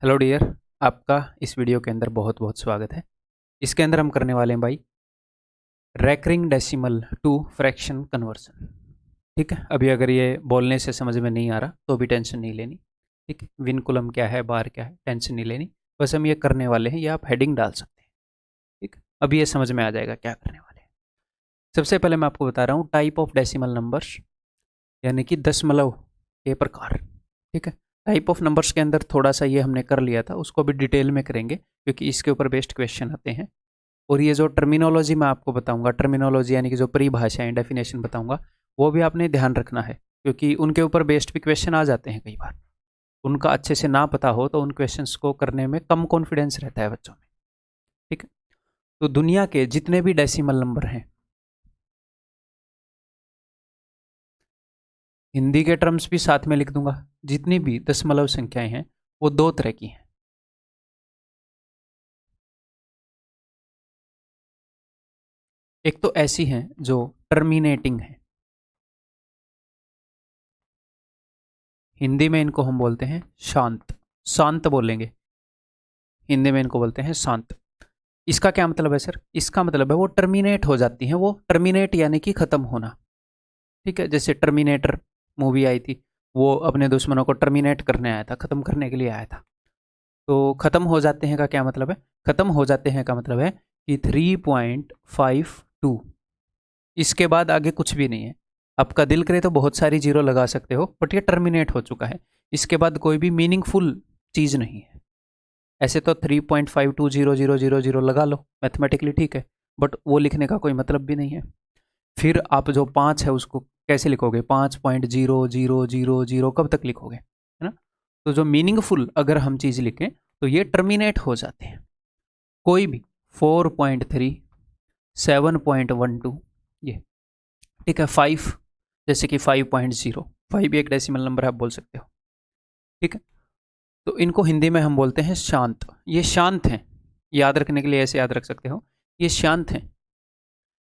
Hello dear. आपका इस video के अंदर बहुत बहुत स्वागत है। इसके अंदर हम करने वाले हैं भाई recurring decimal to fraction conversion. ठीक है, अभी अगर ये बोलने से समझ में नहीं आ रहा तो भी टेंशन नहीं लेनी। ठीक है, विनकुलम क्या है, बार क्या है, टेंशन नहीं लेनी। बस हम ये करने वाले हैं, ये आप हेडिंग डाल सकते हैं। ठीक है, अभी ये समझ में आ जाएगा क्या करने वाले हैं। सबसे पहले मैं आपको बता रहा हूँ टाइप ऑफ डेसिमल नंबर्स, यानी कि दशमलव के प्रकार। ठीक है, टाइप ऑफ नंबर्स के अंदर थोड़ा सा ये हमने कर लिया था, उसको भी डिटेल में करेंगे क्योंकि इसके ऊपर बेस्ट क्वेश्चन आते हैं। और ये जो टर्मिनोलॉजी मैं आपको बताऊंगा, टर्मिनोलॉजी यानी कि जो परिभाषाएं, डेफिनेशन बताऊंगा, वो भी आपने ध्यान रखना है क्योंकि उनके ऊपर बेस्ट भी क्वेश्चन आ जाते हैं कई बार। उनका अच्छे से ना पता हो तो उन क्वेश्चंस को करने में कम कॉन्फिडेंस रहता है बच्चों में। ठीक है, तो दुनिया के जितने भी डेसिमल नंबर हैं, हिंदी के टर्म्स भी साथ में लिख दूंगा, जितनी भी दशमलव संख्याएं हैं वो दो तरह की हैं। एक तो ऐसी हैं जो टर्मिनेटिंग है, हिंदी में इनको हम बोलते हैं शांत, शांत बोलेंगे, हिंदी में इनको बोलते हैं शांत। इसका क्या मतलब है सर? इसका मतलब है वो टर्मिनेट हो जाती हैं, वो टर्मिनेट यानी कि खत्म होना। ठीक है, जैसे टर्मिनेटर मूवी आई थी, वो अपने दुश्मनों को टर्मिनेट करने आया था, खत्म करने के लिए आया था। तो खत्म हो जाते हैं का क्या मतलब है? खत्म हो जाते हैं का मतलब है कि 3.52, इसके बाद आगे कुछ भी नहीं है। आपका दिल करे तो बहुत सारी जीरो लगा सकते हो, बट ये टर्मिनेट हो चुका है। इसके बाद कोई भी मीनिंगफुल चीज़ नहीं है। ऐसे तो 3.520000 लगा लो, मैथमेटिकली ठीक है, बट वो लिखने का कोई मतलब भी नहीं है। फिर आप जो 5 है उसको कैसे लिखोगे? 5.0000 कब तक लिखोगे, है ना? तो जो मीनिंगफुल अगर हम चीज़ लिखें तो ये टर्मिनेट हो जाते हैं। कोई भी 4.3, 7.12, ये ठीक है। 5 जैसे कि 5.0, 5 भी एक डेसिमल नंबर है, आप बोल सकते हो। ठीक है, तो इनको हिंदी में हम बोलते हैं शांत। ये शांत हैं, याद रखने के लिए ऐसे याद रख सकते हो, ये शांत हैं,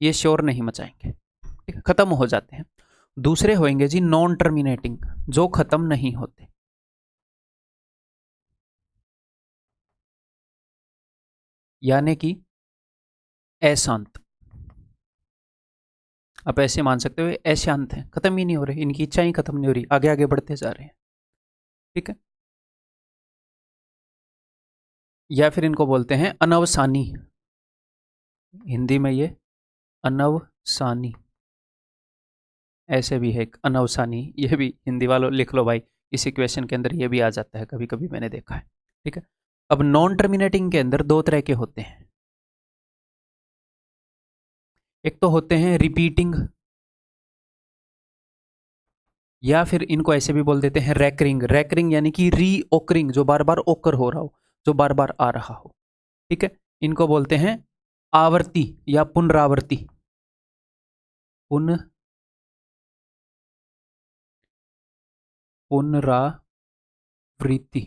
ये शोर नहीं मचाएंगे। ठीक है, खत्म हो जाते हैं। दूसरे होंगे जी नॉन टर्मिनेटिंग, जो खत्म नहीं होते, यानी कि अशांत। आप ऐसे मान सकते हो अशांत हैं, खत्म ही नहीं हो रहे, इनकी इच्छा ही खत्म नहीं हो रही, आगे आगे बढ़ते जा रहे हैं। ठीक है, या फिर इनको बोलते हैं अनवसानी, हिंदी में ये अनवसानी, ऐसे भी है एक अनवसानी, ये भी हिंदी वालों लिख लो भाई, इसी क्वेश्चन के अंदर ये भी आ जाता है, कभी कभी मैंने देखा है। ठीक है, अब नॉन टर्मिनेटिंग के अंदर दो तरह के होते हैं। एक तो होते हैं रिपीटिंग, या फिर इनको ऐसे भी बोल देते हैं रैकरिंग। रैकरिंग यानी कि री ओकरिंग, जो बार बार ओकर हो रहा हो, जो बार बार आ रहा हो। ठीक है, इनको बोलते हैं आवर्ती या पुनरावर्ती, पुनरावृत्ति।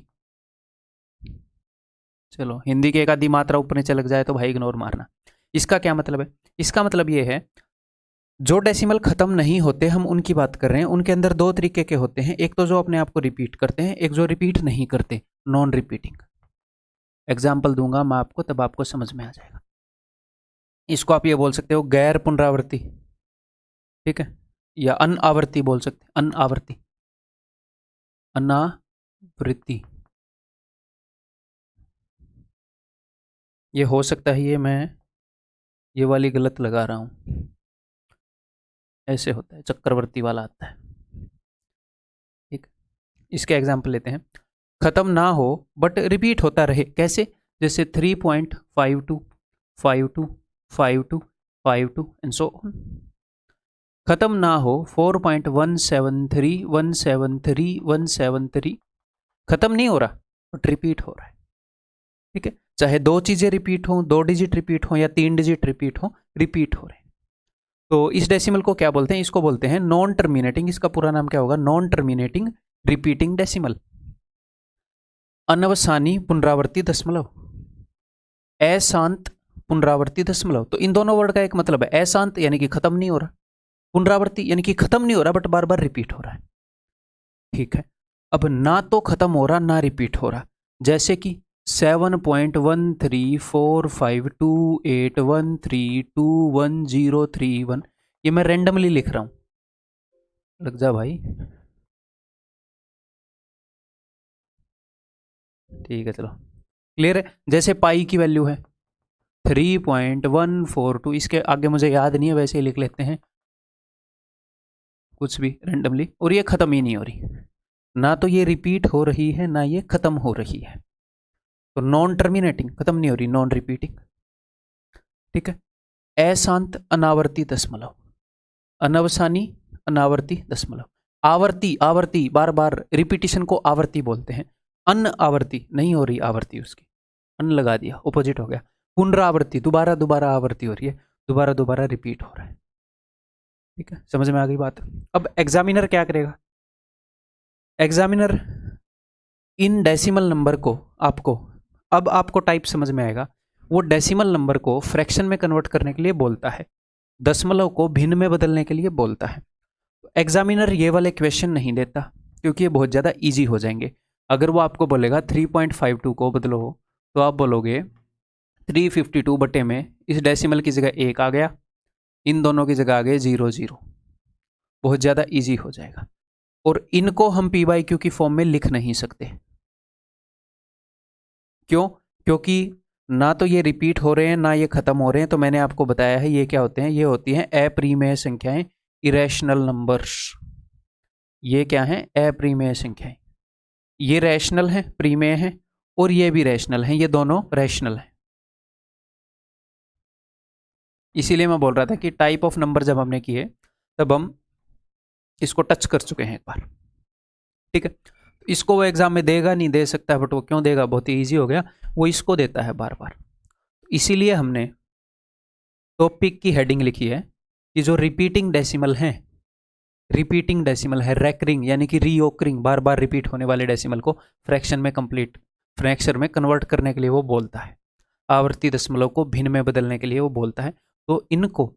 चलो, हिंदी की एक आधी मात्रा ऊपर नीचे लग जाए तो भाई इग्नोर मारना। इसका क्या मतलब है? इसका मतलब ये है, जो डेसिमल खत्म नहीं होते हम उनकी बात कर रहे हैं, उनके अंदर दो तरीके के होते हैं। एक तो जो अपने आप को रिपीट करते हैं, एक जो रिपीट नहीं करते, नॉन रिपीटिंग। एग्जाम्पल दूंगा मैं आपको, तब आपको समझ में आ जाएगा। इसको आप ये बोल सकते हो गैर पुनरावृत्ति, ठीक है, या अनावर्ती बोल सकते हैं, अनावर्ती, अनावृत्ति। ये हो सकता है ये मैं ये वाली गलत लगा रहा हूं, ऐसे होता है, चक्रवर्ती वाला आता है। ठीक, इसके एग्जाम्पल लेते हैं। खत्म ना हो बट रिपीट होता रहे, कैसे? जैसे 3.52, 52, 52, 52 एंड सो ऑन। खत्म ना हो 4.173, 173, 173, खत्म नहीं हो रहा बट रिपीट हो रहा है। ठीक है, चाहे दो चीजें रिपीट हो, दो डिजिट रिपीट हो या तीन डिजिट रिपीट हो, रिपीट हो रहे हैं। तो इस डेसिमल को क्या बोलते हैं? इसको बोलते हैं नॉन टर्मिनेटिंग। इसका पूरा नाम क्या होगा? नॉन टर्मिनेटिंग रिपीटिंग डेसिमल, अनवसानी पुनरावर्ती दशमलव, अशांत पुनरावर्ती दशमलव। तो इन दोनों वर्ड का एक मतलब है, अशांत यानी कि खत्म नहीं हो रहा, पुनरावर्ती यानी कि खत्म नहीं हो रहा बट बार बार रिपीट हो रहा है। ठीक है, अब ना तो खत्म हो रहा ना रिपीट हो रहा, जैसे कि 7.134528132131, ये मैं रेंडमली लिख रहा हूँ। लग जा भाई, ठीक है चलो, क्लियर है। जैसे पाई की वैल्यू है 3.142, इसके आगे मुझे याद नहीं है, वैसे ही लिख लेते हैं कुछ भी रेंडमली, और ये ख़त्म ही नहीं हो रही, ना तो ये रिपीट हो रही है ना ये ख़त्म हो रही है, तो नॉन टर्मिनेटिंग, ख़त्म नहीं हो रही, नॉन रिपीटिंग, ठीक है। अशांत अनावर्ती दशमलव, अनवसानी अनावर्ती दशमलव, आवर्ती आवर्ती बार बार रिपीटिशन को आवर्ती बोलते हैं, अन आवर्ती नहीं हो रही आवर्ती, उसकी अन लगा दिया, ऑपोजिट हो गया। पुनरावर्ती, दोबारा दोबारा आवर्ती हो रही है, दोबारा दोबारा रिपीट हो रहा है, ठीक है, समझ में आ गई बात। अब एग्जामिनर क्या करेगा, एग्जामिनर इन डेसिमल नंबर को आपको, अब आपको टाइप समझ में आएगा, वो डेसिमल नंबर को फ्रैक्शन में कन्वर्ट करने के लिए बोलता है, दशमलव को भिन्न में बदलने के लिए बोलता है। एग्जामिनर ये वाले क्वेश्चन नहीं देता क्योंकि ये बहुत ज़्यादा इजी हो जाएंगे। अगर वो आपको बोलेगा 3.52 को बदलो, तो आप बोलोगे 352 बटे में इस डेसिमल की जगह 1 आ गया, इन दोनों की जगह आ गए 0 0, बहुत ज़्यादा इजी हो जाएगा। और इनको हम पी बाई क्यू की फॉर्म में लिख नहीं सकते, क्यों? क्योंकि ना तो ये रिपीट हो रहे हैं ना ये खत्म हो रहे हैं, तो मैंने आपको बताया है ये क्या होते हैं, ये होती हैं अप्रिमेय संख्याएं, इरेशनल नंबर्स। ये क्या हैं? अप्रिमेय संख्याएं। ये रैशनल हैं, प्रीमेय हैं, और ये भी रैशनल हैं, ये दोनों रैशनल हैं। इसीलिए मैं बोल रहा था कि टाइप ऑफ नंबर जब हमने किए तब हम इसको टच कर चुके हैं एक बार, ठीक है। इसको वो एग्जाम में देगा नहीं, दे सकता है, बट वो क्यों देगा, बहुत ही ईजी हो गया, वो इसको देता है बार बार। इसीलिए हमने टॉपिक की हेडिंग लिखी है कि जो रिपीटिंग डेसिमल हैं, रिपीटिंग डेसिमल है, रैकरिंग यानी कि रीओकरिंग, बार बार रिपीट होने वाले डेसिमल को फ्रैक्शन में कंप्लीट फ्रैक्शन में कन्वर्ट करने के लिए वो बोलता है, आवर्ती दशमलव को भिन्न में बदलने के लिए वो बोलता है। तो इनको,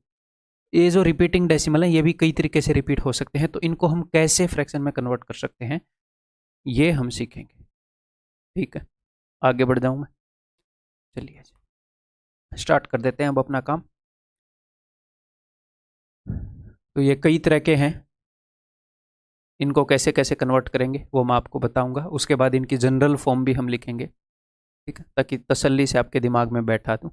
ये जो रिपीटिंग डेसिमल है ये भी कई तरीके से रिपीट हो सकते हैं, तो इनको हम कैसे फ्रैक्शन में कन्वर्ट कर सकते हैं ये हम सीखेंगे, ठीक है। आगे बढ़ जाऊं मैं, चलिए स्टार्ट कर देते हैं अब अपना काम। तो ये कई तरह के हैं, इनको कैसे कैसे कन्वर्ट करेंगे वो मैं आपको बताऊंगा, उसके बाद इनकी जनरल फॉर्म भी हम लिखेंगे, ठीक है, ताकि तसल्ली से आपके दिमाग में बैठा दूं।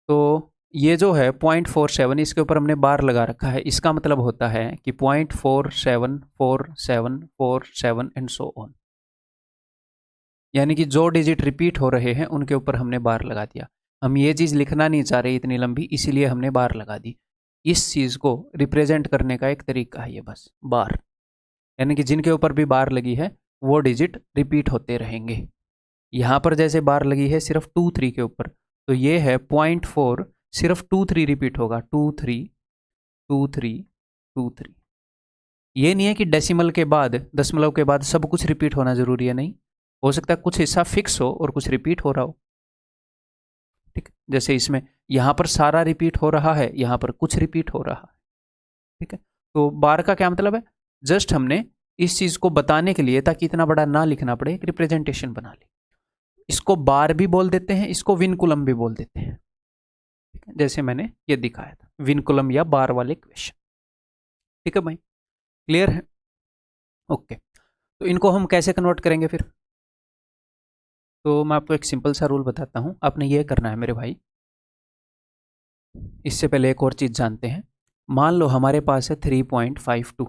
तो ये जो है 0.47, इसके ऊपर हमने बार लगा रखा है, इसका मतलब होता है कि 0.474747 एंड सो ऑन, यानी कि जो डिजिट रिपीट हो रहे हैं उनके ऊपर हमने बार लगा दिया। हम ये चीज़ लिखना नहीं चाह रहे इतनी लंबी, इसीलिए हमने बार लगा दी। इस चीज़ को रिप्रेजेंट करने का एक तरीका है ये, बस बार, यानी कि जिनके ऊपर भी बार लगी है वो डिजिट रिपीट होते रहेंगे। यहाँ पर जैसे बार लगी है सिर्फ 2 3 के ऊपर, तो ये है 0.4, सिर्फ 2 3 रिपीट होगा, 2 3 2 3 2 3। ये नहीं है कि डेसिमल के बाद, दशमलव के बाद सब कुछ रिपीट होना जरूरी है, नहीं, हो सकता है कुछ हिस्सा फिक्स हो और कुछ रिपीट हो रहा हो, ठीक। जैसे इसमें यहाँ पर सारा रिपीट हो रहा है, यहाँ पर कुछ रिपीट हो रहा है, ठीक है। तो बार का क्या मतलब है, जस्ट हमने इस चीज को बताने के लिए, ताकि इतना बड़ा ना लिखना पड़े, एक रिप्रेजेंटेशन बना ली। इसको बार भी बोल देते हैं, इसको विनकुलम भी बोल देते हैं, ठीक है, जैसे मैंने ये दिखाया था, विनकुलम या बार वाले क्वेश्चन, ठीक है भाई, क्लियर है? ओके, तो इनको हम कैसे कन्वर्ट करेंगे फिर? तो मैं आपको एक सिंपल सा रूल बताता हूँ, आपने ये करना है मेरे भाई। इससे पहले एक और चीज़ जानते हैं, मान लो हमारे पास है 3.52,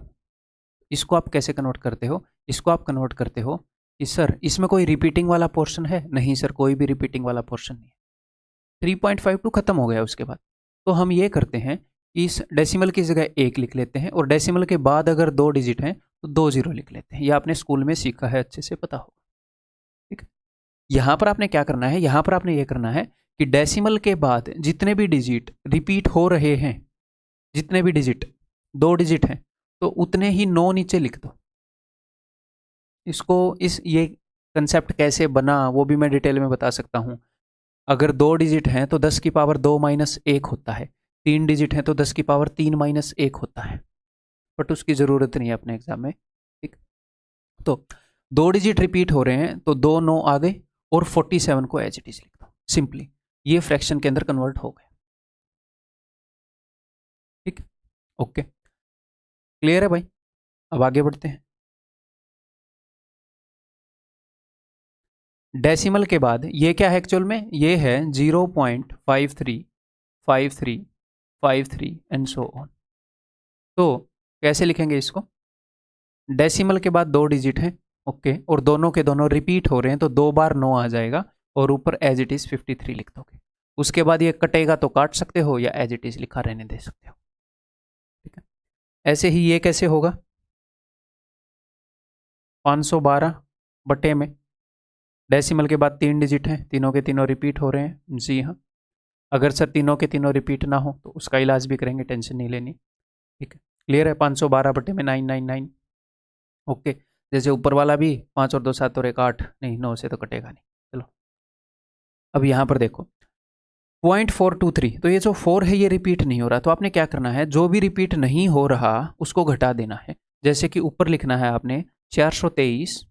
इसको आप कैसे कन्वर्ट करते हो? इसको आप कन्वर्ट करते हो कि सर इसमें कोई रिपीटिंग वाला पोर्शन है? नहीं सर, कोई भी रिपीटिंग वाला पोर्शन नहीं है, 3.52 खत्म हो गया उसके बाद। तो हम ये करते हैं, इस डेसिमल की जगह 1 लिख लेते हैं, और डेसिमल के बाद अगर 2 डिजिट हैं तो 2 0 लिख लेते हैं। यह आपने स्कूल में सीखा है, अच्छे से पता होगा, ठीक है। यहाँ पर आपने क्या करना है, यहाँ पर आपने ये करना है कि डेसिमल के बाद जितने भी डिजिट रिपीट हो रहे हैं, जितने भी डिजिट 2 डिजिट हैं, तो उतने ही 9 नीचे लिख दो। इसको ये कंसेप्ट कैसे बना वो भी मैं डिटेल में बता सकता हूँ। अगर 2 डिजिट हैं तो 10 की पावर 2 माइनस 1 होता है, 3 डिजिट हैं तो 10 की पावर 3 माइनस 1 होता है, बट उसकी ज़रूरत नहीं है अपने एग्जाम में, ठीक। तो 2 डिजिट रिपीट हो रहे हैं तो 2 9 आ गए और 47 को एज इट इज लिख दो सिंपली, ये फ्रैक्शन के अंदर कन्वर्ट हो गए। ठीक, ओके, क्लियर है भाई? अब आगे बढ़ते हैं। डेसिमल के बाद ये क्या है एक्चुअल में, ये है 0.535353 एंड सो ऑन। तो कैसे लिखेंगे इसको? डेसिमल के बाद 2 डिजिट हैं, ओके, और दोनों के दोनों रिपीट हो रहे हैं तो 2 बार 9 आ जाएगा और ऊपर एज इट इज 53 लिख दोगे। उसके बाद ये कटेगा तो काट सकते हो या एज इट इज लिखा रहने दे सकते हो। ठीक है, ऐसे ही ये कैसे होगा, 512 बटे में डेसिमल के बाद 3 डिजिट हैं, तीनों के तीनों रिपीट हो रहे हैं, जी हाँ। अगर सर तीनों के तीनों रिपीट ना हो तो उसका इलाज भी करेंगे, टेंशन नहीं लेनी। ठीक है, क्लियर है? 512 बटे में 999, ओके। जैसे ऊपर वाला भी 5 और 2 7 और 1 8, नहीं 9 से तो कटेगा नहीं। चलो अब यहाँ पर देखो 0.423, तो ये जो 4 है ये रिपीट नहीं हो रहा, तो आपने क्या करना है, जो भी रिपीट नहीं हो रहा उसको घटा देना है। जैसे कि ऊपर लिखना है आपने 423,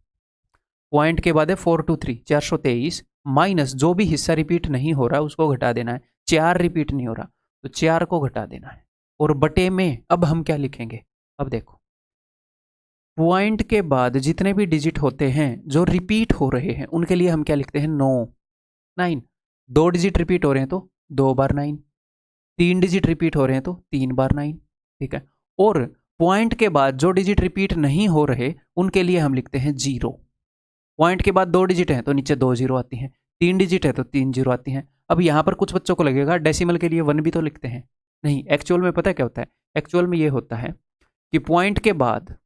पॉइंट के बाद है 423, 423 माइनस जो भी हिस्सा रिपीट नहीं हो रहा उसको घटा देना है। 4 रिपीट नहीं हो रहा तो 4 को घटा देना है, और बटे में अब हम क्या लिखेंगे, अब देखो पॉइंट के बाद जितने भी डिजिट होते हैं जो रिपीट हो रहे हैं उनके लिए हम क्या लिखते हैं, 9। 2 डिजिट रिपीट हो रहे हैं तो 2 बार 9, 3 डिजिट रिपीट हो रहे हैं तो 3 बार 9। ठीक है, और पॉइंट के बाद जो डिजिट रिपीट नहीं हो रहे उनके लिए हम लिखते हैं 0। पॉइंट के बाद 2 डिजिट हैं तो नीचे 2 जीरो आती हैं, 3 डिजिट है तो 3 जीरो आती हैं। अब यहाँ पर कुछ बच्चों को लगेगा डेसिमल के लिए 1 भी तो लिखते हैं, नहीं, एक्चुअल में पता है क्या होता है, एक्चुअल में ये होता है कि पॉइंट के बाद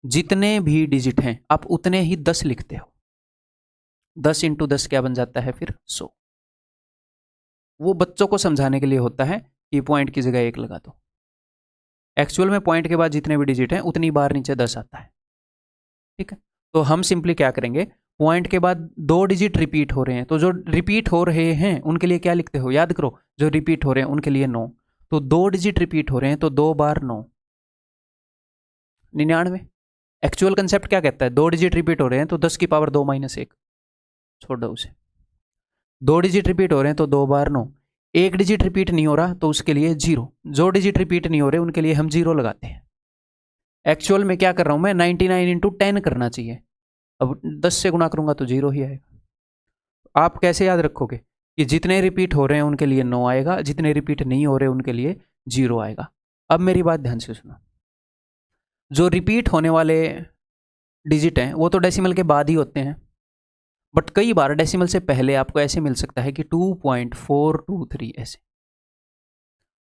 जितने भी डिजिट हैं आप उतने ही 10 लिखते हो। 10 इंटू 10 क्या बन जाता है फिर 100। वो बच्चों को समझाने के लिए होता है कि पॉइंट की जगह 1 लगा दो। एक्चुअल में पॉइंट के बाद जितने भी डिजिट हैं उतनी बार नीचे 10 आता है। ठीक है, तो हम सिंपली क्या करेंगे, पॉइंट के बाद 2 डिजिट रिपीट हो रहे हैं तो जो रिपीट हो रहे हैं उनके लिए क्या लिखते हो, याद करो, जो रिपीट हो रहे हैं उनके लिए 9, तो 2 डिजिट रिपीट हो रहे हैं तो 2 बार 9, 99। एक्चुअल कंसेप्ट क्या कहता है, 2 डिजिट रिपीट हो रहे हैं तो 10 की पावर 2 माइनस 1, छोड़ दो उसे। 2 डिजिट रिपीट हो रहे हैं तो 2 बार 9, 1 डिजिट रिपीट नहीं हो रहा तो उसके लिए 0, जो डिजिट रिपीट नहीं हो रहे उनके लिए हम 0 लगाते हैं। एक्चुअल में क्या कर रहा हूं मैं, 99 इंटू 10 करना चाहिए, अब 10 से गुणा करूंगा तो 0 ही आएगा। आप कैसे याद रखोगे कि जितने रिपीट हो रहे हैं उनके लिए 9 आएगा, जितने रिपीट नहीं हो रहे उनके लिए 0 आएगा। अब मेरी बात ध्यान से सुनो, जो रिपीट होने वाले डिजिट हैं वो तो डेसिमल के बाद ही होते हैं, बट कई बार डेसिमल से पहले आपको ऐसे मिल सकता है कि 2.423 ऐसे।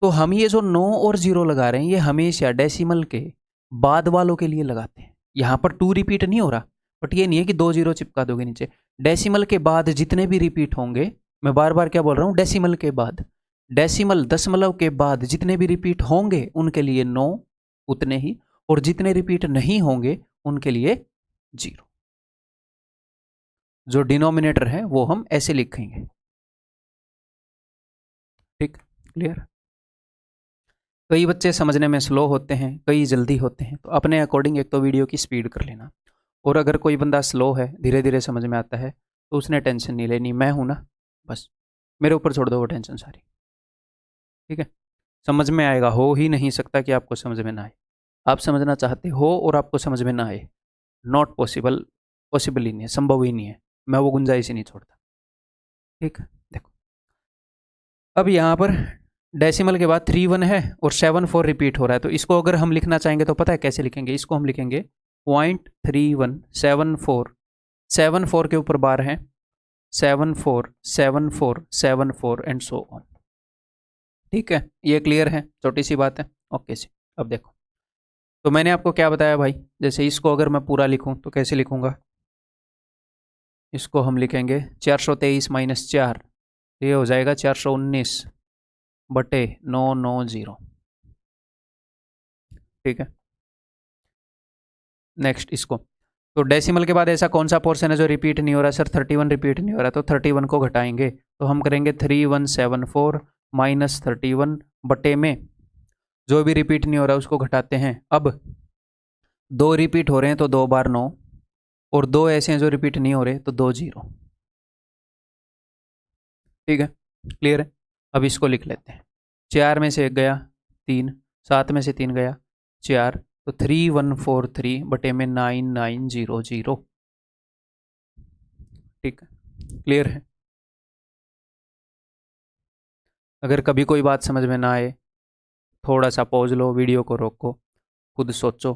तो हम ये जो 9 और 0 लगा रहे हैं ये हमेशा डेसिमल के बाद वालों के लिए लगाते हैं। यहाँ पर 2 रिपीट नहीं हो रहा, बट ये नहीं है कि 2 0 चिपका दोगे नीचे। डेसिमल के बाद जितने भी रिपीट होंगे, मैं बार बार क्या बोल रहा हूँ, डेसिमल के बाद, डेसिमल दशमलव के बाद जितने भी रिपीट होंगे उनके लिए 9 उतने ही, और जितने रिपीट नहीं होंगे उनके लिए 0। जो डिनोमिनेटर है वो हम ऐसे लिखेंगे। ठीक, क्लियर? कई बच्चे समझने में स्लो होते हैं, कई जल्दी होते हैं, तो अपने अकॉर्डिंग एक तो वीडियो की स्पीड कर लेना। और अगर कोई बंदा स्लो है, धीरे धीरे समझ में आता है, तो उसने टेंशन नहीं लेनी, मैं हूं ना, बस मेरे ऊपर छोड़ दो वो टेंशन सारी। ठीक है, समझ में आएगा, हो ही नहीं सकता कि आपको समझ में ना आए। आप समझना चाहते हो और आपको समझ में ना आए, नॉट पॉसिबल, पॉसिबल ही नहीं है, संभव ही नहीं है, मैं वो गुंजाइश ही नहीं छोड़ता। ठीक, देखो अब यहाँ पर डेसिमल के बाद 3 1 है और 7 4 रिपीट हो रहा है, तो इसको अगर हम लिखना चाहेंगे तो पता है कैसे लिखेंगे, इसको हम लिखेंगे 0.3174, 7 4 के ऊपर बार है 7 4 7 4 7 4 एंड सो ऑन। ठीक है, ये क्लियर है, छोटी सी बात है, ओके जी। अब देखो, तो मैंने आपको क्या बताया भाई, जैसे इसको अगर मैं पूरा लिखूं तो कैसे लिखूंगा, इसको हम लिखेंगे 423 माइनस 4, ये हो जाएगा 419 बटे 990। ठीक है, नेक्स्ट इसको, तो डेसिमल के बाद ऐसा कौन सा पोर्शन है जो रिपीट नहीं हो रहा, सर 31 रिपीट नहीं हो रहा, तो 31 को घटाएंगे तो हम करेंगे 3174 माइनस 31 बटे में जो भी रिपीट नहीं हो रहा उसको घटाते हैं। अब दो रिपीट हो रहे हैं तो 2 बार 9, और 2 ऐसे हैं जो रिपीट नहीं हो रहे तो 2 0। ठीक है, क्लियर है। अब इसको लिख लेते हैं। 4 में से 1 गया 3, 7 में से 3 गया 4, तो 3143 बटे में 9900। ठीक है, क्लियर है। अगर कभी कोई बात समझ में ना आए, थोड़ा सा पॉज लो, वीडियो को रोको, खुद सोचो,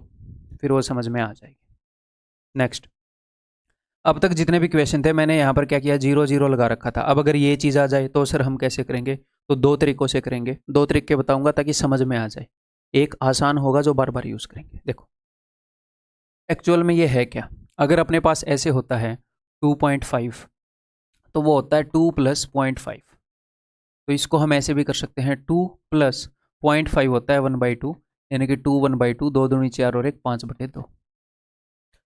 फिर वो समझ में आ जाएगी। नेक्स्ट, अब तक जितने भी क्वेश्चन थे मैंने यहाँ पर क्या किया, 0 0 लगा रखा था। अब अगर ये चीज़ आ जाए तो सर हम कैसे करेंगे, तो 2 तरीक़ों से करेंगे। 2 तरीके बताऊंगा ताकि समझ में आ जाए। एक आसान होगा जो बार बार यूज़ करेंगे। देखो एक्चुअल में ये है क्या, अगर अपने पास ऐसे होता है 2.5, तो वो होता है 2 + 0.5। तो इसको हम ऐसे भी कर सकते हैं, 2 + 0.5 होता है 1/2, यानी कि 2 1/2, 2 दूनी 4 और 1 5/2।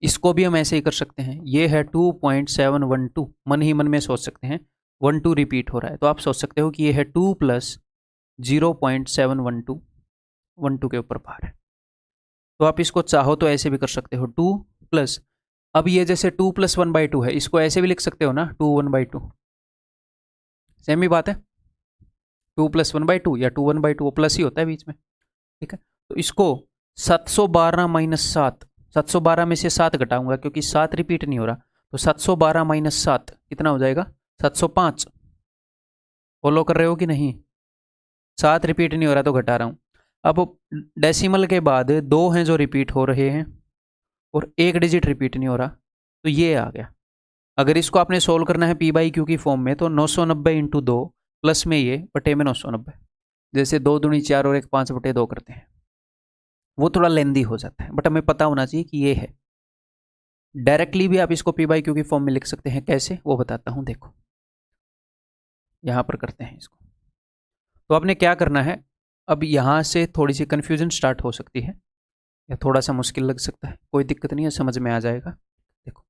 इसको भी हम ऐसे ही कर सकते हैं। ये है 2.712, मन ही मन में सोच सकते हैं 12 रिपीट हो रहा है, तो आप सोच सकते हो कि ये है 2 + 0.712, 12 के ऊपर बार है। तो आप इसको चाहो तो ऐसे भी कर सकते हो 2 +, अब ये जैसे 2 + 1/2 है, इसको ऐसे भी लिख सकते हो ना 2 1/2, सेम ही बात है। 2 + 1/2 या 2 1/2, प्लस ही होता है बीच में। ठीक है, तो इसको 712 - 7, 712 में से 7 घटाऊंगा क्योंकि 7 रिपीट नहीं हो रहा, तो 712 - 7 कितना हो जाएगा, 705। फॉलो कर रहे हो कि नहीं, 7 रिपीट नहीं हो रहा तो घटा रहा हूँ। अब डेसिमल के बाद 2 हैं जो रिपीट हो रहे हैं और 1 डिजिट रिपीट नहीं हो रहा, तो ये आ गया। अगर इसको आपने सोल्व करना है p/q की फॉर्म में, तो 990 × 2 प्लस में ये बटे में 990, जैसे 2 दूनी 4 और 1 5/2 करते हैं, वो थोड़ा लेंदी हो जाता है, बट हमें पता होना चाहिए कि ये है। डायरेक्टली भी आप इसको p/q की फॉर्म में लिख सकते हैं, कैसे वो बताता हूँ। देखो यहाँ पर करते हैं इसको, तो आपने क्या करना है, अब यहाँ से थोड़ी सी कन्फ्यूजन स्टार्ट हो सकती है या थोड़ा सा मुश्किल लग सकता है, कोई दिक्कत नहीं है, समझ में आ जाएगा। देखो,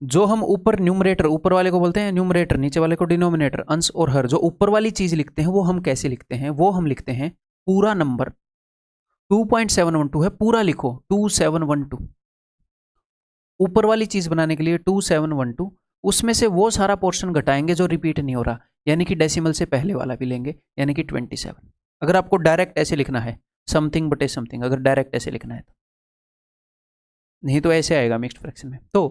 जो हम ऊपर न्यूमरेटर, ऊपर वाले को बोलते हैं न्यूमरेटर, नीचे वाले को डिनोमिनेटर, अंश और हर, जो ऊपर वाली चीज लिखते हैं वो हम कैसे लिखते हैं, वो हम लिखते हैं पूरा नंबर। 2.712 है, पूरा लिखो 2712। ऊपर वाली चीज बनाने के लिए 2712, उसमें से वो सारा पोर्शन घटाएंगे जो रिपीट नहीं हो रहा, यानी कि डेसिमल से पहले वाला भी लेंगे, यानी कि 27। अगर आपको डायरेक्ट ऐसे लिखना है, समथिंग बटे समथिंग, अगर डायरेक्ट ऐसे लिखना है तो, नहीं तो ऐसे आएगा मिक्स्ड फ्रैक्शन में। तो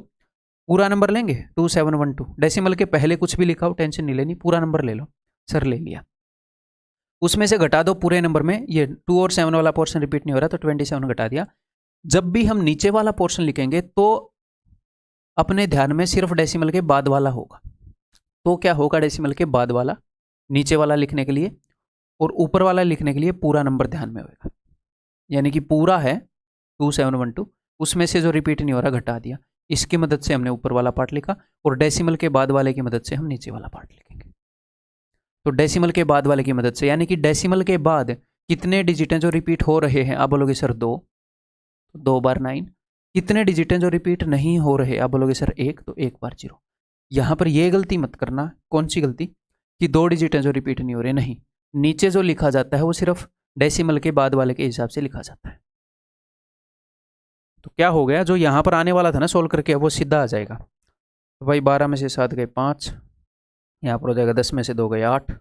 पूरा नंबर लेंगे 2712, डेसिमल के पहले कुछ भी लिखा हो टेंशन नहीं लेनी, पूरा नंबर ले लो। सर ले लिया, उसमें से घटा दो पूरे नंबर में, ये 2 और 7 वाला पोर्शन रिपीट नहीं हो रहा तो 27 घटा दिया। जब भी हम नीचे वाला पोर्शन लिखेंगे तो अपने ध्यान में सिर्फ डेसिमल के बाद वाला होगा। तो क्या होगा, डेसिमल के बाद वाला नीचे वाला लिखने के लिए, और ऊपर वाला लिखने के लिए पूरा नंबर ध्यान में होगा। यानी कि पूरा है 2712, उसमें से जो रिपीट नहीं हो रहा घटा दिया। इसकी मदद से हमने ऊपर वाला पार्ट लिखा, और डेसिमल के बाद वाले की मदद से हम नीचे वाला पार्ट लिखेंगे। तो डेसिमल के बाद वाले की मदद से, यानी कि डेसिमल के बाद कितने डिजिट हैं जो रिपीट हो रहे हैं, आप बोलोगे सर 2, तो 2 बार 9। कितने डिजिट हैं जो रिपीट नहीं हो रहे, आप बोलोगे सर 1, तो 1 बार 0। यहाँ पर ये गलती मत करना, कौन सी गलती, कि 2 डिजिट हैं जो रिपीट नहीं हो रहे, नहीं, नीचे जो लिखा जाता है वो सिर्फ डेसिमल के बाद वाले के हिसाब से लिखा जाता है। तो क्या हो गया, जो यहाँ पर आने वाला था ना सोल्व करके, वो सीधा आ जाएगा। तो भाई 12 में से 7 गए 5, यहाँ पर हो जाएगा 10 में से 2 गए 8,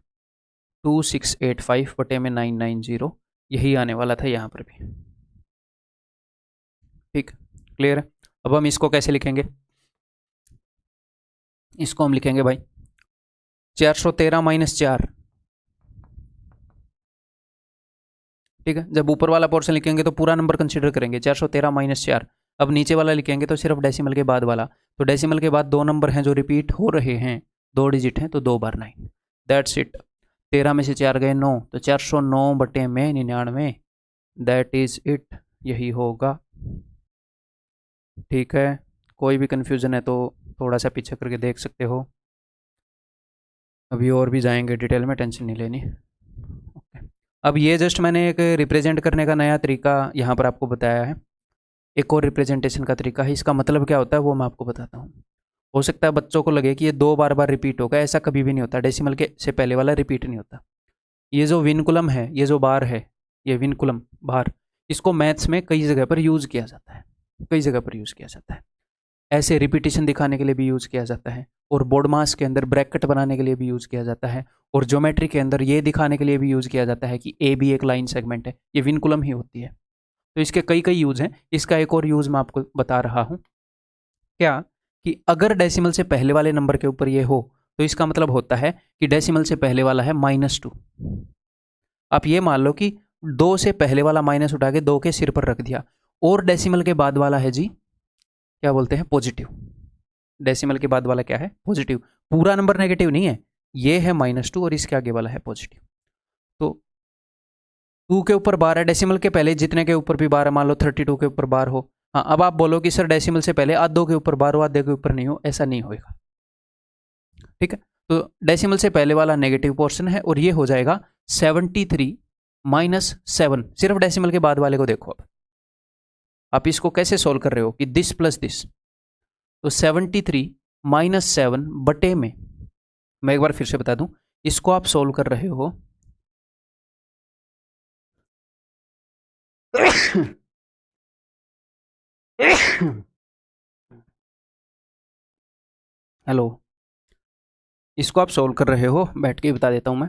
2685 बटे में 990, यही आने वाला था यहाँ पर भी। ठीक, क्लियर है। अब हम इसको कैसे लिखेंगे, इसको हम लिखेंगे भाई 413 - 4। ठीक है, जब ऊपर वाला पोर्शन लिखेंगे तो पूरा नंबर कंसीडर करेंगे, 413 - 4। अब नीचे वाला लिखेंगे तो सिर्फ डेसिमल के बाद वाला, तो डेसिमल के बाद 2 नंबर हैं जो रिपीट हो रहे हैं, 2 डिजिट हैं, तो 2 बार 9, दैट्स इट। 13 में से 4 गए 9, तो 409 बटे में 99, दैट इज इट, यही होगा। ठीक है, कोई भी कन्फ्यूज़न है तो थोड़ा सा पीछे करके देख सकते हो, अभी और भी जाएंगे डिटेल में, टेंशन नहीं लेनी। ओके, अब ये जस्ट मैंने एक रिप्रेजेंट करने का नया तरीका यहाँ पर आपको बताया है, एक और रिप्रेजेंटेशन का तरीका है। इसका मतलब क्या होता है वो मैं आपको बताता हूँ। हो सकता है बच्चों को लगे कि ये 2 बार बार रिपीट होगा, ऐसा कभी भी नहीं होता, डेसिमल के से पहले वाला रिपीट नहीं होता। ये जो विनकुलम है, ये जो बार है, ये विनकुलम बार, इसको मैथ्स में कई जगह पर यूज़ किया जाता है, कई जगह पर यूज़ किया जाता है। ऐसे रिपीटिशन दिखाने के लिए भी यूज़ किया जाता है, और बोर्ड मास के अंदर ब्रैकेट बनाने के लिए भी यूज़ किया जाता है, और ज्योमेट्री के अंदर ये दिखाने के लिए भी यूज़ किया जाता है कि ए भी एक लाइन सेगमेंट है, ये विनकुलम ही होती है। तो इसके कई कई यूज़ हैं। इसका एक और यूज़ मैं आपको बता रहा हूँ, क्या कि अगर डेसिमल से पहले वाले नंबर के ऊपर ये हो तो इसका मतलब होता है कि डेसिमल से पहले वाला है -2। आप ये मान लो कि 2 से पहले वाला माइनस उठा के 2 के सिर पर रख दिया, और डेसिमल के बाद वाला है जी, क्या बोलते हैं, पॉजिटिव। डेसिमल के बाद वाला क्या है, पॉजिटिव। पूरा नंबर नेगेटिव नहीं है, ये है -2 और इसके आगे वाला है पॉजिटिव। तो 2 के ऊपर बार है, डेसिमल के पहले जितने के ऊपर भी बार है, मान लो 32 के ऊपर बार हो। हाँ, अब आप बोलो कि सर डेसिमल से पहले आधों के ऊपर बार हो, आधे के ऊपर नहीं हो, ऐसा नहीं होगा। ठीक है, तो डेसिमल से पहले वाला नेगेटिव पोर्शन है, और ये हो जाएगा 73 -7। सिर्फ डेसिमल के बाद वाले को देखो। अब आप इसको कैसे सोल्व कर रहे हो कि दिस प्लस दिस, तो 73 -7 बटे में, मैं एक बार फिर से बता दूं, इसको आप सोल्व कर रहे हो हेलो, इसको आप सोल्व कर रहे हो, बैठ के बता देता हूं मैं।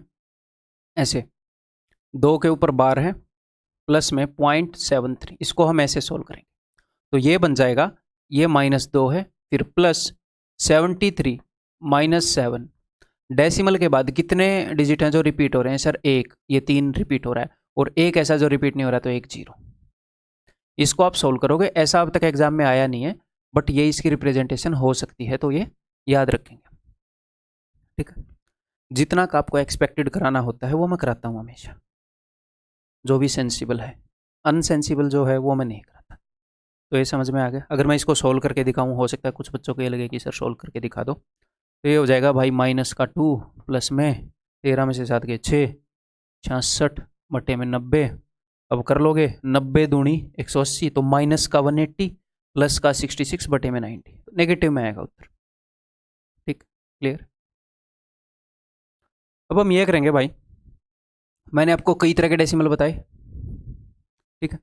ऐसे 2 के ऊपर बार है, प्लस में 0.73, इसको हम ऐसे सोल्व करेंगे तो ये बन जाएगा, ये -2 है, फिर प्लस 73 -7। डेसिमल के बाद कितने डिजिट हैं जो रिपीट हो रहे हैं, सर 1, ये 3 रिपीट हो रहा है, और एक ऐसा जो रिपीट नहीं हो रहा, तो 1 0। इसको आप सोल्व करोगे, ऐसा अब तक एग्जाम में आया नहीं है, बट ये इसकी रिप्रेजेंटेशन हो सकती है, तो ये याद रखेंगे। ठीक है, जितना का आपको एक्सपेक्टेड कराना होता है वो मैं कराता हूँ हमेशा, जो भी सेंसिबल है। अनसेंसिबल जो है वो मैं नहीं कराता। तो ये समझ में आ गया। अगर मैं इसको सोल्व करके दिखाऊँ, हो सकता है कुछ बच्चों को ये लगे कि सर सोल्व करके दिखा दो, तो ये हो जाएगा भाई -2 प्लस में 13 में से 7 के 6, 66 बटे में 90। अब कर लोगे, 90 दूनी 180, तो माइनस का 180 प्लस का 66 बटे में 90, नेगेटिव में आएगा उत्तर। ठीक, क्लियर। अब हम ये करेंगे भाई, मैंने आपको कई तरह के डेसिमल बताए, ठीक है,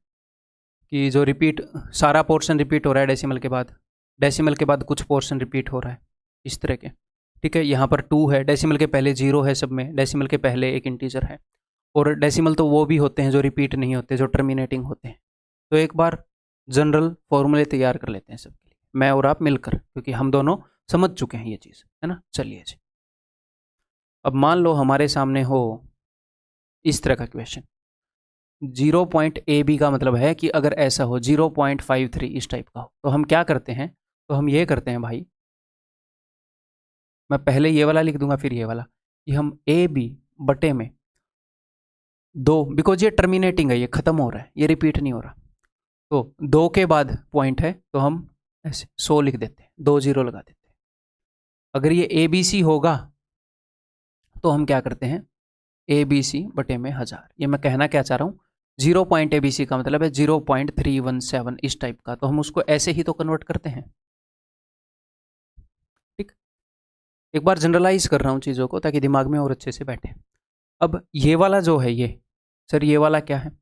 कि जो रिपीट, सारा पोर्शन रिपीट हो रहा है डेसिमल के बाद, डेसिमल के बाद कुछ पोर्शन रिपीट हो रहा है, इस तरह के। ठीक है, यहाँ पर 2 है, डेसिमल के पहले 0 है सब में, डेसिमल के पहले एक इंटीजर है, और डेसिमल तो वो भी होते हैं जो रिपीट नहीं होते, जो टर्मिनेटिंग होते हैं। तो एक बार जनरल फॉर्मूले तैयार कर लेते हैं सबके लिए, मैं और आप मिलकर, क्योंकि हम दोनों समझ चुके हैं ये चीज़, है ना। चलिए जी, अब मान लो हमारे सामने हो इस तरह का क्वेश्चन, 0.AB का मतलब है कि अगर ऐसा हो 0.53 इस टाइप का हो, तो हम क्या करते हैं, तो हम ये करते हैं भाई, मैं पहले ये वाला लिख दूंगा फिर ये वाला, कि हम AB बटे में 2, बिकॉज ये टर्मिनेटिंग है, ये खत्म हो रहा है, ये रिपीट नहीं हो रहा, तो 2 के बाद पॉइंट है, तो हम ऐसे 100 लिख देते हैं, 2 0 लगा देते हैं। अगर ये ABC होगा तो हम क्या करते हैं, ABC बटे में 1000। ये मैं कहना क्या चाह रहा हूँ, 0.ABC का मतलब है 0.317 इस टाइप का, तो हम उसको ऐसे ही तो कन्वर्ट करते हैं। ठीक, एक बार जनरलाइज कर रहा हूँ चीज़ों को ताकि दिमाग में और अच्छे से बैठे। अब ये वाला जो है, ये सर ये वाला क्या है,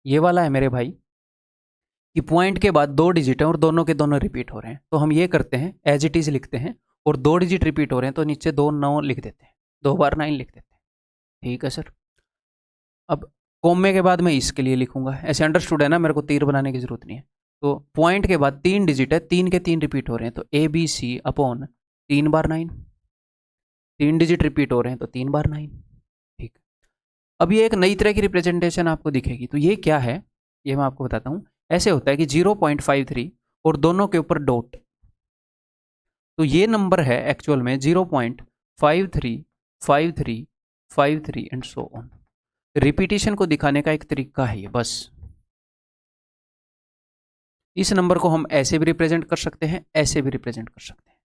ये वाला है मेरे भाई कि पॉइंट के बाद 2 डिजिट हैं और दोनों के दोनों रिपीट हो रहे हैं, तो हम ये करते हैं एज इट इज लिखते हैं, और 2 डिजिट रिपीट हो रहे हैं तो नीचे 2 9 लिख देते हैं, 2 बार 9 लिख देते हैं। ठीक है सर, अब कॉमे के बाद मैं इसके लिए लिखूंगा, ऐसे अंडरस्टूड है ना, मेरे को तीर बनाने की जरूरत नहीं है। तो पॉइंट के बाद 3 डिजिट है, 3 के 3 रिपीट हो रहे हैं, तो ABC अपॉन 3 बार 9, 3 डिजिट रिपीट हो रहे हैं तो 3 बार 9। ठीक, अब ये एक नई तरह की रिप्रेजेंटेशन आपको दिखेगी, तो ये क्या है, ये मैं आपको बताता हूँ। ऐसे होता है कि 0.53 और दोनों के ऊपर डॉट, तो ये नंबर है एक्चुअल में 0.535353 एंड सो ऑन। रिपीटिशन को दिखाने का एक तरीका है ये, बस। इस नंबर को हम ऐसे भी रिप्रेजेंट कर सकते हैं, ऐसे भी रिप्रेजेंट कर सकते हैं।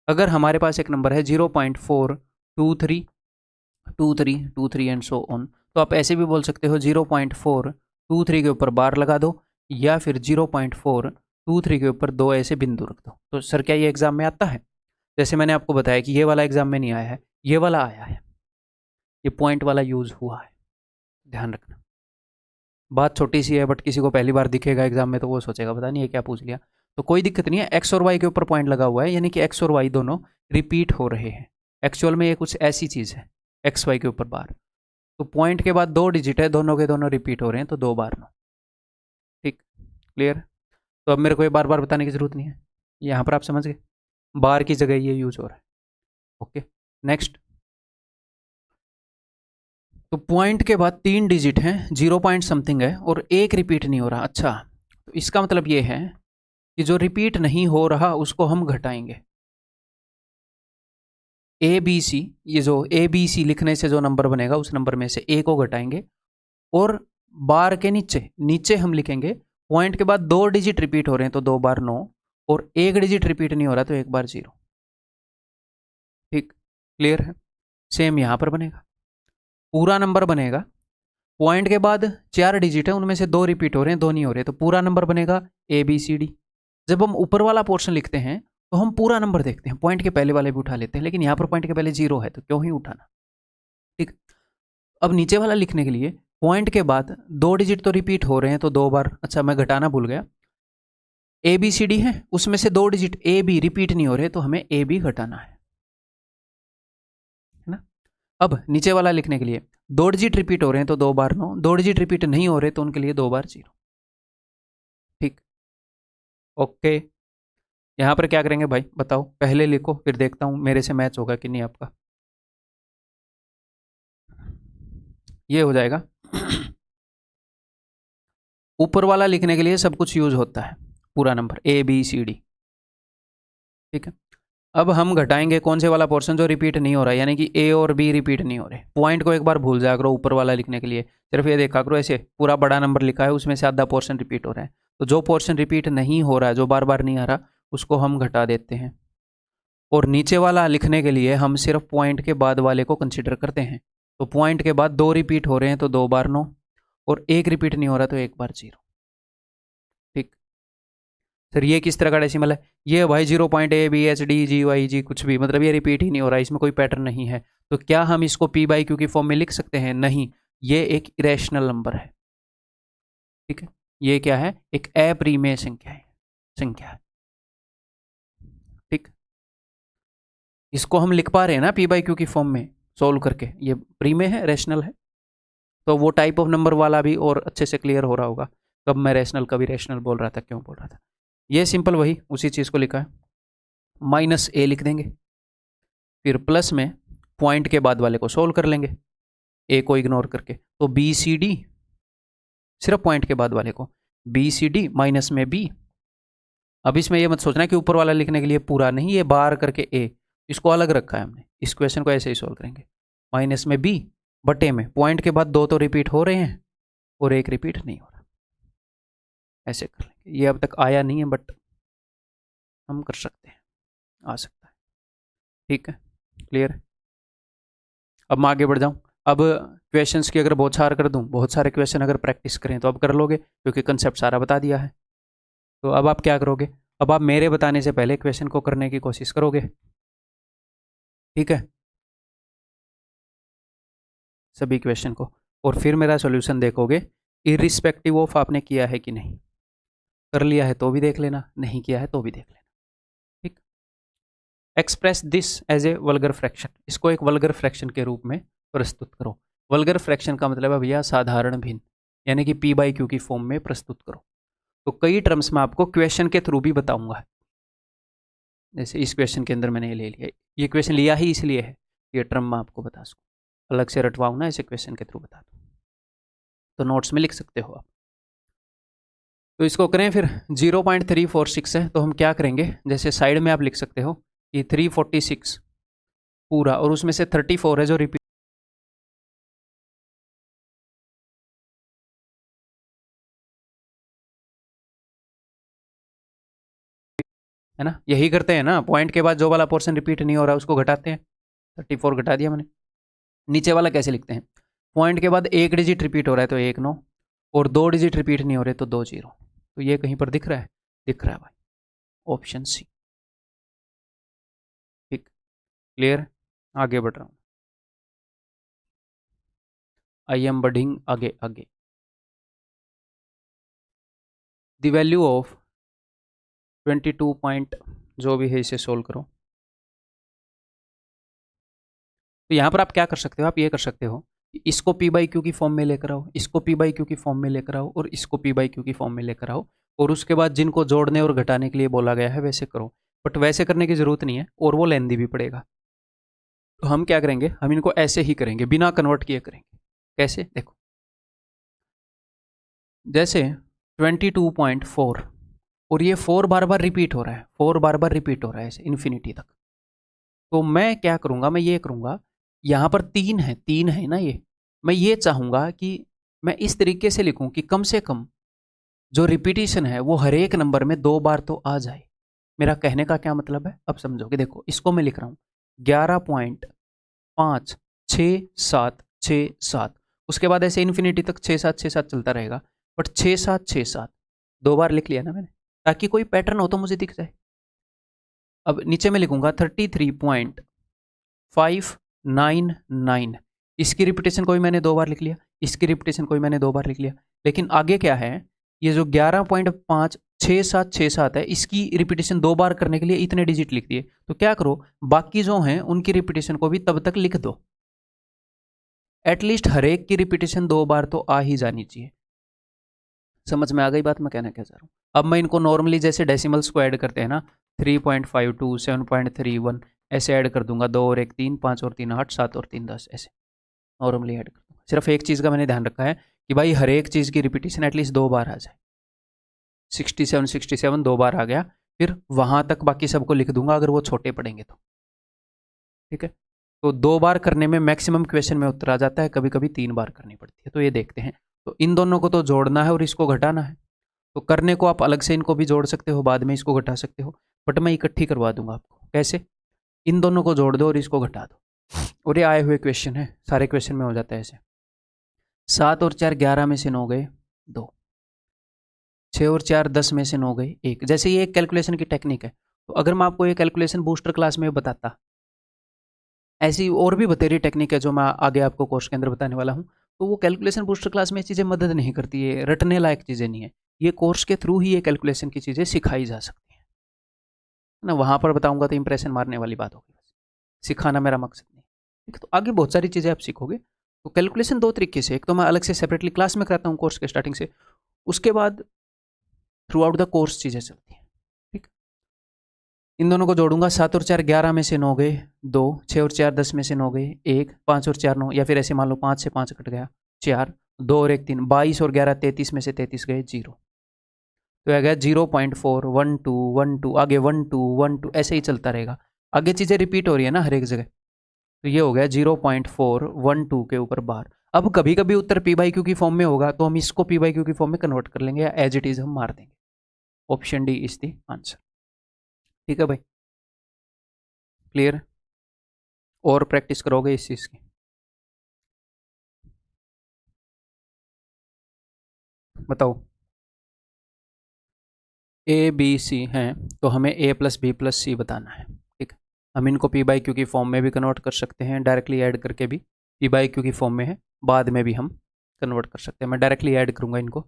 अगर हमारे पास एक नंबर है 0.4232323 एंड सो ऑन, तो आप ऐसे भी बोल सकते हो 0.423 के ऊपर बार लगा दो, या फिर 0.423 के ऊपर 2 ऐसे बिंदु रख दो। तो सर क्या ये एग्जाम में आता है? जैसे मैंने आपको बताया कि ये वाला एग्जाम में नहीं आया है, ये वाला आया है, ये पॉइंट वाला यूज हुआ है, ध्यान रखना। बात छोटी सी है बट किसी को पहली बार दिखेगा एग्जाम में तो वो सोचेगा पता नहीं है क्या पूछ लिया। तो कोई दिक्कत नहीं है, एक्स और वाई के ऊपर पॉइंट लगा हुआ है यानी कि एक्स और वाई दोनों रिपीट हो रहे हैं। एक्चुअल में ये कुछ ऐसी चीज़ है, एक्स वाई के ऊपर बार, तो पॉइंट के बाद 2 डिजिट है, दोनों के दोनों रिपीट हो रहे हैं तो 2 बार नो। ठीक, क्लियर। तो अब मेरे को ये बार बार बताने की जरूरत नहीं है, यहाँ पर आप समझ गए, बार की जगह ये यूज हो रहा है। Okay, next. तो पॉइंट के बाद 3 डिजिट हैं, 0 पॉइंट समथिंग है और एक रिपीट नहीं हो रहा। अच्छा, तो इसका मतलब ये है कि जो रिपीट नहीं हो रहा उसको हम घटाएंगे। ए बी सी, ये जो ए बी सी लिखने से जो नंबर बनेगा उस नंबर में से ए को घटाएंगे और बार के नीचे नीचे हम लिखेंगे पॉइंट के बाद 2 डिजिट रिपीट हो रहे हैं तो 2 बार 9 और एक डिजिट रिपीट नहीं हो रहा तो एक बार 0। ठीक, क्लियर है। सेम यहां पर बनेगा, पूरा नंबर बनेगा, पॉइंट के बाद 4 डिजिट है उनमें से 2 रिपीट हो रहे हैं 2 नहीं हो रहे, तो पूरा नंबर बनेगा ए बी सी डी। जब हम ऊपर वाला पोर्शन लिखते हैं तो हम पूरा नंबर देखते हैं, पॉइंट के पहले वाले भी उठा लेते हैं, लेकिन यहाँ पर पॉइंट के पहले 0 है तो क्यों ही उठाना। ठीक, अब नीचे वाला लिखने के लिए पॉइंट के बाद 2 डिजिट तो रिपीट हो रहे हैं तो 2 बार, अच्छा मैं घटाना भूल गया, ए बी सी डी है उसमें से 2 डिजिट ए बी रिपीट नहीं हो रहे तो हमें ए बी घटाना है ना। अब नीचे वाला लिखने के लिए 2 डिजिट रिपीट हो रहे हैं तो 2 बार 9, 2 डिजिट रिपीट नहीं हो रहे तो उनके लिए 2 बार 0। ठीक, ओके। यहाँ पर क्या करेंगे भाई बताओ, पहले लिखो फिर देखता हूँ मेरे से मैच होगा कि नहीं आपका। ये हो जाएगा। ऊपर वाला लिखने के लिए सब कुछ यूज होता है, पूरा number A B C D. ठीक है, अब हम घटाएंगे कौन से वाला पोर्शन जो रिपीट नहीं हो रहा है, यानी कि ए और बी रिपीट नहीं हो रहे। पॉइंट को एक बार भूल जाया करो ऊपर वाला लिखने के लिए, सिर्फ ये देखा करो ऐसे पूरा बड़ा नंबर लिखा है उसमें से आधा पोर्शन रिपीट हो रहा है, तो जो पोर्शन रिपीट नहीं हो रहा है जो बार बार नहीं आ रहा उसको हम घटा देते हैं। और नीचे वाला लिखने के लिए हम सिर्फ पॉइंट के बाद वाले को कंसिडर करते हैं, तो पॉइंट के बाद 2 रिपीट हो रहे हैं तो 2 बार 9 और एक रिपीट नहीं हो रहा तो एक बार 0। ठीक सर, ये किस तरह का डेसिमल है? ये भाई 0.ABHDGYG कुछ भी, मतलब ये रिपीट ही नहीं हो रहा, इसमें कोई पैटर्न नहीं है, तो क्या हम इसको पी बाई क्यू की फॉर्म में लिख सकते हैं? नहीं, ये एक इरेशनल नंबर है। ठीक है, ये क्या है? एक अप्रिमेय संख्या है। ठीक, इसको हम लिख पा रहे हैं ना पी बाई क्यू की फॉर्म में सोल्व करके, ये प्रीमेय है, रेशनल है, तो वो टाइप ऑफ नंबर वाला भी और अच्छे से क्लियर हो रहा होगा कब मैं रेशनल कभी रेशनल बोल रहा था, क्यों बोल रहा था। ये सिंपल वही उसी चीज़ को लिखा है, माइनस ए लिख देंगे, फिर प्लस में पॉइंट के बाद वाले को सोल्व कर लेंगे ए को इग्नोर करके, तो बी सी डी, सिर्फ पॉइंट के बाद वाले को बी सी डी माइनस में बी। अब इसमें ये मत सोचना कि ऊपर वाला लिखने के लिए पूरा नहीं, ये बार करके ए, इसको अलग रखा है हमने, इस क्वेश्चन को ऐसे ही सोल्व करेंगे। माइनस में बी बटे में पॉइंट के बाद 2 तो रिपीट हो रहे हैं और एक रिपीट नहीं हो रहा, ऐसे कर लेंगे। ये अब तक आया नहीं है बट हम कर सकते हैं, आ सकता है। ठीक है, क्लियर है। अब मैं आगे बढ़ जाऊँ। अब क्वेश्चंस की अगर बौछार कर दूं, बहुत सारे क्वेश्चन अगर प्रैक्टिस करें तो अब कर लोगे क्योंकि कंसेप्ट सारा बता दिया है। तो अब आप क्या करोगे? अब आप मेरे बताने से पहले क्वेश्चन को करने की कोशिश करोगे। ठीक है, सभी क्वेश्चन को, और फिर मेरा सॉल्यूशन देखोगे इरिस्पेक्टिव ऑफ आपने किया है कि नहीं। कर लिया है तो भी देख लेना, नहीं किया है तो भी देख लेना। ठीक, express this as a vulgar fraction, इसको एक वल्गर फ्रैक्शन के रूप में प्रस्तुत करो। वल्गर फ्रैक्शन का मतलब है भैया साधारण भिन्न, यानी कि पी बाई क्यू की फॉर्म में प्रस्तुत करो। तो कई टर्म्स में आपको क्वेश्चन के थ्रू भी बताऊंगा, जैसे इस क्वेश्चन के अंदर मैंने ये ले लिया, ये क्वेश्चन लिया ही इसलिए है ये टर्म मैं आपको बता सकूँ, अलग से रटवाऊँ ना, ऐसे क्वेश्चन के थ्रू बता दूँ तो नोट्स में लिख सकते हो आप। तो इसको करें फिर, 0.346 है तो हम क्या करेंगे, जैसे साइड में आप लिख सकते हो कि 346 पूरा और उसमें से 34 है जो रिपीट है ना, यही करते हैं ना, पॉइंट के बाद जो वाला पोर्शन रिपीट नहीं हो रहा उसको घटाते हैं। 34 घटा दिया मैंने। नीचे वाला कैसे लिखते हैं? पॉइंट के बाद एक डिजिट रिपीट हो रहा है तो 1 9 और 2 डिजिट रिपीट नहीं हो रहे तो 2 0। तो ये कहीं पर दिख रहा है? दिख रहा है भाई, ऑप्शन सी। ठीक, क्लियर। आगे बढ़ रहा हूँ, आई एम बढ़िंग आगे आगे। द वैल्यू ऑफ 22 पॉइंट जो भी है इसे सोल्व करो। तो यहाँ पर आप क्या कर सकते हो, आप ये कर सकते हो इसको पी बाई क्यू की फॉर्म में लेकर आओ, इसको पी बाई क्यू की फॉर्म में लेकर आओ और इसको पी बाई क्यू की फॉर्म में लेकर आओ, और उसके बाद जिनको जोड़ने और घटाने के लिए बोला गया है वैसे करो। बट वैसे करने की ज़रूरत नहीं है और वो लेंदी भी पड़ेगा। तो हम क्या करेंगे, हम इनको ऐसे ही करेंगे, बिना कन्वर्ट किए करेंगे। कैसे, देखो जैसे 22.4 और ये 4 बार बार रिपीट हो रहा है, 4 बार बार रिपीट हो रहा है ऐसे इन्फिनिटी तक। तो मैं क्या करूँगा, मैं ये करूँगा, यहाँ पर 3 है ना ये, मैं ये चाहूँगा कि मैं इस तरीके से लिखूँ कि कम से कम जो रिपीटिशन है वो हर एक नंबर में 2 बार तो आ जाए। मेरा कहने का क्या मतलब है, अब समझोगे। देखो इसको मैं लिख रहा हूँ 11.56767, उसके बाद ऐसे इन्फिनिटी तक 6767 चलता रहेगा, बट 6767 2 बार लिख लिया ना मैंने, ताकि कोई पैटर्न हो तो मुझे दिख जाए। अब नीचे में लिखूंगा 33.599, इसकी रिपीटेशन को भी मैंने 2 बार लिख लिया, इसकी रिपीटेशन को भी मैंने 2 बार लिख लिया। लेकिन आगे क्या है, ये जो 11.56767 है इसकी रिपीटेशन 2 बार करने के लिए इतने डिजिट लिख दिए। तो क्या करो, बाकी जो हैं उनकी रिपीटेशन को भी तब तक लिख दो। एटलीस्ट हर एक की रिपीटेशन 2 बार तो आ ही जानी चाहिए। समझ में आ गई बात मैं कहना क्या चाह रहा हूँ। अब मैं इनको नॉर्मली जैसे डेसिमल्स को ऐड करते हैं ना, 3.52 7.31 ऐसे ऐड कर दूंगा, 2 और 1 3, 5 और 3 8, 7 और 3 10, ऐसे नॉर्मली ऐड कर दूंगा। सिर्फ एक चीज़ का मैंने ध्यान रखा है कि भाई हर एक चीज़ की रिपीटेशन एटलीस्ट 2 बार आ जाए। 67 2 बार आ गया, फिर वहाँ तक बाकी सबको लिख दूंगा अगर वो छोटे पड़ेंगे तो, ठीक है। तो 2 बार करने में मैक्सिमम क्वेश्चन में उत्तर आ जाता है, कभी कभी 3 बार करनी पड़ती है। तो ये देखते हैं। तो इन दोनों को तो जोड़ना है और इसको घटाना है, तो करने को आप अलग से इनको भी जोड़ सकते हो, बाद में इसको घटा सकते हो, बट मैं इकट्ठी करवा दूंगा आपको। कैसे, इन दोनों को जोड़ दो और इसको घटा दो, और ये आए हुए क्वेश्चन है, सारे क्वेश्चन में हो जाता है ऐसे। 7 और 4 11 में से 9 गए 2, 6 और 4 10 में से 9 गए 1। जैसे ये एक कैलकुलेशन की टेक्निक है, तो अगर मैं आपको ये कैलकुलेशन बूस्टर क्लास में बताता, ऐसी और भी बतेरी टेक्निक है जो मैं आगे आपको कोर्स के अंदर बताने वाला हूँ, तो वो कैलकुलेशन बूस्टर क्लास में ये चीज़ें मदद नहीं करती है, रटने लायक चीज़ें नहीं है। ये कोर्स के थ्रू ही ये कैलकुलेशन की चीज़ें सिखाई जा सकती हैं ना। वहाँ पर बताऊंगा तो इंप्रेशन मारने वाली बात होगी, सिखाना मेरा मकसद नहीं। ठीक है, तो आगे बहुत सारी चीज़ें आप सीखोगे। तो कैलकुलेशन 2 तरीके से, एक तो मैं अलग से सेपरेटली क्लास में कराता हूँ कोर्स के स्टार्टिंग से, उसके बाद थ्रू आउट द कोर्स चीज़ें चलती हैं। ठीक, इन दोनों को जोड़ूंगा, 7 और 4 11 में से 9 गए 2, 6 और 4 10 में से 9 गए 1, 5 और 4 9, या फिर ऐसे मान लो 5 से 5 कट गया 4, 2 और 1 3, 22 और 11 33 में से 33 गए 0। तो आ गया 0.4 1 2 1 2, आगे 1 2 1 2, ऐसे ही चलता रहेगा। आगे चीज़ें रिपीट हो रही है ना हर एक जगह, तो ये हो गया 0.412 के ऊपर बार। अब कभी कभी उत्तर पी बाई क्यू की फॉर्म में होगा, तो हम इसको पी बाई क्यू की फॉर्म में कन्वर्ट कर लेंगे, या एज इट इज हम मार देंगे। Option D is the answer. ठीक है भाई, क्लियर? और प्रैक्टिस करोगे इस चीज़ की? बताओ। ए बी सी हैं, तो हमें ए प्लस बी प्लस सी बताना है। ठीक है, हम इनको पी बाई क्यू की फॉर्म में भी कन्वर्ट कर सकते हैं, डायरेक्टली ऐड करके भी पी बाई क्यू की फॉर्म में है, बाद में भी हम कन्वर्ट कर सकते हैं। मैं डायरेक्टली ऐड करूँगा इनको,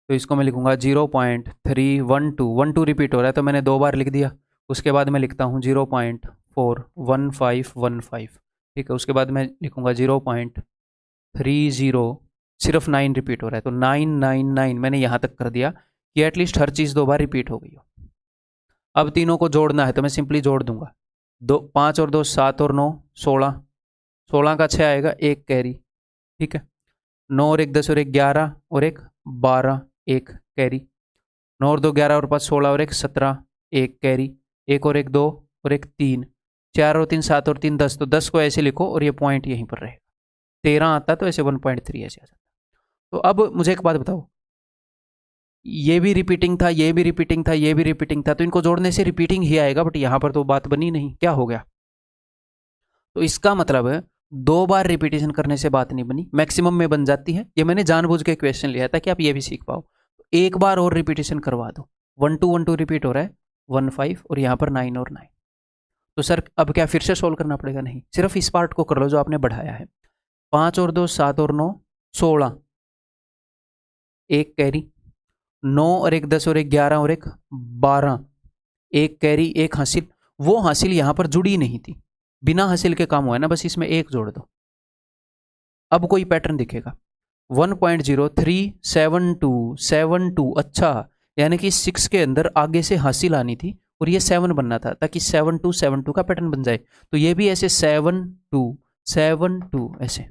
तो इसको मैं लिखूँगा 0.312 रिपीट हो रहा है तो मैंने 2 बार लिख दिया। उसके बाद मैं लिखता हूँ 0.41515। ठीक है, उसके बाद मैं लिखूँगा 0.30, सिर्फ 9 रिपीट हो रहा है तो 999 मैंने यहाँ तक कर दिया कि एटलीस्ट हर चीज़ 2 बार रिपीट हो गई हो। अब तीनों को जोड़ना है तो मैं सिंपली जोड़ दूंगा, 5 और 2 7 और 9 16, 16 का 6 आएगा 1 कैरी। ठीक है, 9 और 1 10 और 1 11 और 1 12 1 कैरी, 9 और 2 11 और 5 16 और 1 17 1 कैरी, 1 और 1 2 और 1 3, 4 और 3 7 और 3 10, तो 10 को ऐसे लिखो और ये पॉइंट यहीं पर रहेगा। 13 आता तो ऐसे 1.3 ऐसे आ जाता। तो अब मुझे एक बात बताओ, ये भी रिपीटिंग था, ये भी रिपीटिंग था, ये भी रिपीटिंग था, तो इनको जोड़ने से रिपीटिंग ही आएगा, बट यहाँ पर तो बात बनी नहीं, क्या हो गया? तो इसका मतलब है 2 बार रिपीटेशन करने से बात नहीं बनी, मैक्सिमम में बन जाती है। ये मैंने जानबूझ के क्वेश्चन लिया था कि आप ये भी सीख पाओ। एक बार और रिपीटेशन करवा दो, 1 2 1 2 रिपीट हो रहा है 1 5, और यहाँ पर 9 और 9। तो सर अब क्या फिर से सोल्व करना पड़ेगा? नहीं, सिर्फ इस पार्ट को कर लो जो आपने बढ़ाया है। 5 और 2 7 और 9 16, 1 कैरी, 9 और एक 10 और एक 11 और एक 12, एक कैरी एक हासिल, वो हासिल यहाँ पर जुड़ी नहीं थी, बिना हासिल के काम हुआ है ना, बस इसमें एक जोड़ दो। अब कोई पैटर्न दिखेगा 1.037272, अच्छा यानी कि 6 के अंदर आगे से हासिल आनी थी और ये 7 बनना था ताकि 7272 का पैटर्न बन जाए। तो ये भी ऐसे 7272 ऐसे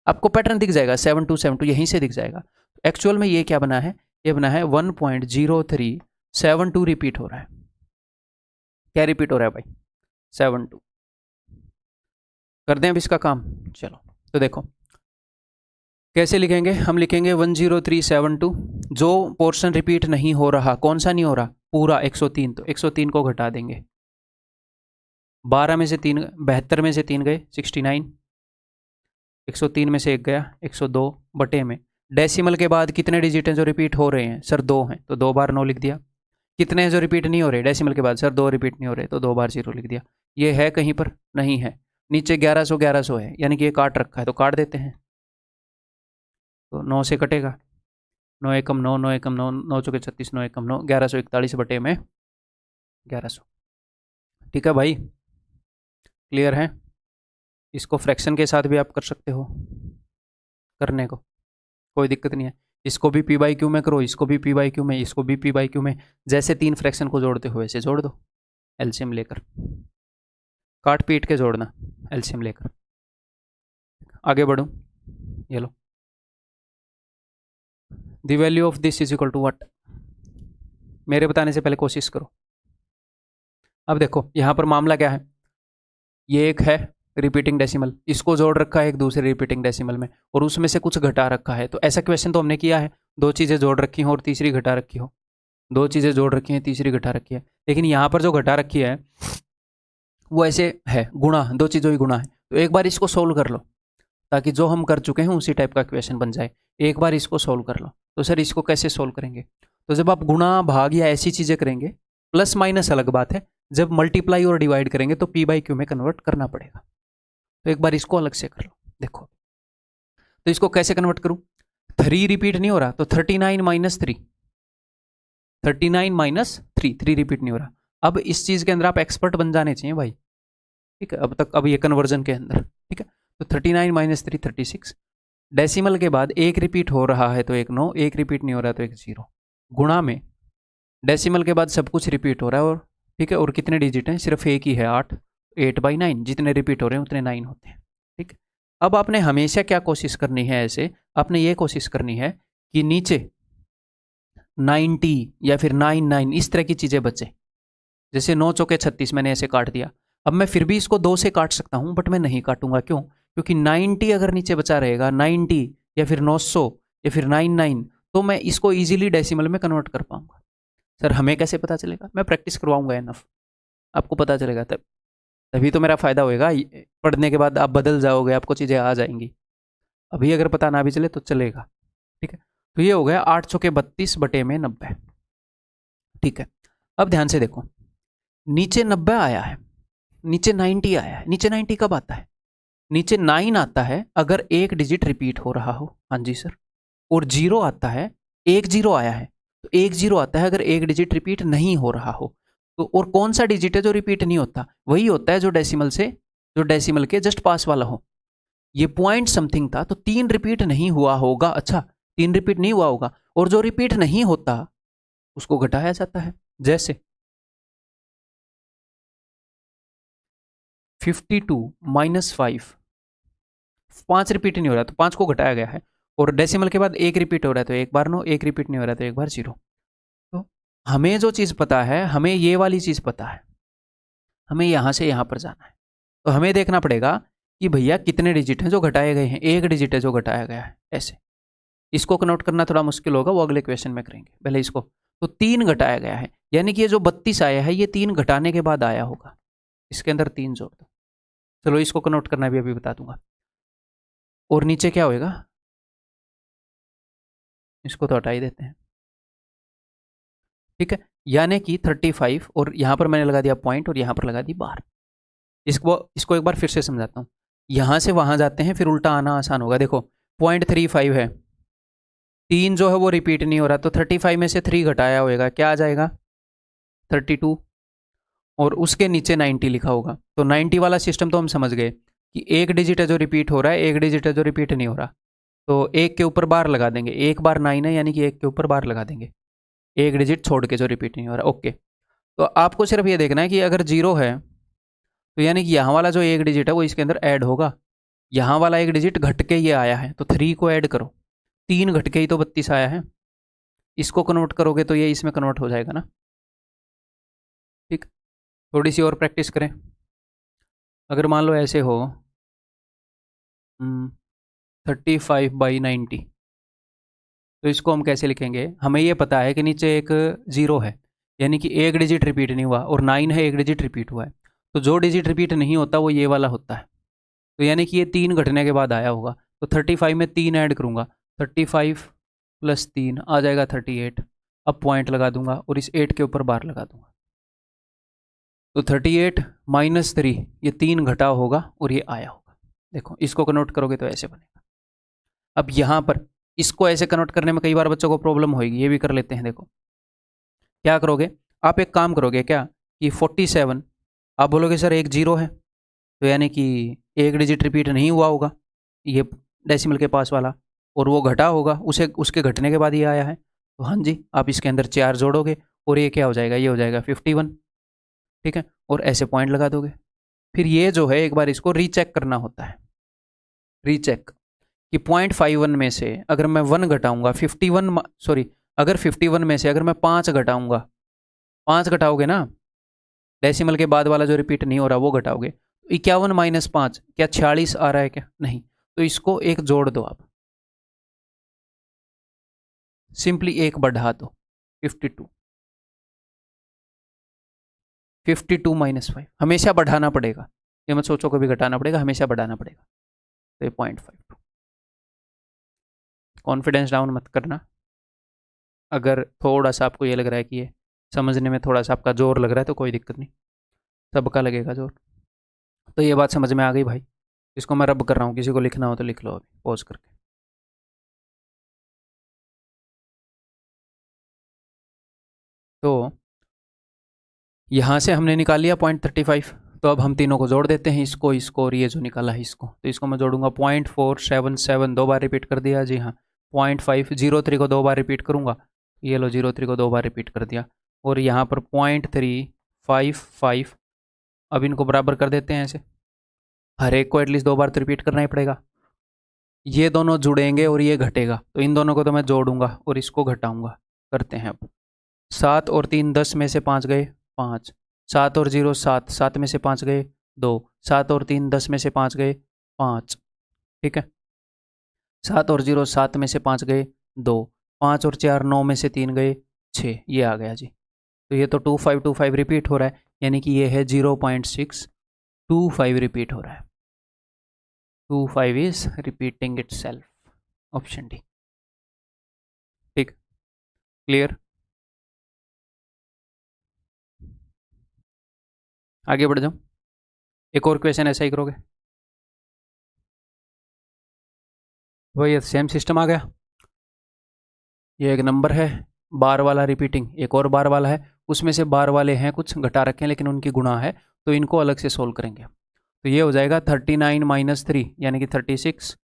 आपको पैटर्न दिख जाएगा, 7272 यहीं से दिख जाएगा। एक्चुअल में ये क्या बना है, ये बना है 1.0372 रिपीट हो रहा है। क्या रिपीट हो रहा है भाई, 72। कर दें अब इसका काम, चलो तो देखो कैसे लिखेंगे। हम लिखेंगे 10372, जो पोर्शन रिपीट नहीं हो रहा, कौन सा नहीं हो रहा, पूरा 103, तो 103 को घटा देंगे, 12 में से 3, 72 में से 3 गए 69, 103 में से 1 गया 102 बटे में डेसिमल के बाद कितने डिजिट हैं जो रिपीट हो रहे हैं, सर 2 हैं तो 2 बार 9 लिख दिया। कितने हैं जो रिपीट नहीं हो रहे डेसिमल के बाद, सर 2 रिपीट नहीं हो रहे तो 2 बार 0 लिख दिया। ये है कहीं पर, नहीं है। नीचे 1100 1100 है, यानी कि ये काट रखा है तो काट देते हैं, तो 9 से कटेगा, 9 एकम 9, 9 एकम 9, 9 चौके 36, 9 एकम 9, 1141 बटे में 1100। ठीक है भाई, क्लियर है। इसको फ्रैक्शन के साथ भी आप कर सकते हो, करने को कोई दिक्कत नहीं है। इसको भी पी बाई क्यू में करो, इसको भी पी बाई क्यू में, इसको भी पी बाई क्यू में, जैसे 3 फ्रैक्शन को जोड़ते हो वैसे जोड़ दो, एलसीएम लेकर, काट पीट के जोड़ना एलसीएम लेकर। आगे बढ़ूँ, ये लो, the value of this is equal to what, मेरे बताने से पहले कोशिश करो। अब देखो यहाँ पर मामला क्या है, ये एक है रिपीटिंग डेसिमल, इसको जोड़ रखा है एक दूसरे रिपीटिंग डेसिमल में और उसमें से कुछ घटा रखा है। तो ऐसा क्वेश्चन तो हमने किया है, 2 चीज़ें जोड़ रखी हो और तीसरी घटा रखी हो, 2 चीज़ें जोड़ रखी हैं तीसरी घटा रखी है। लेकिन यहाँ पर जो घटा रखी है वो ऐसे है गुणा, 2 चीज़ों ही गुणा है। तो एक बार इसको सोल्व कर लो ताकि जो हम कर चुके हैं उसी टाइप का क्वेश्चन बन जाए। एक बार इसको सोल्व कर लो। तो सर इसको कैसे सोल्व करेंगे, तो जब आप गुणा भाग या ऐसी चीज़ें करेंगे, प्लस माइनस अलग बात है, जब मल्टीप्लाई और डिवाइड करेंगे तो पी बाई क्यू में कन्वर्ट करना पड़ेगा। तो एक बार इसको अलग से कर लो, देखो तो इसको कैसे कन्वर्ट करूं, 3 रिपीट नहीं हो रहा तो 39 माइनस 3, 39 माइनस 3 रिपीट नहीं हो रहा। अब इस चीज़ के अंदर आप एक्सपर्ट बन जाने चाहिए भाई, ठीक है, अब तक, अब ये कन्वर्जन के अंदर, ठीक है। तो 39 माइनस 3 36, डेसिमल के बाद एक रिपीट हो रहा है तो एक 9, एक रिपीट नहीं हो रहा तो एक 0, गुणा में डेसिमल के बाद सब कुछ रिपीट हो रहा है और ठीक है, और कितने डिजिट हैं, सिर्फ एक ही है 8, 8/9, जितने रिपीट हो रहे हैं उतने 9 होते हैं, ठीक। अब आपने हमेशा क्या कोशिश करनी है, ऐसे आपने ये कोशिश करनी है कि नीचे 90 या फिर 99 इस तरह की चीज़ें बचे। जैसे 9 चौके 36 मैंने ऐसे काट दिया, अब मैं फिर भी इसको 2 से काट सकता हूँ बट मैं नहीं काटूंगा, क्यों, क्योंकि 90 अगर नीचे बचा रहेगा, 90 या फिर 900 या फिर 99, तो मैं इसको ईजिली डेसिमल में कन्वर्ट कर पाऊंगा। सर हमें कैसे पता चलेगा, मैं प्रैक्टिस करवाऊंगा एनफ, आपको पता चलेगा तब, तभी तो मेरा फ़ायदा होएगा। पढ़ने के बाद आप बदल जाओगे, आपको चीज़ें आ जाएंगी, अभी अगर पता ना भी चले तो चलेगा, ठीक है। तो ये हो गया 8 चौके 32 बटे में 90, ठीक है। अब ध्यान से देखो, नीचे 90 आया है, नीचे 90 आया है, नीचे 90 कब आता है, नीचे 9 आता है अगर एक डिजिट रिपीट हो रहा हो, हाँ जी सर, और 0 आता है, एक 0 आया है तो एक 0 आता है अगर एक डिजिट रिपीट नहीं हो रहा हो। तो और कौन सा डिजिट है जो रिपीट नहीं होता, वही होता है जो डेसिमल के जस्ट पास वाला हो। ये पॉइंट समथिंग था तो 3 रिपीट नहीं हुआ होगा, अच्छा 3 रिपीट नहीं हुआ होगा, और जो रिपीट नहीं होता उसको घटाया जाता है। जैसे 52 माइनस 5 रिपीट नहीं हो रहा तो 5 को घटाया गया है, और डेसिमल के बाद एक रिपीट हो रहा है तो एक बार 9, एक रिपीट नहीं हो रहा तो एक बार 0। तो हमें जो चीज़ पता है, हमें ये वाली चीज़ पता है, हमें यहाँ से यहाँ पर जाना है, तो हमें देखना पड़ेगा कि भैया कितने डिजिट हैं जो घटाए गए हैं, एक डिजिट है जो घटाया गया है, ऐसे। इसको कनोट करना थोड़ा मुश्किल होगा, वो अगले क्वेश्चन में करेंगे, पहले इसको। तो 3 घटाया गया है, यानी कि ये जो 32 आया है ये 3 घटाने के बाद आया होगा, इसके अंदर 3 जोड़ दो। चलो इसको कनोट करना भी अभी बता दूंगा। और नीचे क्या होएगा, इसको तो हटा ही देते हैं, ठीक है। यानी कि 35, और यहाँ पर मैंने लगा दिया पॉइंट और यहाँ पर लगा दी बार। इसको एक बार फिर से समझाता हूँ, यहाँ से वहाँ जाते हैं फिर उल्टा आना आसान होगा। देखो 0.35 है, 3 जो है वो रिपीट नहीं हो रहा, तो 35 में से 3 घटाया होगा, क्या आ जाएगा 32, और उसके नीचे 90 लिखा होगा। तो 90 वाला सिस्टम तो हम समझ गए कि एक डिजिट है जो रिपीट हो रहा है, एक डिजिट है जो रिपीट नहीं हो रहा। तो एक के ऊपर बार लगा देंगे, एक बार 9 है यानी कि एक के ऊपर बार लगा देंगे, एक डिजिट छोड़ के जो रिपीट नहीं हो रहा। ओके, तो आपको सिर्फ ये देखना है कि अगर 0 है तो यानी कि यहाँ वाला जो एक डिजिट है वो इसके अंदर ऐड होगा, यहाँ वाला एक डिजिट घट के ये आया है तो 3 को ऐड करो, 3 घट के ही तो 32 आया है, इसको कन्वर्ट करोगे तो ये इसमें कन्वर्ट हो जाएगा ना। ठीक, थोड़ी सी और प्रैक्टिस करें। अगर मान लो ऐसे हो 35/90, तो इसको हम कैसे लिखेंगे, हमें ये पता है कि नीचे एक 0 है यानी कि एक डिजिट रिपीट नहीं हुआ, और 9 है एक डिजिट रिपीट हुआ है, तो जो डिजिट रिपीट नहीं होता वो ये वाला होता है, तो यानी कि ये 3 घटने के बाद आया होगा। तो 35 में 3 ऐड करूँगा, 35 + 3 आ जाएगा 38। अब पॉइंट लगा दूंगा और इस 8 के ऊपर बार लगा दूंगा, तो 38 - 3, ये 3 घटा होगा और ये आया होगा। देखो इसको कन्वर्ट करोगे तो ऐसे बनेगा। अब यहाँ पर इसको ऐसे कन्वर्ट करने में कई बार बच्चों को प्रॉब्लम होगी, ये भी कर लेते हैं। देखो क्या करोगे, आप एक काम करोगे क्या कि 47, आप बोलोगे सर एक 0 है तो यानी कि एक डिजिट रिपीट नहीं हुआ होगा ये डेसिमल के पास वाला, और वो घटा होगा, उसे उसके घटने के बाद ये आया है, तो हाँ जी आप इसके अंदर 4 जोड़ोगे और ये क्या हो जाएगा, ये हो जाएगा 51। ठीक है, और ऐसे पॉइंट लगा दोगे। फिर ये जो है एक बार इसको रीचेक करना होता है, रीचेक कि 0.51 में से अगर मैं 1 घटाऊंगा 51, सॉरी अगर 51 में से अगर मैं 5 घटाऊंगा, 5 घटाओगे ना, डेसिमल के बाद वाला जो रिपीट नहीं हो रहा वो घटाओगे, तो 51 - 5 क्या 46 आ रहा है क्या, नहीं, तो इसको एक जोड़ दो आप, सिंपली एक बढ़ा दो 52, 52 - 5, हमेशा बढ़ाना पड़ेगा, ये मत सोचो कभी घटाना पड़ेगा, हमेशा बढ़ाना पड़ेगा। तो ये 0.52, कॉन्फिडेंस डाउन मत करना। अगर थोड़ा सा आपको ये लग रहा है कि ये समझने में थोड़ा सा आपका जोर लग रहा है तो कोई दिक्कत नहीं, सबका लगेगा जोर। तो ये बात समझ में आ गई भाई, इसको मैं रब कर रहा हूँ, किसी को लिखना हो तो लिख लो अभी पॉज करके। तो यहाँ से हमने निकाल लिया 0.35, तो अब हम तीनों को जोड़ देते हैं, इसको इसको और ये जो निकाला है इसको, तो इसको मैं जोड़ूंगा 0.477, 2 बार रिपीट कर दिया जी हाँ, 0.503 को 2 बार रिपीट करूँगा, ये लो 03 को 2 बार रिपीट कर दिया, और यहाँ पर 0.355, अब इनको बराबर कर देते हैं ऐसे, हर एक को एटलीस्ट 2 बार तो रिपीट करना ही पड़ेगा, ये दोनों जुड़ेंगे और ये घटेगा, तो इन दोनों को तो मैं जोड़ूंगा और इसको घटाऊंगा। करते हैं अब, 7 और 3 10 में से 5 गए 5, 7 और 0 7, 7 में से 5 गए 2, 7 और 3 10 में से 5 गए 5। ठीक है, 7 और 0 7 में से 5 गए 2, 5 और 4 9 में से 3 गए 6, ये आ गया जी। तो ये तो 2525 रिपीट हो रहा है, यानी कि ये है 0.625 रिपीट हो रहा है, 25 is repeating it self, option D. ठीक, क्लियर, आगे बढ़ जाओ, एक और क्वेश्चन ऐसा ही करोगे, वही सेम सिस्टम आ गया, ये एक नंबर है बार वाला रिपीटिंग, एक और बार वाला है, उसमें से बार वाले हैं कुछ घटा रखे हैं लेकिन उनकी गुणा है, तो इनको अलग से सोल्व करेंगे। तो ये हो जाएगा 39 - 3 यानी कि 36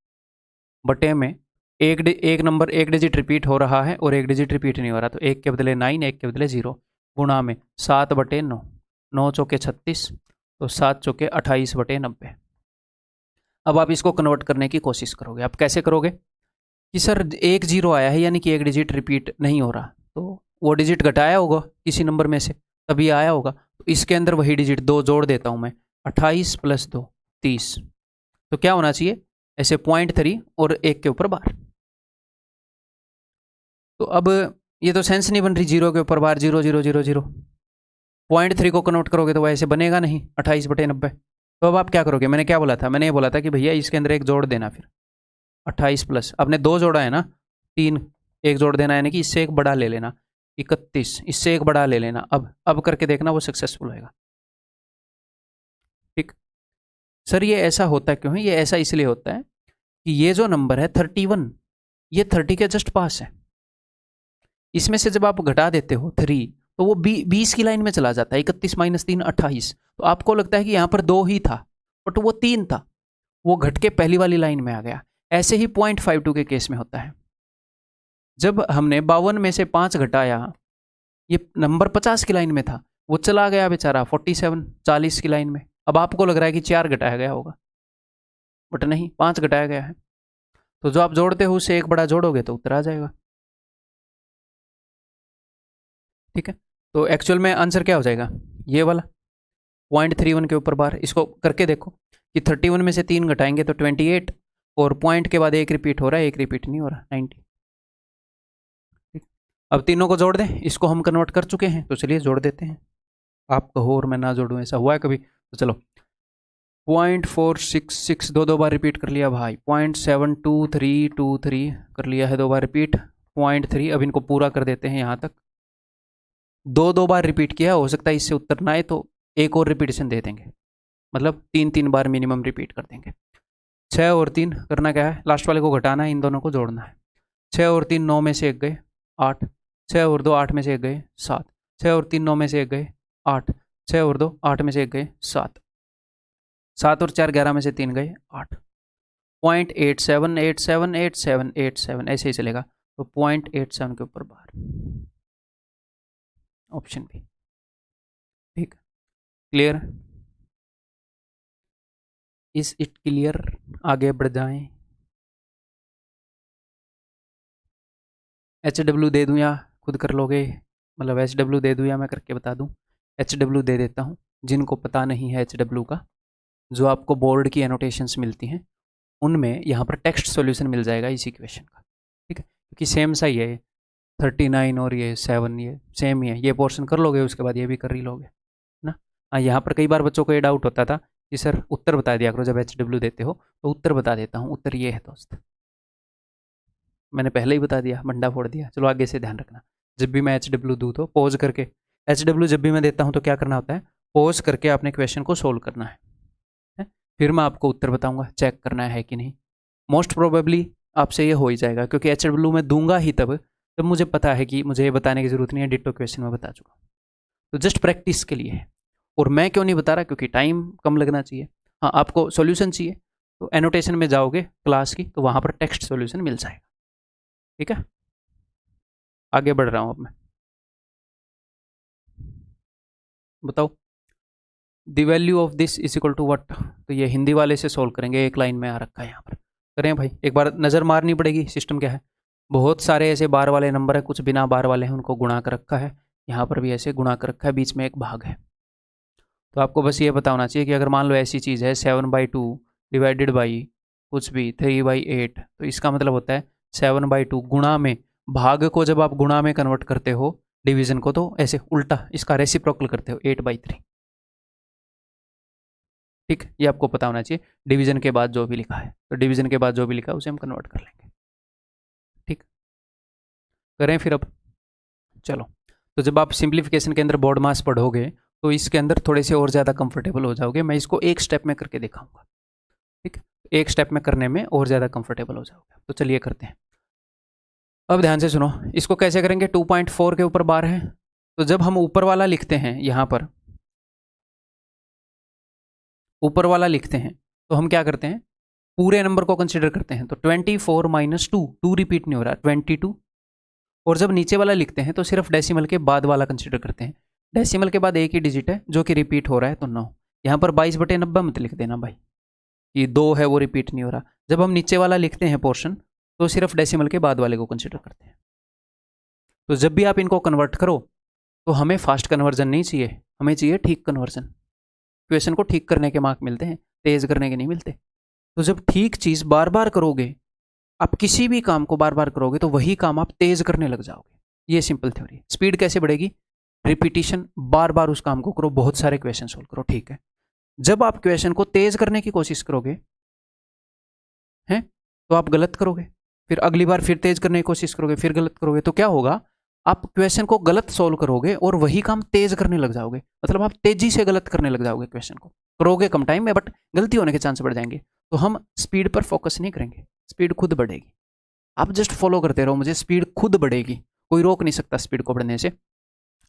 बटे में एक नंबर एक डिजिट रिपीट हो रहा है और एक डिजिट रिपीट नहीं हो रहा, तो एक के बदले 9 एक के बदले 0, गुणा में 7/9, 9 चौके 36, तो 7 चौके 28/90। अब आप इसको कन्वर्ट करने की कोशिश करोगे, आप कैसे करोगे कि सर एक 0 आया है यानी कि एक डिजिट रिपीट नहीं हो रहा, तो वो डिजिट घटाया होगा किसी नंबर में से तभी आया होगा, तो इसके अंदर वही डिजिट 2 जोड़ देता हूँ मैं, 28 + 2 30, तो क्या होना चाहिए ऐसे 0.3 और एक के ऊपर बार। तो अब ये तो सेंस नहीं बन रही, 0 के ऊपर बार 0 0 0 0, 0.3 को कन्वर्ट करोगे तो वैसे बनेगा नहीं 28/90। तो अब आप क्या करोगे, मैंने क्या बोला था, मैंने ये बोला था कि भैया इसके अंदर एक जोड़ देना, फिर 28 प्लस आपने 2 जोड़ा है ना, 3 एक जोड़ देना, यानी कि इससे एक बड़ा ले लेना 31, इससे एक बड़ा ले लेना, अब करके देखना वो सक्सेसफुल होएगा। ठीक, सर ये ऐसा होता क्यों है, ये ऐसा इसलिए होता है कि ये जो नंबर है 31, ये 30 के जस्ट पास है। इसमें से जब आप घटा देते हो 3 तो वो 20 की लाइन में चला जाता है। 31 माइनस 3 28। तो आपको लगता है कि यहाँ पर 2 ही था, बट वो 3 था, वो घट के पहली वाली लाइन में आ गया। ऐसे ही 0.52 के केस में होता है। जब हमने 52 में से 5 घटाया, ये नंबर 50 की लाइन में था, वो चला गया बेचारा 47 40 की लाइन में। अब आपको लग रहा है कि 4 घटाया गया होगा, बट नहीं, 5 घटाया गया है। तो जो आप जोड़ते हो उससे एक बड़ा जोड़ोगे तो उत्तर आ जाएगा। ठीक है, तो एक्चुअल में आंसर क्या हो जाएगा, ये वाला 0.31 के ऊपर बार। इसको करके देखो कि 31 में से 3 घटाएंगे तो 28, और पॉइंट के बाद एक रिपीट हो रहा है, एक रिपीट नहीं हो रहा, 90। ठीक, अब तीनों को जोड़ दें। इसको हम कन्वर्ट कर चुके हैं, तो चलिए जोड़ देते हैं। आप कहो और मैं ना जोड़ूं, ऐसा हुआ है कभी? तो चलो, 0.466 दो बार रिपीट कर लिया भाई। 0.72323 कर लिया है 2 बार रिपीट। 0.3, अब इनको पूरा कर देते हैं यहाँ तक। 2 बार रिपीट किया, हो सकता है इससे उत्तर ना आए तो एक और रिपीटेशन दे देंगे, मतलब 3 बार मिनिमम रिपीट कर देंगे। 6 और 3 करना क्या है, लास्ट वाले को घटाना है, इन दोनों को जोड़ना है। 6 और 3 9 में से 1 गए 8, 6 और 2 8 में से 1 गए 7, 6 और 3 9 में से 1 गए 8, 6 और 2 8 में से 1 गए 7, 7 और 4 11 में से 3 गए 8। 0.87878787 ऐसे ही चलेगा। तो 0.87 के ऊपर बार, ऑप्शन बी। ठीक, क्लियर? Is it clear? आगे बढ़ जाएं। HW दे दूं या खुद कर लोगे? मतलब HW दे दूं या मैं करके बता दूं? HW दे देता हूं। जिनको पता नहीं है HW का, जो आपको बोर्ड की एनोटेशंस मिलती हैं उनमें यहाँ पर टेक्स्ट सॉल्यूशन मिल जाएगा इस इक्वेशन का। ठीक है, क्योंकि सेम सा ही है, 39 और ये 7 ये सेम ही है। ये पोर्शन कर लोगे, उसके बाद ये भी कर ही लोगे ना। हाँ, यहाँ पर कई बार बच्चों को ये डाउट होता था कि सर उत्तर बता दिया करो जब HW देते हो, तो उत्तर बता देता हूँ। उत्तर ये है दोस्त, मैंने पहले ही बता दिया, मंडा फोड़ दिया। चलो आगे से ध्यान रखना, जब भी मैं HW दूँ तो पॉज करके, HW जब भी मैं देता हूँ तो क्या करना होता है, पॉज करके अपने क्वेश्चन को सोल्व करना है। फिर मैं आपको उत्तर बताऊंगा, चेक करना है कि नहीं। मोस्ट प्रोबेबली आपसे ये हो ही जाएगा, क्योंकि HW मैं दूंगा ही तब जब मुझे पता है कि मुझे ये बताने की जरूरत नहीं है, डिट्टो क्वेश्चन में बता चुका हूँ। तो जस्ट प्रैक्टिस के लिए है। और मैं क्यों नहीं बता रहा, क्योंकि टाइम कम लगना चाहिए। हाँ, आपको सॉल्यूशन चाहिए तो एनोटेशन में जाओगे क्लास की, तो वहाँ पर टेक्स्ट सॉल्यूशन मिल जाएगा। ठीक है, आगे बढ़ रहा हूँ अब मैं। बताओ, the value of this is equal to what. तो ये हिंदी वाले से सोल्व करेंगे, एक लाइन में आ रखा है यहाँ पर। करें भाई, एक बार नज़र मारनी पड़ेगी सिस्टम क्या है। बहुत सारे ऐसे बार वाले नंबर है, कुछ बिना बार वाले हैं, उनको गुणा कर रखा है। यहाँ पर भी ऐसे गुणा कर रखा है, बीच में एक भाग है। तो आपको बस ये पता होना चाहिए कि अगर मान लो ऐसी चीज़ है 7/2 डिवाइडेड बाई कुछ भी 3/8, तो इसका मतलब होता है 7/2 गुणा में, भाग को जब आप गुणा में कन्वर्ट करते हो डिवीजन को, तो ऐसे उल्टा इसका रेसिप्रोकल करते हो 8/3। ठीक, ये आपको पता होना चाहिए। डिवीजन के बाद जो भी लिखा है, तो डिवीजन के बाद जो भी लिखा है उसे हम कन्वर्ट कर लेंगे। ठीक, करें फिर अब। चलो, तो जब आप सिंप्लीफिकेशन के अंदर बोर्ड मास पढ़ोगे तो इसके अंदर थोड़े से और ज़्यादा कंफर्टेबल हो जाओगे। मैं इसको एक स्टेप में करके दिखाऊंगा। ठीक, एक स्टेप में करने में और ज़्यादा कंफर्टेबल हो जाओगे। तो चलिए करते हैं। अब ध्यान से सुनो, इसको कैसे करेंगे। 2.4 के ऊपर बार है, तो जब हम ऊपर वाला लिखते हैं, यहाँ पर ऊपर वाला लिखते हैं, तो हम क्या करते हैं, पूरे नंबर को कंसिडर करते हैं। तो 24 माइनस 2 रिपीट नहीं हो रहा, 22। और जब नीचे वाला लिखते हैं तो सिर्फ डेसिमल के बाद वाला कंसिडर करते हैं। डेसिमल के बाद एक ही डिजिट है जो कि रिपीट हो रहा है, तो 9। यहाँ पर 22/90 मत लिख देना भाई, कि 2 है वो रिपीट नहीं हो रहा। जब हम नीचे वाला लिखते हैं पोर्शन, तो सिर्फ डेसिमल के बाद वाले को कंसिडर करते हैं। तो जब भी आप इनको कन्वर्ट करो, तो हमें फास्ट कन्वर्जन नहीं चाहिए, हमें चाहिए ठीक कन्वर्जन। क्वेश्चन को ठीक करने के मार्क मिलते हैं, तेज करने के नहीं मिलते। तो जब ठीक चीज़ बार बार करोगे, आप किसी भी काम को बार बार करोगे, तो वही काम आप तेज करने लग जाओगे। ये सिंपल थ्योरी। स्पीड कैसे बढ़ेगी, रिपीटिशन, बार बार उस काम को करो, बहुत सारे क्वेश्चन सोल्व करो। ठीक है, जब आप क्वेश्चन को तेज करने की कोशिश करोगे हैं, तो आप गलत करोगे। फिर अगली बार फिर तेज करने की कोशिश करोगे, फिर गलत करोगे, तो क्या होगा, आप क्वेश्चन को गलत सोल्व करोगे और वही काम तेज करने लग जाओगे। मतलब आप तेजी से गलत करने लग जाओगे, क्वेश्चन को करोगे कम टाइम में, बट गलती होने के चांस बढ़ जाएंगे। तो हम स्पीड पर फोकस नहीं करेंगे, स्पीड खुद बढ़ेगी। आप जस्ट फॉलो करते रहो मुझे, स्पीड खुद बढ़ेगी, कोई रोक नहीं सकता स्पीड को बढ़ने से।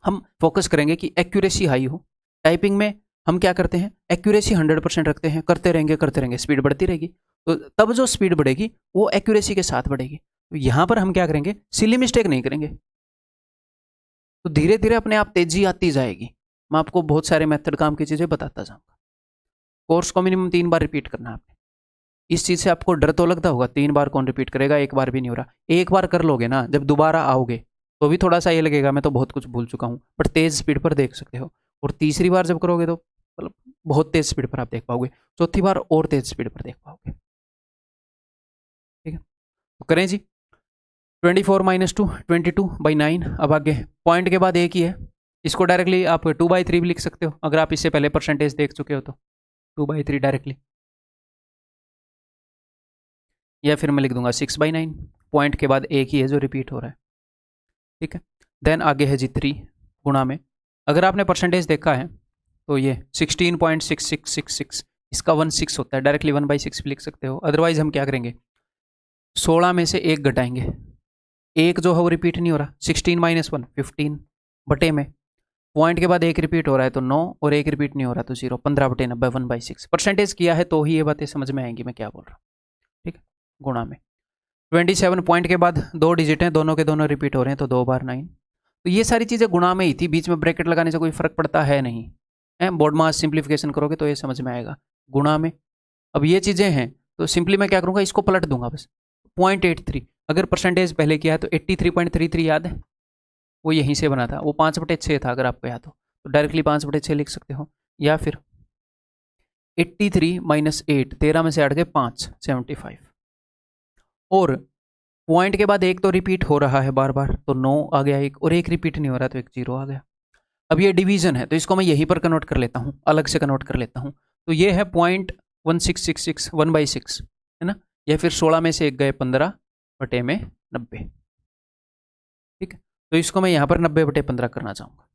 हम फोकस करेंगे कि एक्यूरेसी हाई हो। टाइपिंग में हम क्या करते हैं, एक्यूरेसी 100% रखते हैं, करते रहेंगे, स्पीड बढ़ती रहेगी। तो तब जो स्पीड बढ़ेगी वो एक्यूरेसी के साथ बढ़ेगी। तो यहाँ पर हम क्या करेंगे, सिली मिस्टेक नहीं करेंगे, तो धीरे धीरे अपने आप तेजी आती जाएगी। मैं आपको बहुत सारे मेथड काम की चीज़ें बताता जाऊँगा। कोर्स को मिनिमम 3 बार रिपीट करना है आपने। इस चीज़ से आपको डर तो लगता होगा, 3 बार कौन रिपीट करेगा, एक बार भी नहीं हो रहा। एक बार कर लोगे ना, जब दोबारा आओगे तो भी थोड़ा सा ये लगेगा मैं तो बहुत कुछ भूल चुका हूँ, बट तेज़ स्पीड पर देख सकते हो। और तीसरी बार जब करोगे तो मतलब बहुत तेज़ स्पीड पर आप देख पाओगे, चौथी बार और तेज़ स्पीड पर देख पाओगे। ठीक है, तो करें जी। 24 - 2 22/9। अब आगे पॉइंट के बाद एक ही है, इसको डायरेक्टली आप 2/3 भी लिख सकते हो अगर आप इससे पहले परसेंटेज देख चुके हो तो 2/3 डायरेक्टली, या फिर मैं लिख दूंगा 6/9। पॉइंट के बाद एक ही है जो रिपीट हो रहा है। ठीक है, देन आगे है जी 3 गुणा में। अगर आपने परसेंटेज देखा है तो ये 16.6666, इसका 16 होता है, डायरेक्टली 1/6 भी लिख सकते हो। अदरवाइज हम क्या करेंगे, 16 में से एक घटाएंगे, एक जो है वो रिपीट नहीं हो रहा, 16 - 1 15 बटे में, पॉइंट के बाद एक रिपीट हो रहा है तो 9, और एक रिपीट नहीं हो रहा तो 0, 15/90 1/6। परसेंटेज किया है तो ही ये बातें समझ में आएंगी मैं क्या बोल रहा हूँ। ठीक है, गुणा में 27 पॉइंट के बाद 2 डिजिट हैं, दोनों के दोनों रिपीट हो रहे हैं तो 2 बार 9। तो ये सारी चीज़ें गुणा में ही थी, बीच में ब्रैकेट लगाने से कोई फर्क पड़ता है नहीं है। बोर्ड मास सिंप्लीफिकेशन करोगे तो ये समझ में आएगा, गुणा में। अब ये चीज़ें हैं तो सिंपली मैं क्या करूँगा, इसको पलट दूंगा बस। 0.83 अगर परसेंटेज पहले किया है तो 83.33 याद है, वो यहीं से बना था, वो 5/6 था अगर आपको याद हो, तो डायरेक्टली 5/6 लिख सकते हो। या फिर 83 - 8, 13 में से 8 गए 5, 75। और पॉइंट के बाद एक तो रिपीट हो रहा है बार बार तो 9 आ गया एक, और एक रिपीट नहीं हो रहा तो एक 0 आ गया। अब ये डिवीजन है तो इसको मैं यहीं पर कन्वर्ट कर लेता हूँ, अलग से कन्वर्ट कर लेता हूँ। तो ये है 0.1666 1/6, है ना। या फिर 16 में से एक गए 15/90। ठीक है, तो इसको मैं यहाँ पर 90/15 करना चाहूँगा।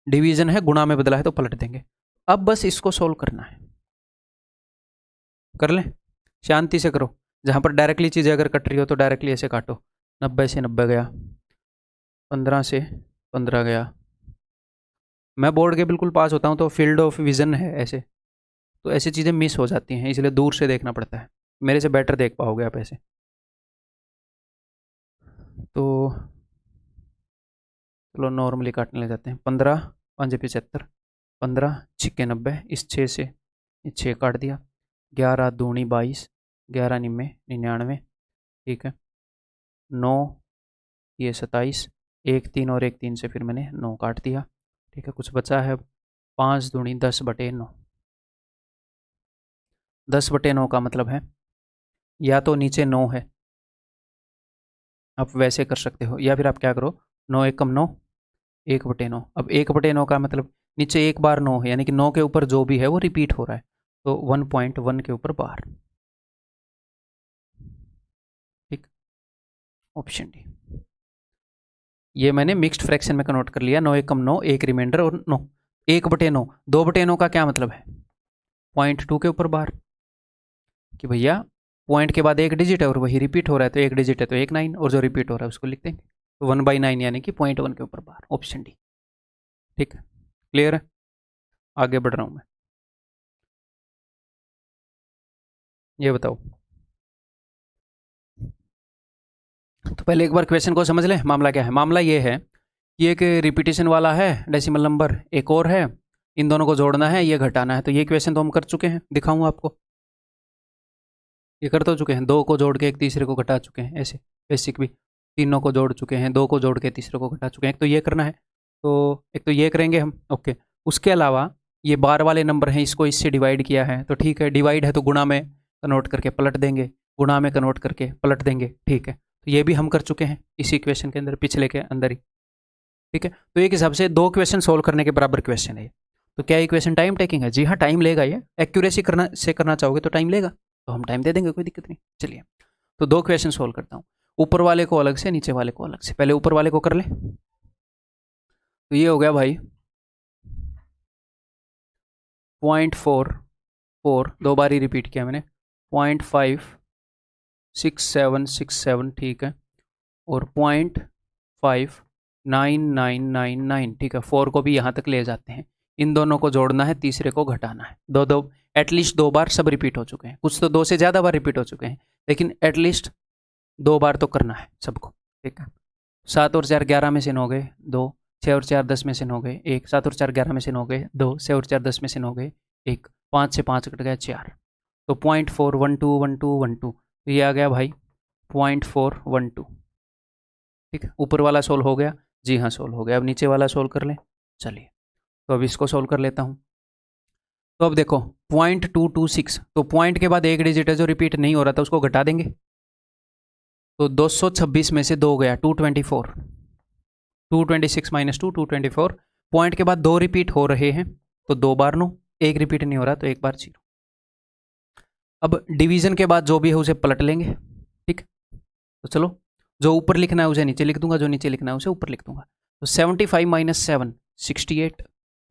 डिवीजन है, गुणा में बदला है तो पलट देंगे। अब बस इसको सोल्व करना है, कर लें, शांति से करो। जहाँ पर डायरेक्टली चीज़ें अगर कट रही हो तो डायरेक्टली ऐसे काटो, 90 से 90 गया, 15 से 15 गया। मैं बोर्ड के बिल्कुल पास होता हूँ तो फील्ड ऑफ विजन है ऐसे, तो ऐसी चीज़ें मिस हो जाती हैं, इसलिए दूर से देखना पड़ता है। मेरे से बेटर देख पाओगे आप ऐसे। तो चलो नॉर्मली काटने लग जाते हैं। 15 × 5 = 75, 15 × 6 = 90, इस 6 से ये 6 काट दिया, 11 × 2 = 22, 11 × 9 = 99। ठीक है, 9 ये 27, एक 3 और एक 3 से फिर मैंने 9 काट दिया। ठीक है, कुछ बचा है, 5 × 2 = 10/9। 10/9 का मतलब है या तो नीचे 9 है, आप वैसे कर सकते हो, या फिर आप क्या करो, 9 × 1 = 9, 1/9। अब 1/9 का मतलब नीचे एक बार 9 है, यानी कि 9 के ऊपर जो भी है वो रिपीट हो रहा है, तो 1.1 के ऊपर बार। ठीक, ऑप्शन डी। ये मैंने मिक्स्ड फ्रैक्शन में कन्वर्ट कर लिया, 9 × 1 = 9, एक रिमाइंडर और 9, 1/9। 2/9 का क्या मतलब है, 0.2 के ऊपर बार, कि भैया पॉइंट के बाद एक डिजिट है और वही रिपीट हो रहा है, तो एक डिजिट है तो एक 9, और जो रिपीट हो रहा है उसको लिख देंगे, तो 1/9 यानी कि 0.1 के ऊपर बार, ऑप्शन डी। ठीक है, क्लियर है, आगे बढ़ रहा हूँ मैं। ये बताओ, तो पहले एक बार क्वेश्चन को समझ लें, मामला क्या है। मामला ये है कि एक रिपीटेशन वाला है डेसिमल नंबर, एक और है, इन दोनों को जोड़ना है, ये घटाना है। तो ये क्वेश्चन तो हम कर चुके हैं, दिखाऊँ आपको, ये कर तो चुके हैं, 2 को जोड़ के एक तीसरे को घटा चुके हैं, ऐसे बेसिक भी, तीनों को जोड़ चुके हैं, 2 को जोड़ के तीसरे को घटा चुके हैं। एक तो ये करना है, तो एक तो ये करेंगे हम, ओके। उसके अलावा ये बार वाले नंबर हैं, इसको इससे डिवाइड किया है तो ठीक है, डिवाइड है तो गुणा में कन्वर्ट करके पलट देंगे, गुणा में कन्वर्ट करके पलट देंगे। ठीक है, तो ये भी हम कर चुके हैं इसी इक्वेशन के अंदर, पिछले के अंदर ही। ठीक है, तो एक हिसाब से 2 क्वेश्चन सोल्व करने के बराबर क्वेश्चन है ये। तो क्या इक्वेशन टाइम टेकिंग है? जी हाँ, टाइम लेगा। ये एक्यूरेसी करना चाहोगे तो टाइम लेगा, तो हम टाइम दे देंगे, कोई दिक्कत नहीं। चलिए, तो 2 क्वेश्चन सोल्व करता हूँ, ऊपर वाले को अलग से, नीचे वाले को अलग से। पहले ऊपर वाले को कर ले, तो ये हो गया भाई 0.44, 2 बार ही रिपीट किया मैंने, 0.5 6767 ठीक है, और 0.59999 ठीक है। 4 को भी यहाँ तक ले जाते हैं, इन दोनों को जोड़ना है, तीसरे को घटाना है। दो दो एटलीस्ट 2 बार सब रिपीट हो चुके हैं, कुछ तो 2 से ज़्यादा बार रिपीट हो चुके हैं, लेकिन एटलीस्ट 2 बार तो करना है सबको, ठीक है। 7 और 4 11 में से 9 गए 2, 6 और 4 10 में से 9 गए 1, 7 और 4 11 में से 9 गए 2, 6 और 4 10 में से 9 गए 1, 5 से 5 कट गया 4, तो 0.4121212 तो ये आ गया भाई 0.412, ठीक है। ऊपर वाला सोल्व हो गया, जी हाँ सोल्व हो गया। अब नीचे वाला सोल्व कर लें, चलिए। तो अब इसको सोल्व कर लेता हूँ। तो अब देखो 0.226, तो पॉइंट के बाद एक डिजिट है जो रिपीट नहीं हो रहा था, उसको घटा देंगे, तो 226 में से 2 गया 224, 226 माइनस 2 224। पॉइंट के बाद 2 रिपीट हो रहे हैं, तो 2 बार 9, एक रिपीट नहीं हो रहा तो 1 बार 0। अब डिवीजन के बाद जो भी है उसे पलट लेंगे, ठीक। तो चलो, जो ऊपर लिखना है उसे नीचे लिख दूंगा, जो नीचे लिखना है उसे ऊपर लिख दूंगा। तो 75 माइनस 7 68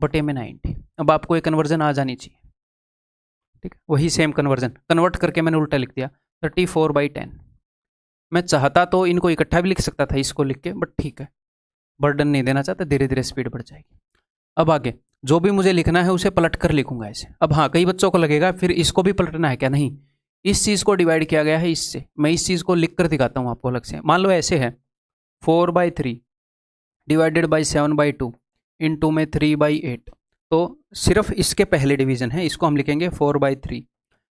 बटे में 90। अब आपको एक कन्वर्जन आ जानी चाहिए, ठीक है। वही सेम कन्वर्जन कन्वर्ट करके मैंने उल्टा लिख दिया 34/10। मैं चाहता तो इनको इकट्ठा भी लिख सकता था इसको लिख के, बट ठीक है, बर्डन नहीं देना चाहता, धीरे धीरे स्पीड बढ़ जाएगी। अब आगे जो भी मुझे लिखना है उसे पलट कर लिखूंगा ऐसे। अब हाँ, कई बच्चों को लगेगा फिर इसको भी पलटना है क्या, नहीं, इस चीज़ को डिवाइड किया गया है इससे, मैं इस चीज़ को लिख कर दिखाता हूँ आपको अलग से। मान लो ऐसे है 4/3 डिवाइडेड बाई 7/2 इंटू में 3/8, तो सिर्फ इसके पहले डिवीजन है, इसको हम लिखेंगे 4/3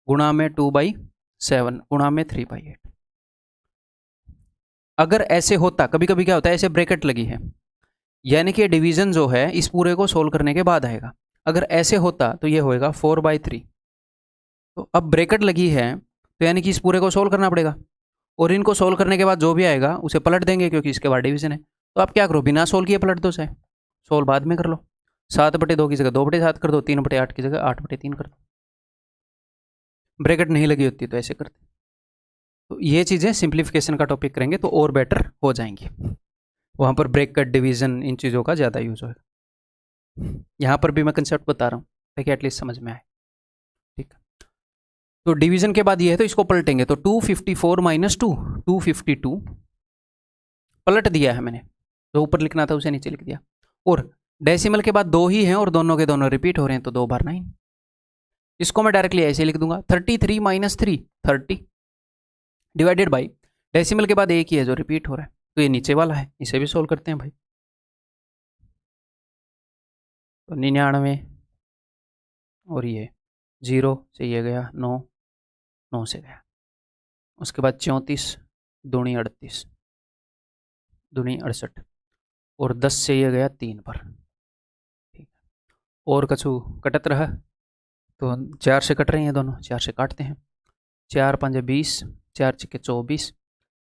गुणा में 2/7 गुणा में 3/8। अगर ऐसे होता, कभी कभी क्या होता है ऐसे ब्रैकेट लगी है, यानी कि डिवीजन जो है इस पूरे को सोल्व करने के बाद आएगा। अगर ऐसे होता तो ये होएगा 4/3, तो अब ब्रैकेट लगी है तो यानी कि इस पूरे को सोल्व करना पड़ेगा, और इनको सोल्व करने के बाद जो भी आएगा उसे पलट देंगे क्योंकि इसके बाद डिवीजन है। तो आप क्या करो, बिना सोल्व किए पलट दो, चाहे सोल्व बाद में कर लो। 7/2 की जगह 2/7 कर दो, 3/8 की जगह 8/3 कर दो। ब्रैकेट नहीं लगी होती तो ऐसे करते। तो ये चीज़ें सिंप्लीफिकेशन का टॉपिक करेंगे तो और बेटर हो जाएंगी, वहाँ पर ब्रैकेट डिवीजन इन चीज़ों का ज़्यादा यूज होगा। यहाँ पर भी मैं कंसेप्ट बता रहा हूँ ताकि एटलीस्ट समझ में आए, ठीक है। तो डिवीजन के बाद ये है तो इसको पलटेंगे, तो 254 माइनस 2 252 पलट दिया है मैंने, जो ऊपर लिखना था उसे नीचे लिख दिया। और डेसिमल के बाद 2 ही हैं और दोनों के दोनों रिपीट हो रहे हैं, तो 2 बार 9। इसको मैं डायरेक्टली ऐसे लिख दूंगा 33 माइनस 3 30 डिवाइडेड बाई डेसिमल के बाद एक ही है जो रिपीट हो रहा है, तो ये नीचे वाला है, इसे भी सोल्व करते हैं भाई। तो 99 और ये 0 से ये गया 9, 9 से गया, उसके बाद 34 दूनी 38 दूनी 68, और 10 से ये गया 3 पर, ठीक है। और कछु कटत रहा, तो 4 से कट रहे हैं दोनों, 4 से काटते हैं। 4 5 20, 4 6 24,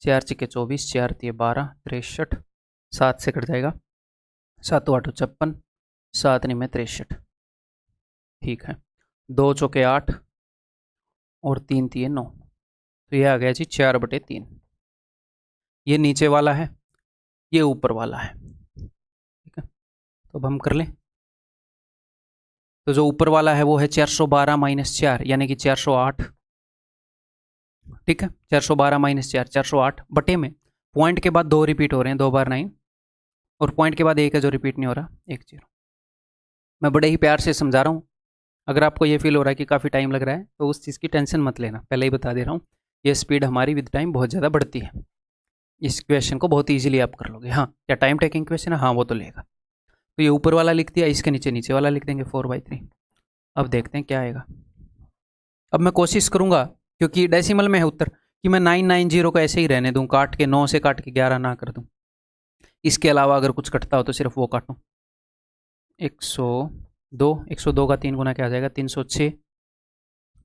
4 6 24, 4 3 12 63, 7 से कट जाएगा, 7 8 56, 7 9 63, ठीक है। 2 चौके 8 और 3 3 9, तो ये आ गया जी 4/3। ये नीचे वाला है, ये ऊपर वाला है, ठीक है। तो अब हम कर लें, तो जो ऊपर वाला है वो है 412 माइनस 4 यानी कि 408, ठीक है। 412 माइनस 4 408 बटे में पॉइंट के बाद 2 रिपीट हो रहे हैं, 2 बार 9, और पॉइंट के बाद 1 है जो रिपीट नहीं हो रहा, 1 0। मैं बड़े ही प्यार से समझा रहा हूँ, अगर आपको ये फील हो रहा है कि काफ़ी टाइम लग रहा है तो उस चीज़ की टेंशन मत लेना, पहले ही बता दे रहा हूँ, ये स्पीड हमारी विद टाइम बहुत ज़्यादा बढ़ती है। इस क्वेश्चन को बहुत ईजिली आप कर लोगे। हाँ, क्या टाइम टेकिंग क्वेश्चन है, हाँ वो तो लेगा। तो ये ऊपर वाला लिख दिया, इसके नीचे नीचे वाला लिख देंगे 4/3। अब देखते हैं क्या आएगा। अब मैं कोशिश करूँगा, क्योंकि डेसिमल में है उत्तर, कि मैं 990 को ऐसे ही रहने दूँ, काट के 9 से काट के 11 ना कर दूँ। इसके अलावा अगर कुछ कटता हो तो सिर्फ वो काटूँ। 102 का 3 गुना क्या आ जाएगा, 306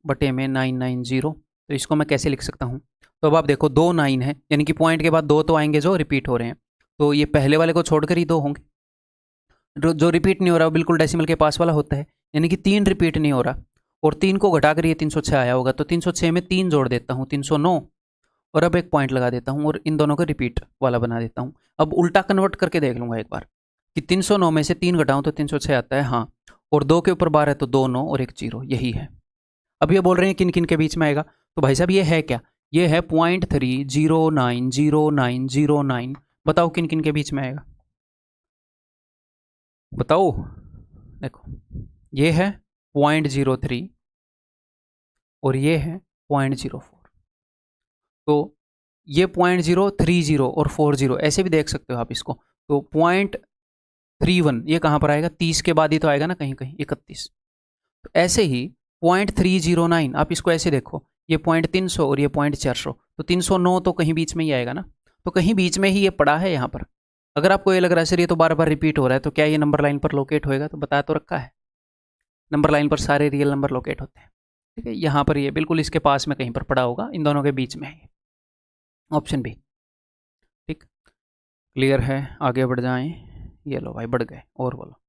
बटे में 990। तो इसको मैं कैसे लिख सकता हूँ, तो अब आप देखो 2 9 है, यानी कि पॉइंट के बाद 2 तो आएंगे जो रिपीट हो रहे हैं, तो ये पहले वाले को छोड़कर ही 2 होंगे। जो रिपीट नहीं हो रहा वो बिल्कुल डेसिमल के पास वाला होता है, यानी कि 3 रिपीट नहीं हो रहा, और 3 को घटाकर ये 306 आया होगा, तो 306 में 3 जोड़ देता हूँ 309, और अब एक पॉइंट लगा देता हूँ और इन दोनों को रिपीट वाला बना देता हूँ। अब उल्टा कन्वर्ट करके देख लूँगा एक बार कि 309 में से 3 घटाऊँ तो 306 आता है, हाँ, और 2 के ऊपर बार है तो 2 9 और 1 0, यही है। अब ये बोल रहे हैं किन किन के बीच में आएगा, तो भाई साहब ये है क्या, ये है 0.3090909। बताओ किन किन के बीच में आएगा, बताओ। देखो ये है 0.03 और ये है 0.04। तो ये 0.030 और 40 ऐसे भी देख सकते हो आप इसको। तो 0.31 ये कहाँ पर आएगा, 30 के बाद ही तो आएगा ना, कहीं कहीं 31। तो ऐसे ही 0.309 आप इसको ऐसे देखो, ये 0.300 और ये 0.400, तो 309 तो कहीं बीच में ही आएगा ना। तो कहीं बीच में ही ये पड़ा है यहाँ पर। अगर आपको ये लग रहा है सर ये तो बार बार रिपीट हो रहा है, तो क्या ये नंबर लाइन पर लोकेट होएगा, तो बता तो रखा है, नंबर लाइन पर सारे रियल नंबर लोकेट होते हैं। ठीक है, यहाँ पर ये बिल्कुल इसके पास में कहीं पर पड़ा होगा, इन दोनों के बीच में है, ऑप्शन बी। ठीक, क्लियर है, आगे बढ़ जाएं। ये लो भाई बढ़ गए, और बोलो।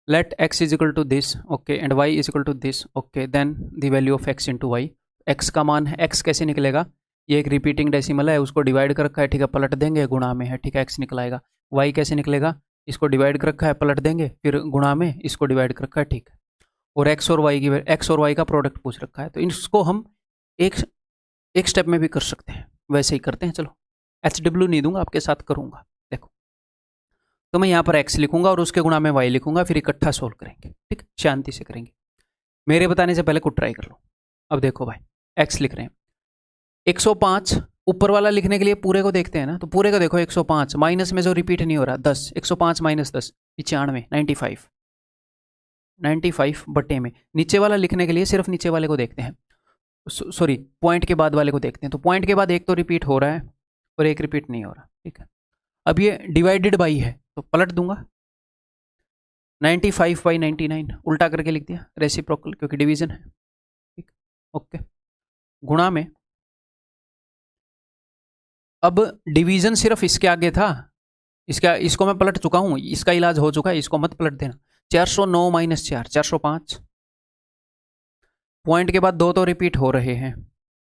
let x is equal to this, okay, and y is equal to this, okay, then the value of x into y। x का मान है, x कैसे निकलेगा, ये एक रिपीटिंग डेसिमल है, उसको डिवाइड कर रखा है, ठीक है, पलट देंगे, गुणा में है, ठीक है, x निकल आएगा। y कैसे निकलेगा, इसको डिवाइड कर रखा है, पलट देंगे, फिर गुणा में, इसको डिवाइड कर रखा है, ठीक है। और x और y का प्रोडक्ट पूछ रखा है, तो इसको हम एक स्टेप में भी कर सकते हैं, वैसे ही करते हैं। चलो HW नहीं दूंगा, आपके साथ करूंगा। देखो, तो मैं यहाँ पर x लिखूंगा और उसके गुणा में y लिखूंगा, फिर इकट्ठा सोल्व करेंगे, ठीक, शांति से करेंगे। मेरे बताने से पहले कुछ ट्राई कर लो। अब देखो भाई, x लिख रहे हैं 105, ऊपर वाला लिखने के लिए पूरे को देखते हैं ना, तो पूरे को देखो 105, माइनस में जो रिपीट नहीं हो रहा 10, 105 माइनस 10 95, 95 बटे में। नीचे वाला लिखने के लिए सिर्फ नीचे वाले को देखते हैं, सॉरी पॉइंट के बाद वाले को देखते हैं। तो पॉइंट के बाद एक तो रिपीट हो रहा है और एक रिपीट नहीं हो रहा, ठीक है। अब ये डिवाइडेड बाई है तो पलट दूंगा, 95/99 उल्टा करके लिख दिया, रेसिप्रोकल क्योंकि डिवीजन है, ठीक, ओके। गुणा में, अब डिवीजन सिर्फ इसके आगे था, इसको मैं पलट चुका हूं, इसका इलाज हो चुका है, इसको मत पलट देना। 409 माइनस 4 405, पॉइंट के बाद दो तो रिपीट हो रहे हैं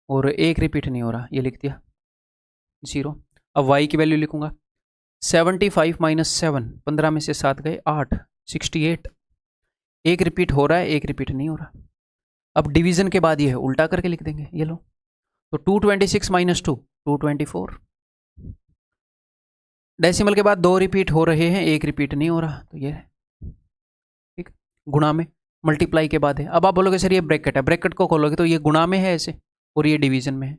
और एक रिपीट नहीं हो रहा, ये लिख दिया 0। अब y की वैल्यू लिखूंगा 75 माइनस 7, 15 में से 7 गए 8, 68, एक रिपीट हो रहा है, एक रिपीट नहीं हो रहा। अब डिवीजन के बाद ये है, उल्टा करके लिख देंगे, ये लो। तो 226 माइनस 2 224, डेसिमल के बाद दो रिपीट हो रहे हैं, एक रिपीट नहीं हो रहा, तो ये है, ठीक। गुणा में, मल्टीप्लाई के बाद है। अब आप बोलोगे सर ये ब्रैकेट है, ब्रैकेट को खोलोगे तो ये गुणा में है ऐसे और ये डिवीजन में है,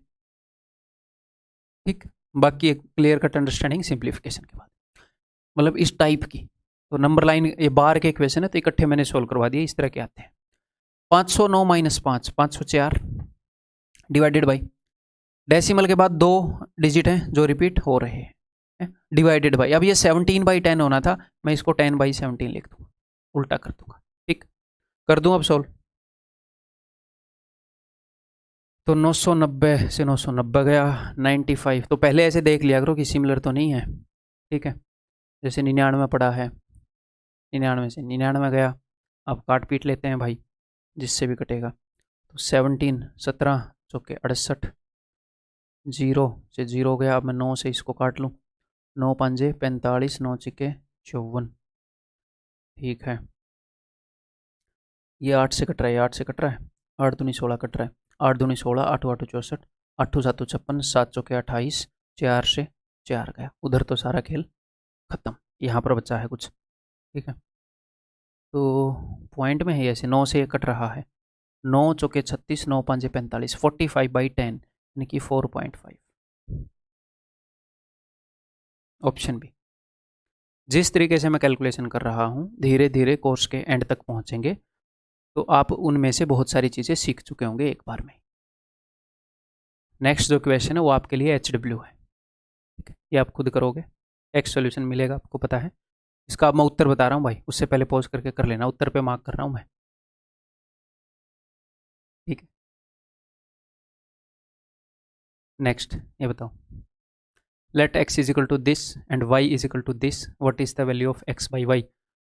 ठीक। बाकी एक क्लियर कट अंडरस्टैंडिंग सिंप्लीफिकेशन के बाद, मतलब इस टाइप की। तो नंबर लाइन ये बार के इक्वेशन है, तो इकट्ठे मैंने सोल्व करवा दिए, इस तरह के आते हैं। 509 माइनस 5 504 डिवाइडेड बाई, डेसिमल के बाद दो डिजिट हैं जो रिपीट हो रहे हैं, डिवाइडेड बाई। अब ये 17/10 होना था, मैं इसको 10/17 लिख दूंगा, उल्टा कर दूंगा, ठीक। कर दूं अब सोल्व, तो 990 से 990 गया 95। तो पहले ऐसे देख लिया करो कि सिमिलर तो नहीं है, ठीक है। जैसे 99 पड़ा है, 99 से 99 गया, अब काट पीट लेते हैं भाई, जिससे भी कटेगा। तो 17 17 चौके 68, 0 से 0 गया, अब मैं 9 से इसको काट लूँ, 9 पंजे 45, 9 चिके 54, ठीक है। ये 8 से कट रहा है, 8 से कट रहा है, 8 दूनी 16 कट रहा है, 8 दूनी 16, 8 8 64, 8 7 56, 7 चौके 28, 4 से 4 गया, उधर तो सारा खेल खत्म, यहाँ पर बचा है कुछ, ठीक है। तो पॉइंट में है ऐसे, 9 से कट रहा है, 9 चौके 36, 9 5 45, 45/10 यानी कि 4.5, ऑप्शन बी। जिस तरीके से मैं कैलकुलेशन कर रहा हूँ, धीरे धीरे कोर्स के एंड तक पहुँचेंगे तो आप उनमें से बहुत सारी चीज़ें सीख चुके होंगे एक बार में। नेक्स्ट जो क्वेश्चन है वो आपके लिए HW है, ठीक है, ये आप खुद करोगे, एक्स सोल्यूशन मिलेगा आपको पता है। इसका अब मैं उत्तर बता रहा हूँ भाई, उससे पहले पॉज करके कर लेना, उत्तर पे मार्क कर रहा हूँ मैं, ठीक है। नेक्स्ट ये बताओ, let x is equal to this and y is equal to this, what is the value of x by y।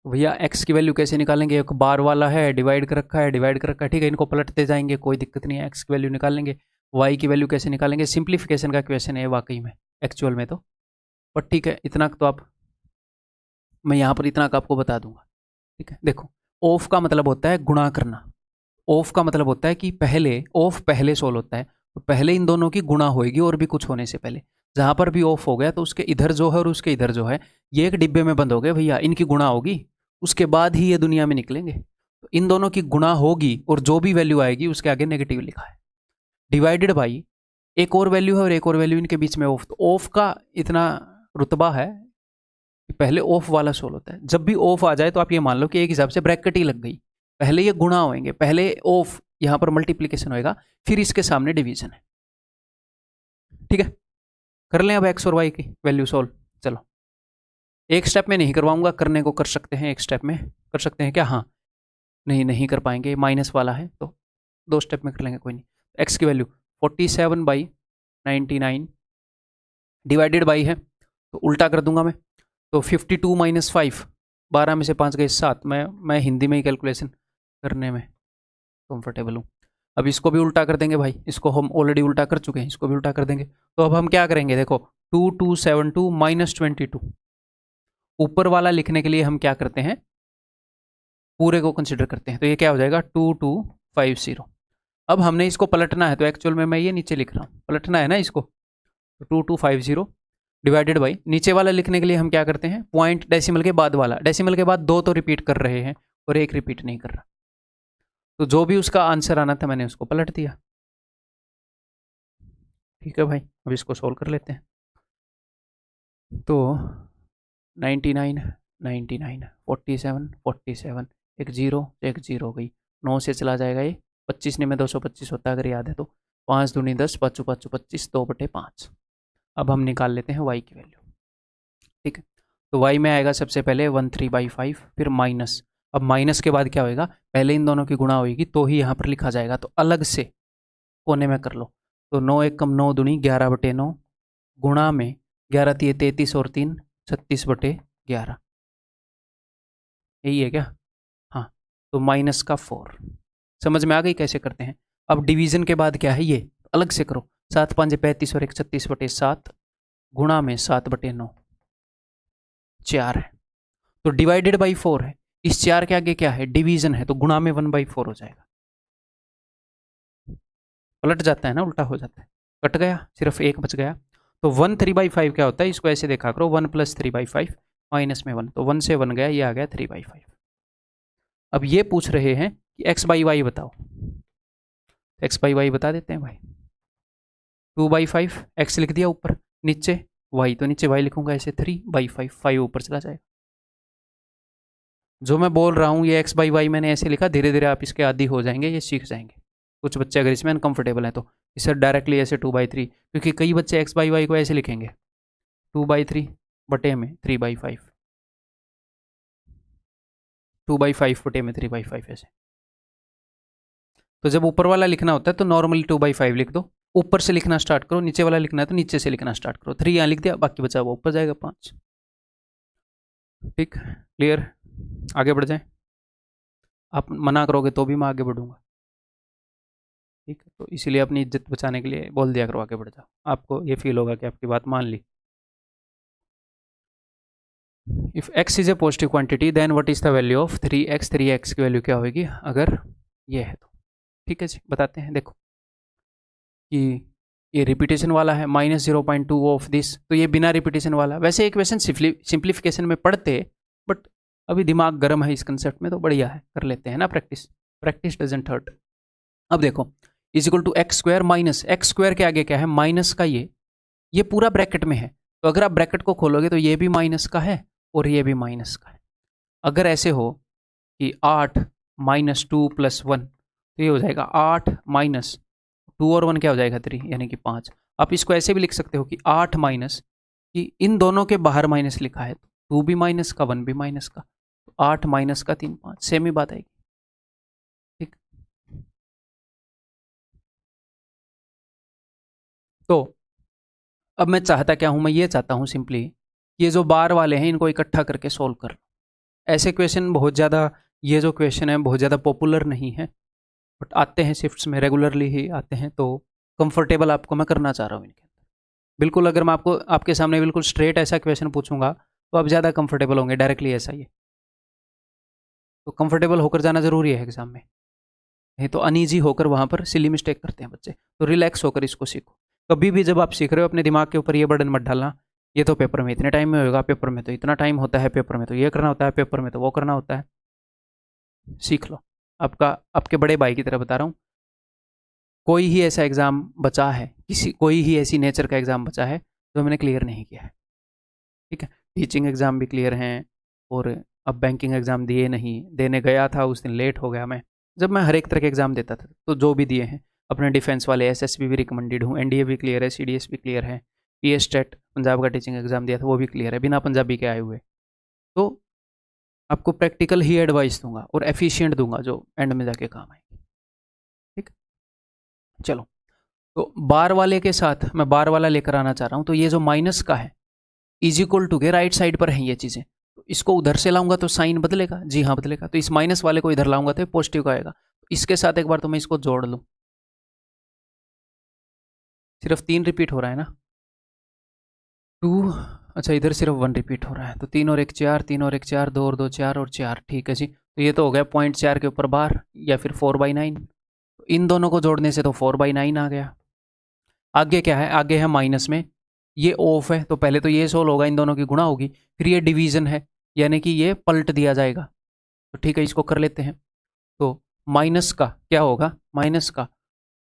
भैया x की वैल्यू कैसे निकालेंगे, एक बार वाला है, डिवाइड कर रखा है, डिवाइड कर रखा है, ठीक है, इनको पलटते जाएंगे, कोई दिक्कत नहीं है, x की वैल्यू निकाल लेंगे। y की वैल्यू कैसे निकालेंगे, सिंप्लीफिकेशन का क्वेश्चन है वाकई में, एक्चुअल में तो, पर ठीक है, इतना तो आप, मैं यहाँ पर इतना का आपको बता दूंगा, ठीक है। देखो ऑफ का मतलब होता है गुणा करना। ऑफ का मतलब होता है कि पहले ऑफ पहले सोल्व होता है, तो पहले इन दोनों की गुणा होएगी और भी कुछ होने से पहले। जहां पर भी ऑफ हो गया तो उसके इधर जो है और उसके इधर जो है ये एक डिब्बे में बंद हो गए भैया, इनकी गुणा होगी उसके बाद ही ये दुनिया में निकलेंगे। तो इन दोनों की गुणा होगी और जो भी वैल्यू आएगी उसके आगे नेगेटिव लिखा है, डिवाइडेड बाई एक और वैल्यू है और एक और वैल्यू इनके बीच में ऑफ। तो ऑफ का इतना रुतबा है कि पहले ऑफ वाला सोल्व होता है। जब भी ऑफ आ जाए तो आप ये मान लो कि एक हिसाब से ब्रैकेट ही लग गई, पहले ये गुणा होंगे, पहले ऑफ यहां पर मल्टीप्लीकेशन होएगा, फिर इसके सामने डिवीजन है। ठीक है, कर लें अब एक्स और वाई की वैल्यू सोल्व। चलो, एक स्टेप में नहीं करवाऊंगा, करने को कर सकते हैं, एक स्टेप में कर सकते हैं क्या? हाँ, नहीं कर पाएंगे, माइनस वाला है तो 2 स्टेप में कर लेंगे, कोई नहीं। एक्स की वैल्यू 47/99 डिवाइडेड बाई है तो उल्टा कर दूंगा मैं, तो 52 - 5, 12 में से 5 गए 7। मैं हिंदी में ही कैलकुलेशन करने में कंफर्टेबल हूँ। अब इसको भी उल्टा कर देंगे भाई, इसको हम ऑलरेडी उल्टा कर चुके हैं, इसको भी उल्टा कर देंगे। तो अब हम क्या करेंगे, देखो 2272 - 22, ऊपर वाला लिखने के लिए हम क्या करते हैं, पूरे को कंसिडर करते हैं, तो ये क्या हो जाएगा 2250। अब हमने इसको पलटना है, तो एक्चुअल में मैं ये नीचे लिख रहा हूँ, पलटना है ना इसको, तो 2250 डिवाइडेड बाई, नीचे वाला लिखने के लिए हम क्या करते हैं, पॉइंट डेसिमल के बाद वाला, डेसिमल के बाद 2 तो रिपीट कर रहे हैं और 1 रिपीट नहीं कर रहा, तो जो भी उसका आंसर आना था मैंने उसको पलट दिया। ठीक है भाई, अब इसको सोल्व कर लेते हैं। तो 99 99 47 47, एक जीरो गई, 9 से चला जाएगा ये, 25 में 225 होता है अगर याद है तो, 5 दूनी 10, 5 5 25, 2/5। अब हम निकाल लेते हैं y की वैल्यू। ठीक है, तो y में आएगा सबसे पहले 13/5, फिर माइनस। अब माइनस के बाद क्या होएगा, पहले इन दोनों की गुणा होगी तो ही यहाँ पर लिखा जाएगा, तो अलग से कोने में कर लो। तो 9 एकम 9 दूनी 11/9, गुणा में 11 तिये 33 और 3 36/11, यही है क्या? हाँ, तो माइनस का 4। समझ में आ गई कैसे करते हैं? अब डिवीजन के बाद क्या है, ये अलग से करो, 7 5 35 और 1 36/7, गुणा में 7/9, 4 है, तो डिवाइडेड बाई 4 है, इस 4 के आगे क्या है, डिवीजन है, तो गुणा में 1/4 हो जाएगा। पलट जाता है ना, उल्टा हो जाता है, कट गया, सिर्फ 1 बच गया। तो 1 3/5 क्या होता है, इसको ऐसे देखा करो, 1 + 3/5 माइनस में 1, तो 1 से 1 गया, ये आ गया 3/5। अब ये पूछ रहे हैं कि x/y बताओ, x/y बता देते हैं भाई, 2/5, x लिख दिया ऊपर, नीचे y, तो नीचे y लिखूंगा ऐसे 3/5, 5 ऊपर चला जाएगा। जो मैं बोल रहा हूँ ये x/y मैंने ऐसे लिखा, धीरे धीरे आप इसके आदी हो जाएंगे, ये सीख जाएंगे। कुछ बच्चे अगर इसमें अनकंफर्टेबल हैं तो इसे डायरेक्टली ऐसे 2/3, क्योंकि कई बच्चे x/y को ऐसे लिखेंगे 2/3 बटे में 3/5, 2/5 बटे में 3/5 ऐसे। तो जब ऊपर वाला लिखना होता है तो नॉर्मली 2/5 लिख दो, ऊपर से लिखना स्टार्ट करो, नीचे वाला लिखना है तो नीचे से लिखना स्टार्ट करो। 3 यहाँ लिख दिया, बाकी बचा वो ऊपर जाएगा 5। ठीक, क्लियर? आगे बढ़ जाए, आप मना करोगे तो भी मैं आगे बढ़ूंगा। ठीक है, तो इसीलिए अपनी इज्जत बचाने के लिए बोल दिया करो आगे बढ़ जाओ, आपको ये फील होगा कि आपकी बात मान ली। If x is a positive quantity then what is the value of 3x? 3x की वैल्यू क्या होगी अगर ये है तो? ठीक है जी, बताते हैं। देखो कि ये रिपीटेशन वाला है, -0.2 ऑफ दिस, तो ये बिना रिपीटेशन वाला। वैसे एक क्वेश्चन सिंप्लीफिकेशन में पढ़ते, बट अभी दिमाग गर्म है इस कंसेप्ट में तो बढ़िया है, कर लेते हैं ना प्रैक्टिस, प्रैक्टिस डजंट हर्ट। अब देखो is equal to x² minus, x² के आगे क्या है, माइनस का, ये पूरा ब्रैकेट में है, तो अगर आप ब्रैकेट को खोलोगे तो ये भी माइनस का है और ये भी माइनस का है। अगर ऐसे हो कि 8 - 2 + 1, तो ये हो जाएगा 8 माइनस 2 और 1 क्या हो जाएगा 3, यानी कि 5। आप इसको ऐसे भी लिख सकते हो कि 8 माइनस, कि इन दोनों के बाहर माइनस लिखा है, 2 भी माइनस का 1 भी माइनस का, तो 8 माइनस का 3 5, सेम ही बात आएगी। ठीक, तो अब मैं चाहता क्या हूं, मैं ये चाहता हूं सिंपली ये जो बार वाले हैं इनको इकट्ठा करके सोल्व कर। ऐसे क्वेश्चन बहुत ज़्यादा, ये जो क्वेश्चन है बहुत ज़्यादा पॉपुलर नहीं है, बट आते हैं शिफ्ट्स में, रेगुलरली ही आते हैं, तो कंफर्टेबल आपको मैं करना चाह रहा हूँ इनके अंदर। बिल्कुल अगर मैं आपको आपके सामने बिल्कुल स्ट्रेट ऐसा क्वेश्चन पूछूंगा तो आप ज़्यादा कंफर्टेबल होंगे, डायरेक्टली ऐसा ही है। तो कंफर्टेबल होकर जाना जरूरी है एग्जाम में, नहीं तो अनईजी होकर वहां पर सिली मिस्टेक करते हैं बच्चे। तो रिलैक्स होकर इसको सीखो। कभी भी जब आप सीख रहे हो अपने दिमाग के ऊपर ये बर्डन मत डालना, ये तो पेपर में इतने टाइम में होगा, पेपर में तो इतना टाइम होता है, पेपर में तो ये करना होता है, पेपर में तो वो करना होता है। सीख लो। आपका आपके बड़े भाई की तरह बता रहा हूँ, कोई ही ऐसा एग्ज़ाम बचा है, कोई ही ऐसी नेचर का एग्ज़ाम बचा है जो मैंने क्लियर नहीं किया है। ठीक है, टीचिंग एग्ज़ाम भी क्लियर हैं, और अब बैंकिंग एग्ज़ाम दिए नहीं, देने गया था उस दिन लेट हो गया मैं। जब मैं हर एक तरह के एग्ज़ाम देता था, तो जो भी दिए हैं अपने डिफेंस वाले, एसएसबी भी रिकमेंडेड हूँ, एनडीए भी क्लियर है, सीडीएस भी क्लियर है, पीएस टेट पंजाब का टीचिंग एग्ज़ाम दिया था वो भी क्लियर है, बिना पंजाबी के आए हुए। तो आपको प्रैक्टिकल ही एडवाइस दूंगा और एफिशिएंट दूंगा जो एंड में जाके काम आएगी। ठीक, चलो। तो बार वाले के साथ मैं बार वाला लेकर आना चाह रहा हूँ। तो ये जो माइनस का है, इज इक्वल टू के राइट साइड पर है ये चीज़ें, तो इसको उधर से लाऊंगा तो साइन बदलेगा, जी हाँ बदलेगा। तो इस माइनस वाले को इधर लाऊंगा तो पॉजिटिव का आएगा। इसके साथ एक बार तो मैं इसको जोड़ लूँ, सिर्फ 3 रिपीट हो रहा है ना, 2, अच्छा इधर सिर्फ 1 रिपीट हो रहा है। तो 3 और 1 4, 3 और 1 4, 2 और 2 4 और 4। ठीक है जी, तो ये तो हो गया 0.4 के ऊपर बार, या फिर 4/9। इन दोनों को जोड़ने से तो 4/9 आ गया। आगे क्या है, आगे है माइनस में, ये ऑफ है, तो पहले तो ये सोल्व होगा, इन दोनों की गुणा होगी, फिर ये डिवीजन है, यानी कि ये पलट दिया जाएगा। तो ठीक है, इसको कर लेते हैं। तो माइनस का क्या होगा, माइनस का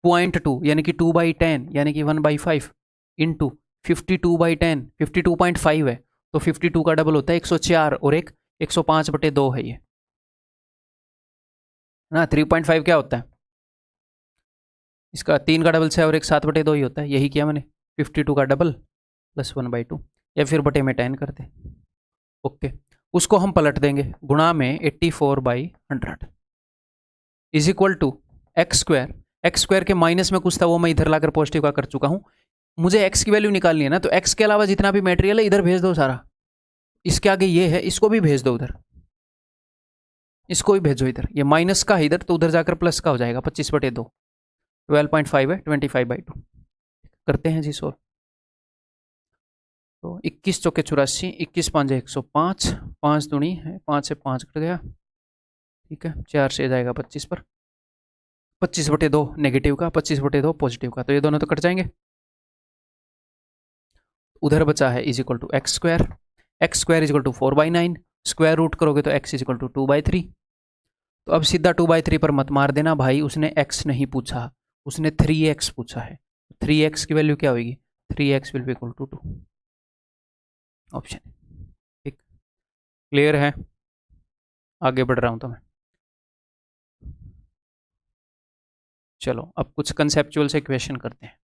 0.2 यानी कि 2/10 यानी कि 1/5 इंटू 52/10, 52.5 है, तो 52 का डबल होता है 104, और एक 105/2 है ये ना। 3.5 क्या होता है, इसका 3 का डबल 6 और एक 7/2 ही होता है, यही किया मैंने। 52 का डबल प्लस 1/2, या फिर बटे में 10 कर दे। ओके, उसको हम पलट देंगे, गुणा में 84/100 is equal to x square. X square के माइनस में कुछ था वो मैं इधर लाकर पॉजिटिव का कर चुका हूं। मुझे एक्स की वैल्यू निकालनी है ना, तो एक्स के अलावा जितना भी मटेरियल है इधर भेज दो सारा। इसके आगे ये है, इसको भी भेज दो उधर, इसको भी भेजो इधर। ये माइनस का है इधर, तो उधर जाकर प्लस का हो जाएगा 25/2। 12.5 है, 25/2 करते हैं जी सोल्व। तो 21 चौके 84, 21 5 105, 5 दूनी है 5 से 5 कट गया। ठीक है, 4 से जाएगा 25 पर, 25/2 नेगेटिव का, 25/2 पॉजिटिव का, तो ये दोनों तो कट जाएंगे। उधर बचा है is equal to x square. X square is equal to 4/9, square root करोगे तो एक्स इज इक्वल टू 2/3। तो अब सीधा 2/3 पर मत मार देना भाई, उसने एक्स नहीं पूछा, उसने 3x पूछा है। 3x की वैल्यू क्या होगी, 3x will be equal to 2 option. ठीक, क्लियर है, आगे बढ़ रहा हूं तो मैं। चलो अब कुछ कंसेप्चुअल से क्वेश्चन करते हैं,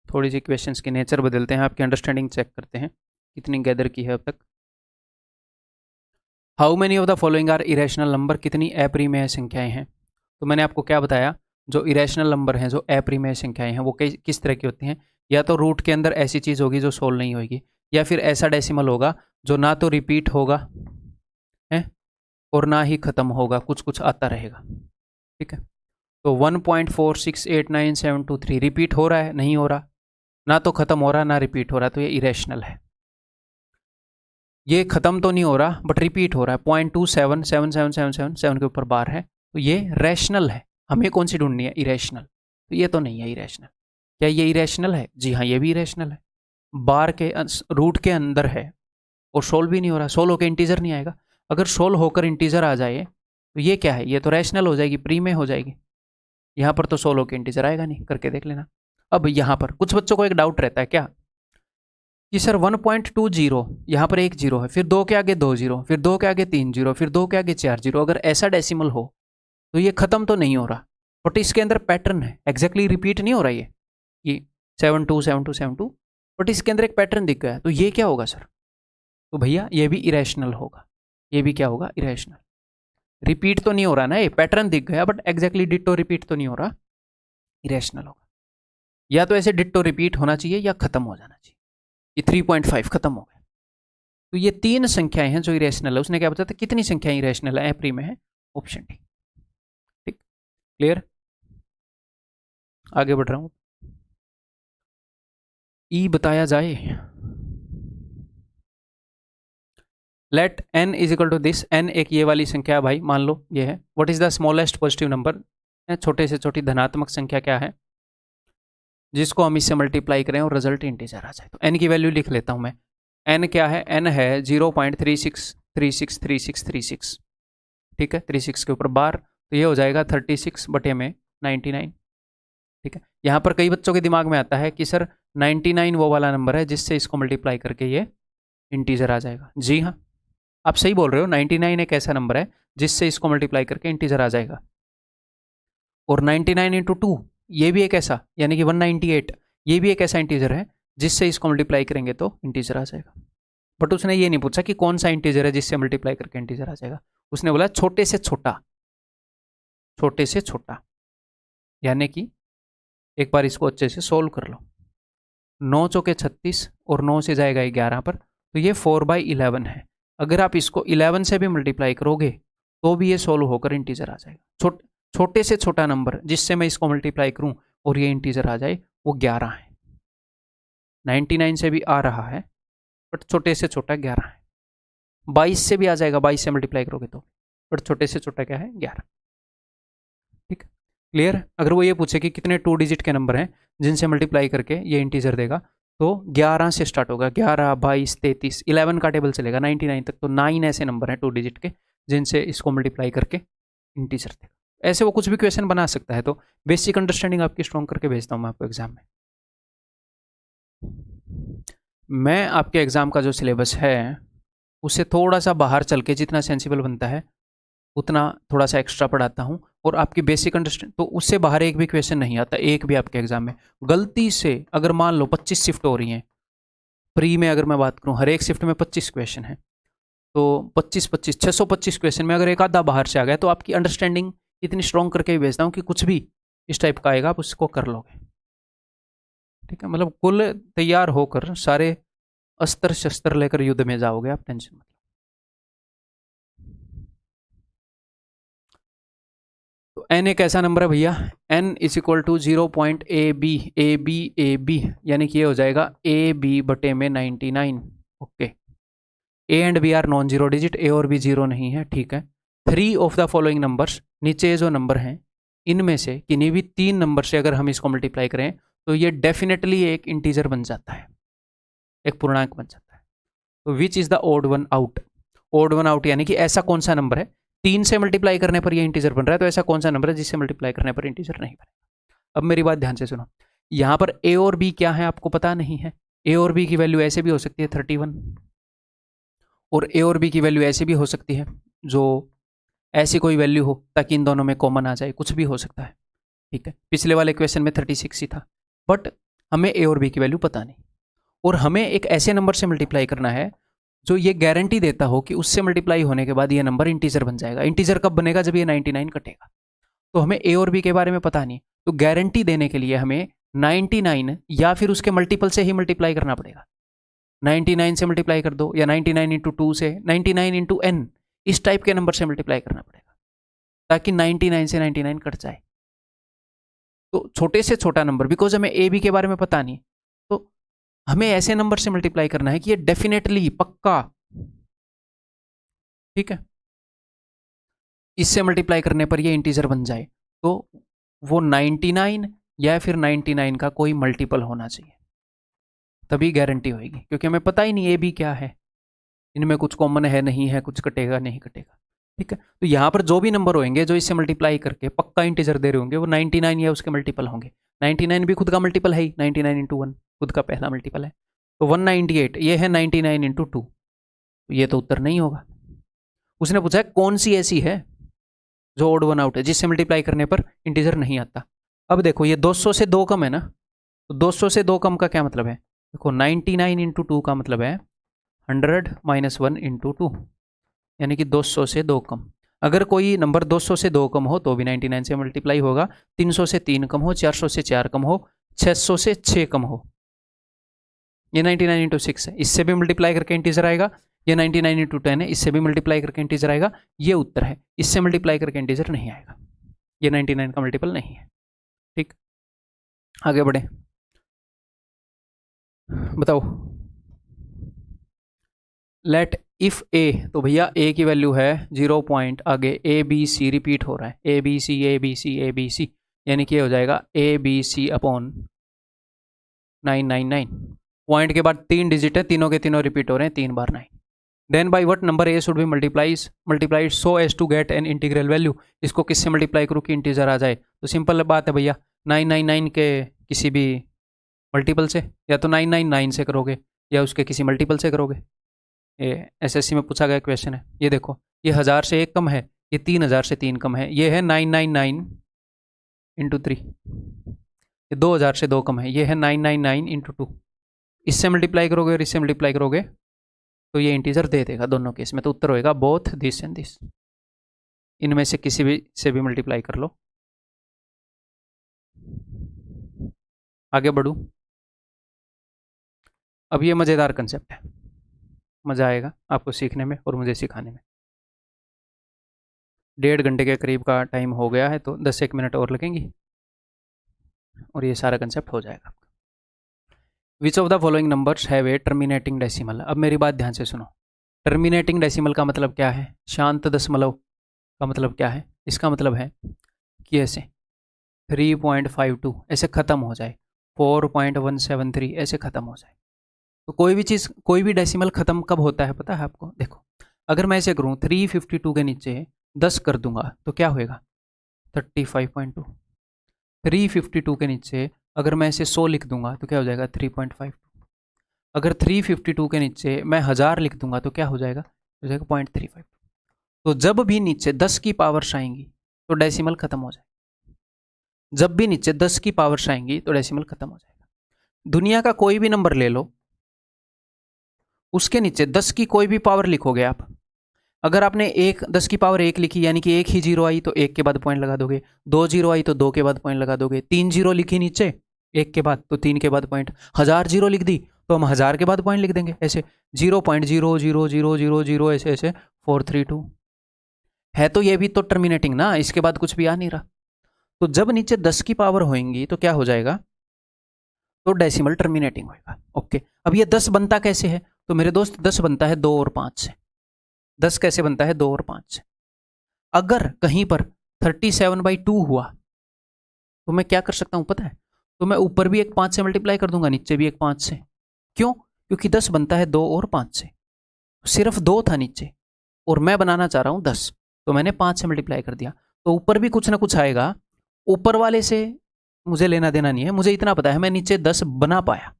थोड़ी सी क्वेश्चंस की नेचर बदलते हैं, आपकी अंडरस्टैंडिंग चेक करते हैं कितनी गैदर की है अब तक। How many of the following are irrational number, कितनी अपरिमेय संख्याएं हैं। तो मैंने आपको क्या बताया, जो इरेशनल नंबर हैं, जो अपरिमेय संख्याएं हैं, वो किस तरह की होती हैं। या तो रूट के अंदर ऐसी चीज़ होगी जो सोल्व नहीं होगी, या फिर ऐसा डेसिमल होगा जो ना तो रिपीट होगा है और ना ही खत्म होगा, कुछ कुछ आता रहेगा। ठीक है, तो 1.4689723 रिपीट हो रहा है, नहीं हो रहा, ना तो खत्म हो रहा ना रिपीट हो रहा, तो ये इरेशनल है। ये खत्म तो नहीं हो रहा बट रिपीट हो रहा है, 0.277777 के ऊपर बार है, तो ये रैशनल है। हमें कौन सी ढूंढनी है, इरेशनल, तो ये तो नहीं है इरेशनल। क्या ये इरेशनल है, जी हाँ ये भी इरेशनल है, बार के रूट के अंदर है और सोल्व भी नहीं हो रहा, सोल्व होकर इंटीजर नहीं आएगा। अगर सोल्व होकर इंटीजर आ जाए तो ये क्या है, ये तो रैशनल हो जाएगी, प्री में हो जाएगी। यहाँ पर तो सोल्व होकर इंटीजर आएगा नहीं, करके देख लेना। अब यहाँ पर कुछ बच्चों को एक डाउट रहता है क्या, कि सर 1.20 यहाँ पर एक जीरो है, फिर 2 के आगे 2 जीरो, फिर 2 के आगे 3 जीरो, फिर 2 के आगे 4 जीरो, अगर ऐसा डेसिमल हो तो ये खत्म तो नहीं हो रहा, बट इसके अंदर पैटर्न है, एग्जैक्टली रिपीट नहीं हो रहा ये 727272, बट इसके अंदर एक पैटर्न दिख गया है, तो ये क्या होगा सर, तो भैया ये भी इरेशनल होगा। ये भी क्या होगा, इरेशनल। रिपीट तो नहीं हो रहा ना, ये पैटर्न दिख गया बट एग्जैक्टली डिट्टो रिपीट तो नहीं हो रहा, इरेशनल होगा। या तो ऐसे डिट्टो रिपीट होना चाहिए या खत्म हो जाना चाहिए। ये 3.5 खत्म हो गया। तो ये 3 संख्याएं हैं जो इरेशनल है। उसने क्या बताया था, कितनी संख्याएं इरेशनल है, प्री में है, ऑप्शन डी। ठीक, क्लियर, आगे बढ़ रहा हूं। ई बताया जाए, let n is equal to this, n एक ये वाली संख्या है भाई, मान लो ये है। What is the smallest positive number, छोटे से छोटी धनात्मक संख्या क्या है जिसको हम इससे मल्टीप्लाई करें और रिजल्ट इंटीजर आ जाए। तो n की वैल्यू लिख लेता हूं मैं। n क्या है, n है 0.36363636, ठीक है, 36 के ऊपर बार, तो ये हो जाएगा 36 बटे में 99, ठीक है। यहाँ पर कई बच्चों के दिमाग में आता है कि सर 99 वो वाला नंबर है जिससे इसको मल्टीप्लाई करके ये इंटीजर आ जाएगा। जी हाँ, आप सही बोल रहे हो, 99 एक ऐसा नंबर है जिससे इसको मल्टीप्लाई करके इंटीजर आ जाएगा। और 99 इंटू 2 ये भी एक ऐसा, यानी कि 198, ये भी एक ऐसा इंटीजर है जिससे इसको मल्टीप्लाई करेंगे तो इंटीजर आ जाएगा। बट उसने ये नहीं पूछा कि कौन सा इंटीजर है जिससे मल्टीप्लाई करके इंटीजर आ जाएगा, उसने बोला छोटे से छोटा, छोटे से छोटा। यानी कि एक बार इसको अच्छे से सोल्व कर लो, 9 चौके 36 और 9 से जाएगा 11 पर, तो ये 4/11 है। अगर आप इसको 11 से भी मल्टीप्लाई करोगे तो भी ये सोल्व होकर इंटीजर आ जाएगा। छोटे से छोटा नंबर जिससे मैं इसको मल्टीप्लाई करूं और ये इंटीजर आ जाए वो 11 है। 99 से भी आ रहा है बट छोटे से छोटा 11 है। 22 से भी आ जाएगा, 22 से मल्टीप्लाई करोगे तो, बट छोटे से छोटा क्या है, 11। ठीक, क्लियर। अगर वो ये पूछे कि कितने 2 डिजिट के नंबर हैं जिनसे मल्टीप्लाई करके ये इंटीजर देगा, तो 11 से स्टार्ट होगा, 11, 22, 33, 11 का टेबल चलेगा 99 तक, तो 9 ऐसे नंबर हैं 2 डिजिट के जिनसे इसको मल्टीप्लाई करके इंटीजर देगा। ऐसे वो कुछ भी क्वेश्चन बना सकता है, तो बेसिक अंडरस्टैंडिंग आपकी स्ट्रॉन्ग करके भेजता हूँ मैं आपको एग्जाम में। मैं आपके एग्जाम का जो सिलेबस है उससे थोड़ा सा बाहर चल के जितना सेंसिबल बनता है उतना थोड़ा सा एक्स्ट्रा पढ़ाता हूँ, और आपकी बेसिक अंडरस्टैंड, तो उससे बाहर एक भी क्वेश्चन नहीं आता, एक भी आपके एग्जाम में। गलती से अगर मान लो 25 शिफ्ट हो रही हैं प्री में, अगर मैं बात करूँ हर एक शिफ्ट में 25 क्वेश्चन है, तो 25 625 क्वेश्चन में अगर एक आधा बाहर से आ गया तो आपकी अंडरस्टैंडिंग इतनी स्ट्रॉन्ग करके भी भेजता हूँ कि कुछ भी इस टाइप का आएगा आप उसको कर लोगे। ठीक है, मतलब कुल तैयार होकर सारे अस्त्र शस्त्र लेकर युद्ध में जाओगे आप, टेंशन मत। तो n एक ऐसा नंबर है भैया, n is equal to 0.ab, यानी कि ये हो जाएगा ab बटे में 99। Okay, a and b are non zero digit, a और b जीरो नहीं है, ठीक है। 3 ऑफ द फॉलोइंग नंबर्स, नीचे जो नंबर हैं इनमें से किन्हीं भी 3 नंबर से अगर हम इसको मल्टीप्लाई करें तो ये डेफिनेटली एक इंटीजर बन जाता है, एक पूर्णांक बन जाता है। तो which is the odd one out, odd one out यानी कि ऐसा कौन सा नंबर है 3 से मल्टीप्लाई करने पर ये इंटीजर बन रहा है, तो ऐसा कौन सा नंबर है जिससे मल्टीप्लाई करने पर इंटीजर नहीं बनेगा। अब मेरी बात ध्यान से सुनो, यहाँ पर a और b क्या है आपको पता नहीं है। a और b की वैल्यू ऐसे भी हो सकती है 31, और a और b की वैल्यू ऐसे भी हो सकती है जो ऐसी कोई वैल्यू हो ताकि इन दोनों में कॉमन आ जाए, कुछ भी हो सकता है। ठीक है, पिछले वाले क्वेश्चन में 36 ही था, बट हमें a और b की वैल्यू पता नहीं, और हमें एक ऐसे नंबर से मल्टीप्लाई करना है जो ये गारंटी देता हो कि उससे मल्टीप्लाई होने के बाद ये नंबर इंटीजर बन जाएगा। इंटीजर कब बनेगा, जब ये 99 कटेगा। तो हमें a और b के बारे में पता नहीं, तो गारंटी देने के लिए हमें 99 या फिर उसके मल्टीपल से ही मल्टीप्लाई करना पड़ेगा। 99 से मल्टीप्लाई कर दो, या 99 इंटू 2 से, 99 इंटू n, इस टाइप के नंबर से मल्टीप्लाई करना पड़ेगा ताकि 99 से 99 कट जाए। तो छोटे से छोटा नंबर, बिकॉज हमें ए बी के बारे में पता नहीं, तो हमें ऐसे नंबर से मल्टीप्लाई करना है कि ये डेफिनेटली पक्का, ठीक है, इससे मल्टीप्लाई करने पर ये इंटीजर बन जाए, तो वो 99 या फिर 99 का कोई मल्टीपल होना चाहिए, तभी गारंटी होगी। क्योंकि हमें पता ही नहीं ए बी क्या है, इनमें कुछ कॉमन है नहीं है, कुछ कटेगा नहीं कटेगा। ठीक है, तो यहाँ पर जो भी नंबर होंगे जो इससे मल्टीप्लाई करके पक्का इंटीजर दे रहे होंगे वो 99 या उसके मल्टीपल होंगे। 99 भी खुद का मल्टीपल है ही, 99 इंटू 1 खुद का पहला मल्टीपल है, तो 198 ये है 99 इंटू 2, तो ये तो उत्तर नहीं होगा। उसने पूछा है कौन सी ऐसी है जो ओड वन आउट है जिससे मल्टीप्लाई करने पर इंटीजर नहीं आता। अब देखो ये 200 से 2 कम है ना, तो 200 से 2 कम का क्या मतलब है, देखो 99 इंटू 2 का मतलब है 100 माइनस 1 इंटू 2, यानी कि 200 से 2 कम। अगर कोई नंबर 200 से 2 कम हो तो भी 99 से मल्टीप्लाई होगा, 300 से 3 कम हो, 400 से 4 कम हो, 600 से 6 कम हो, ये 99 इंटू 6 है, इससे भी मल्टीप्लाई करके इंटीजर आएगा। ये 99 इंटू 10 है, इससे भी मल्टीप्लाई करके इंटीजर आएगा। ये उत्तर है, इससे मल्टीप्लाई करके इंटीजर नहीं आएगा, ये 99 का मल्टीपल नहीं है। ठीक, आगे बढ़े, बताओ। लेट इफ़ ए, तो भैया ए की वैल्यू है 0 पॉइंट, आगे ए बी सी रिपीट हो रहा है, A B C A B C A B C, यानी कि ये हो जाएगा A B C upon 999। Point के बाद 3 डिजिट है, तीनों के तीनों रिपीट हो रहे हैं 3 बार 9। Then by what number A should be multiplied so as to get an integral value. इसको किससे मल्टीप्लाई करूँ कि इंटीजर आ जाए? तो सिंपल बात है भैया, 999 के किसी भी मल्टीपल से, या तो 999 से करोगे या उसके किसी मल्टीपल से करोगे। ये एसएससी में पूछा गया क्वेश्चन है। ये देखो, ये 1000 से 1 कम है, ये 3000 से 3 कम है, ये है 999 इंटू 3, ये 2000 से 2 कम है, ये है 999 इंटू 2। इससे मल्टीप्लाई करोगे और इससे मल्टीप्लाई करोगे तो ये इंटीजर दे देगा दोनों केस में। तो उत्तर होएगा बोथ दिस एंड दिस, इनमें से किसी भी से भी मल्टीप्लाई कर लो। आगे बढ़ूं, अब ये मज़ेदार कंसेप्ट है, मज़ा आएगा आपको सीखने में और मुझे सिखाने में। 1.5 घंटे के करीब का टाइम हो गया है, तो 10-1 मिनट और लगेंगी और ये सारा कंसेप्ट हो जाएगा। Which of the following numbers have a terminating decimal. अब मेरी बात ध्यान से सुनो। टर्मिनेटिंग डेसिमल का मतलब क्या है? शांत दशमलव का मतलब क्या है? इसका मतलब है कि ऐसे 3.52 ऐसे ख़त्म हो जाए, 4.173 ऐसे ख़त्म हो जाए। तो कोई भी चीज़, कोई भी डेसिमल ख़त्म कब होता है पता है आपको? देखो, अगर मैं ऐसे करूँ 352 के नीचे 10 कर दूंगा तो क्या होएगा? 35.2। 352 के नीचे अगर मैं इसे 100 लिख दूंगा तो क्या हो जाएगा? 3.52। अगर 352 के नीचे मैं 1000 लिख दूंगा तो क्या हो जाएगा? हो जाएगा 0.35। तो जब भी नीचे 10 की पावर्स आएंगी तो डेसिमल खत्म हो जाएगा। जब भी नीचे 10 की पावर्स आएंगी तो डेसिमल खत्म हो जाएगा। दुनिया का कोई भी नंबर ले लो, उसके नीचे 10 की कोई भी पावर लिखोगे आप, अगर आपने 10 की पावर 1 लिखी यानी कि एक ही जीरो आई तो 1 के बाद पॉइंट लगा दोगे, 2 जीरो आई तो 2 के बाद पॉइंट लगा दोगे, 3 जीरो लिखी नीचे 1 के बाद तो 3 के बाद पॉइंट, 1000 जीरो लिख दी तो हम 1000 के बाद पॉइंट लिख देंगे, ऐसे 0.000000 ऐसे ऐसे 432 है। तो ये भी तो टर्मिनेटिंग ना, इसके बाद कुछ भी आ नहीं रहा। तो जब नीचे 10 की पावर होएंगी तो क्या हो जाएगा? तो डेसिमल टर्मिनेटिंग होएगा। ओके, अब ये 10 बनता कैसे है? तो मेरे दोस्त 10 बनता है 2 और 5 से। 10 कैसे बनता है? 2 और 5 से। अगर कहीं पर 37/2 हुआ तो मैं क्या कर सकता हूं पता है? तो मैं ऊपर भी एक 5 से मल्टीप्लाई कर दूंगा, नीचे भी एक 5 से। क्यों? क्योंकि 10 बनता है 2 और 5 से, सिर्फ 2 था नीचे और मैं बनाना चाह रहा हूं 10, तो मैंने 5 से मल्टीप्लाई कर दिया। तो ऊपर भी कुछ ना कुछ आएगा, ऊपर वाले से मुझे लेना देना नहीं है। मुझे इतना पता है मैं नीचे 10 बना पाया,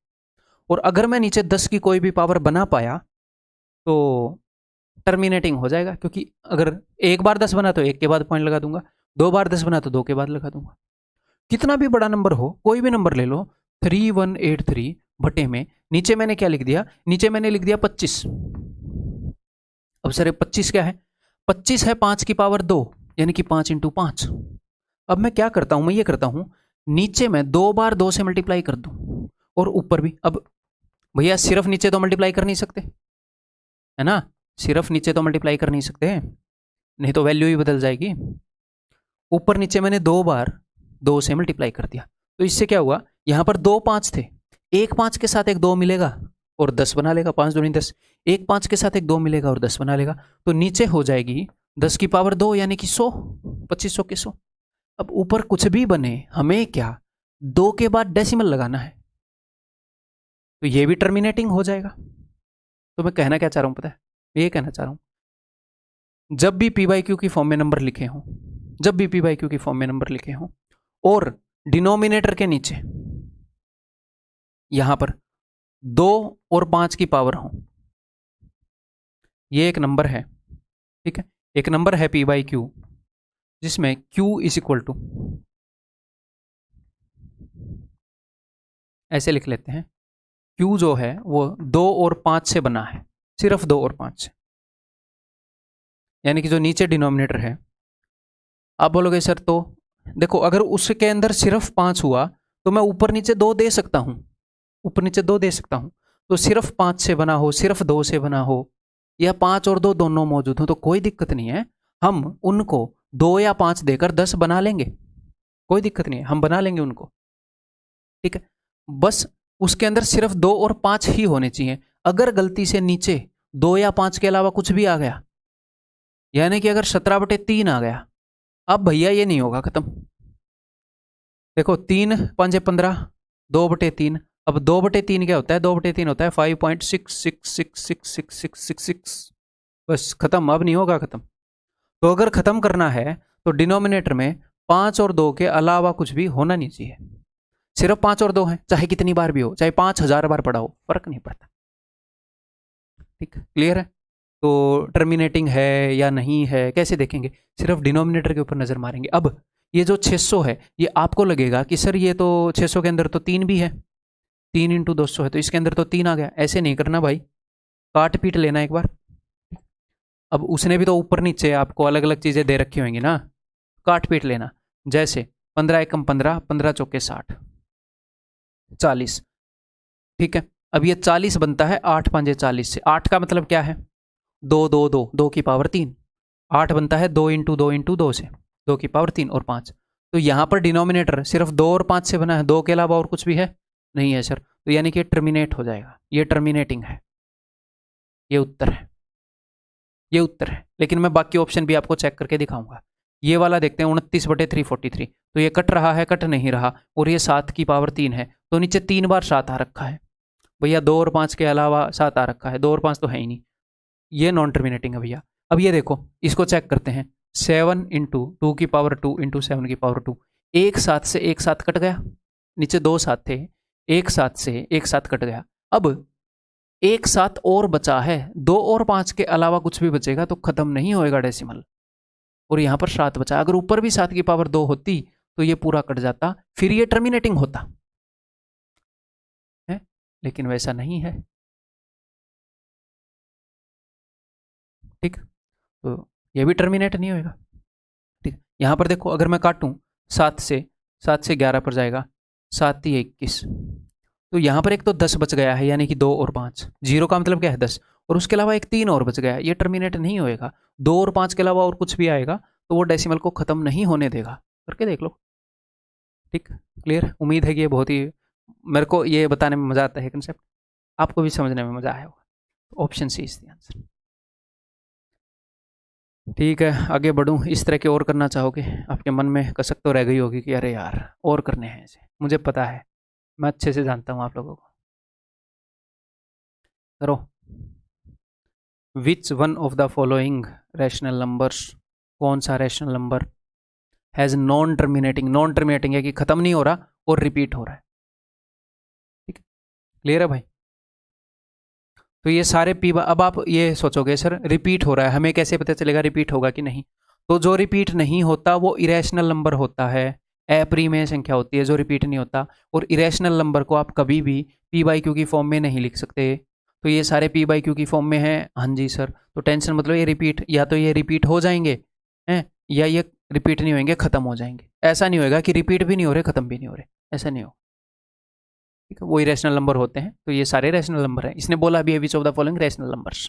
और अगर मैं नीचे 10 की कोई भी पावर बना पाया तो टर्मिनेटिंग हो जाएगा, क्योंकि अगर एक बार 10 बना तो 1 के बाद पॉइंट लगा दूंगा, 2 बार 10 बना तो 2 के बाद लगा दूंगा। कितना भी बड़ा नंबर हो, कोई भी नंबर ले लो, 3183 बटे में नीचे मैंने क्या लिख दिया? नीचे मैंने लिख दिया 25। अब सर 25 क्या है? 25 है 5 की पावर 2 यानी कि 5 × 5। अब मैं क्या करता हूं? मैं ये करता हूं, नीचे मैं 2 बार 2 से मल्टीप्लाई कर दूं और ऊपर भी। अब भैया सिर्फ नीचे तो मल्टीप्लाई कर नहीं सकते, है ना? सिर्फ नीचे तो मल्टीप्लाई कर नहीं सकते, नहीं तो वैल्यू ही बदल जाएगी। ऊपर नीचे मैंने 2 बार 2 से मल्टीप्लाई कर दिया, तो इससे क्या हुआ? यहां पर 2 5 थे, एक 5 के साथ एक 2 मिलेगा और 10 बना लेगा, 5 दूनी 10। एक 5 के साथ एक 2 मिलेगा और 10 बना लेगा, तो नीचे हो जाएगी 10 की पावर 2 यानी कि 100, 2500 के 100। अब ऊपर कुछ भी बने, हमें क्या 2 के बाद डेसिमल लगाना है, तो ये भी टर्मिनेटिंग हो जाएगा। तो मैं कहना क्या चाह रहा हूं पता है? ये कहना चाह रहा हूं, जब भी पी बाई क्यू की फॉर्म में नंबर लिखे हों, जब भी पी बाई क्यू की फॉर्म में नंबर लिखे हों और डिनोमिनेटर के नीचे यहां पर 2 और 5 की पावर हो, ये एक नंबर है, ठीक है? एक नंबर है पी बाई क्यू जिसमें q इज इक्वल टू, ऐसे लिख लेते हैं, q जो है वो 2 और 5 से बना है, सिर्फ 2 और 5 से, यानी कि जो नीचे डिनोमिनेटर है। आप बोलोगे सर तो देखो, अगर उसके अंदर सिर्फ 5 हुआ तो मैं ऊपर नीचे 2 दे सकता हूं, ऊपर नीचे 2 दे सकता हूं। तो सिर्फ 5 से बना हो, सिर्फ 2 से बना हो, या 5 और 2 दोनों मौजूद हो तो कोई दिक्कत नहीं है, हम उनको 2 या 5 देकर 10 बना लेंगे, कोई दिक्कत नहीं है, हम बना लेंगे उनको, ठीक है? बस उसके अंदर सिर्फ 2 और 5 ही होने चाहिए। अगर गलती से नीचे 2 या 5 के अलावा कुछ भी आ गया, यानी कि अगर 17/3 आ गया, अब भैया ये नहीं होगा खत्म। देखो 3 5 15, 2/3। अब 2/3 क्या होता है? 2/3 होता है 5.66666666। बस खत्म, अब नहीं होगा खत्म। तो अगर खत्म करना है तो डिनोमिनेटर में 5 और 2 के अलावा कुछ भी होना नहीं चाहिए। सिर्फ 5 और 2 है, चाहे कितनी बार भी हो, चाहे 5000 बार पढ़ा हो, फर्क नहीं पड़ता। ठीक, क्लियर है? तो टर्मिनेटिंग है या नहीं है कैसे देखेंगे? सिर्फ डिनोमिनेटर के ऊपर नजर मारेंगे। अब ये जो 600 है, ये आपको लगेगा कि सर ये तो 600 के अंदर तो 3 भी है, 3 × 200 है, तो इसके अंदर तो 3 आ गया। ऐसे नहीं करना भाई, काट पीट लेना एक बार। अब उसने भी तो ऊपर नीचे आपको अलग अलग चीजें दे रखी होंगी ना, काट पीट लेना। जैसे 15 एकम 15, 15 चौके 60, 40। ठीक है, अब ये 40 बनता है 8 5 40 से। 8 का मतलब क्या है? 2 2 2, 2 की पावर 3। 8 बनता है 2 × 2 × 2 से, 2 की पावर 3 और 5। तो यहाँ पर डिनोमिनेटर सिर्फ 2 और 5 से बना है, 2 के अलावा और कुछ भी है नहीं है सर। तो यानी कि टर्मिनेट हो जाएगा, ये टर्मिनेटिंग है। ये उत्तर है, ये उत्तर है। लेकिन मैं बाकी ऑप्शन भी आपको चेक करके दिखाऊंगा। ये वाला देखते हैं 29/343, तो ये कट रहा है, कट नहीं रहा, और ये 7 की पावर 3 है, तो नीचे 3 बार 7 आ रखा है भैया। 2 और 5 के अलावा 7 आ रखा है, 2 और 5 तो है ही नहीं, ये नॉन टर्मिनेटिंग है भैया। अब ये देखो, इसको चेक करते हैं। 7 × 2 की पावर 2 × 7 की पावर 2, एक साथ से एक साथ कट गया, नीचे 2 साथ थे, एक साथ से एक साथ कट गया। अब एक साथ और बचा है, 2 और 5 के अलावा कुछ भी बचेगा तो खत्म नहीं होएगा डेसिमल, और यहां पर 7 बचा। अगर ऊपर भी 7 की पावर 2 होती तो ये पूरा कट जाता, फिर ये टर्मिनेटिंग होता है, लेकिन वैसा नहीं है। ठीक, तो ये भी टर्मिनेट नहीं होएगा। ठीक, यहां पर देखो, अगर मैं काटूं 7 से, 7 से 11 पर जाएगा, 7 × 21, तो यहां पर एक तो 10 बच गया है, यानी कि 2 और 5, 0 का मतलब क्या है 10, और उसके अलावा एक 3 और बच गया, ये टर्मिनेट नहीं होएगा। 2 और 5 के अलावा और कुछ भी आएगा तो वो डेसिमल को खत्म नहीं होने देगा। करके देख लो। ठीक, क्लियर? उम्मीद है कि ये बहुत ही, मेरे को ये बताने में मजा आता है कंसेप्ट, आपको भी समझने में मजा आया होगा। Option C is the answer. ठीक है, आगे बढ़ूं। इस तरह के और करना चाहोगे? आपके मन में कसक तो रह गई होगी कि अरे यार और करने हैं ऐसे, मुझे पता है, मैं अच्छे से जानता हूं आप लोगों को। करो। Which one of the following rational numbers, कौन सा rational number has non terminating, non terminating है कि खत्म नहीं हो रहा और रिपीट हो रहा है। ठीक है, क्लियर है भाई? तो ये सारे पी, अब आप ये सोचोगे सर रिपीट हो रहा है, हमें कैसे पता चलेगा रिपीट होगा कि नहीं? तो जो रिपीट नहीं होता वो इरेशनल नंबर होता है, अप्रिमेय संख्या होती है जो रिपीट नहीं होता। और इरेशनल नंबर को आप कभी भी p/q की फॉर्म में नहीं लिख सकते। तो ये सारे p/q की फॉर्म में हैं। हाँ जी सर, तो टेंशन मतलब ये रिपीट, या तो ये रिपीट हो जाएंगे हैं, या ये रिपीट नहीं होंगे, खत्म हो जाएंगे। ऐसा नहीं होएगा कि रिपीट भी नहीं हो रहे खत्म भी नहीं हो रहे, ऐसा नहीं हो। ठीक है, वो इरेशनल नंबर होते हैं, तो ये सारे रैशनल नंबर हैं। इसने बोला भी है which of the following rational numbers.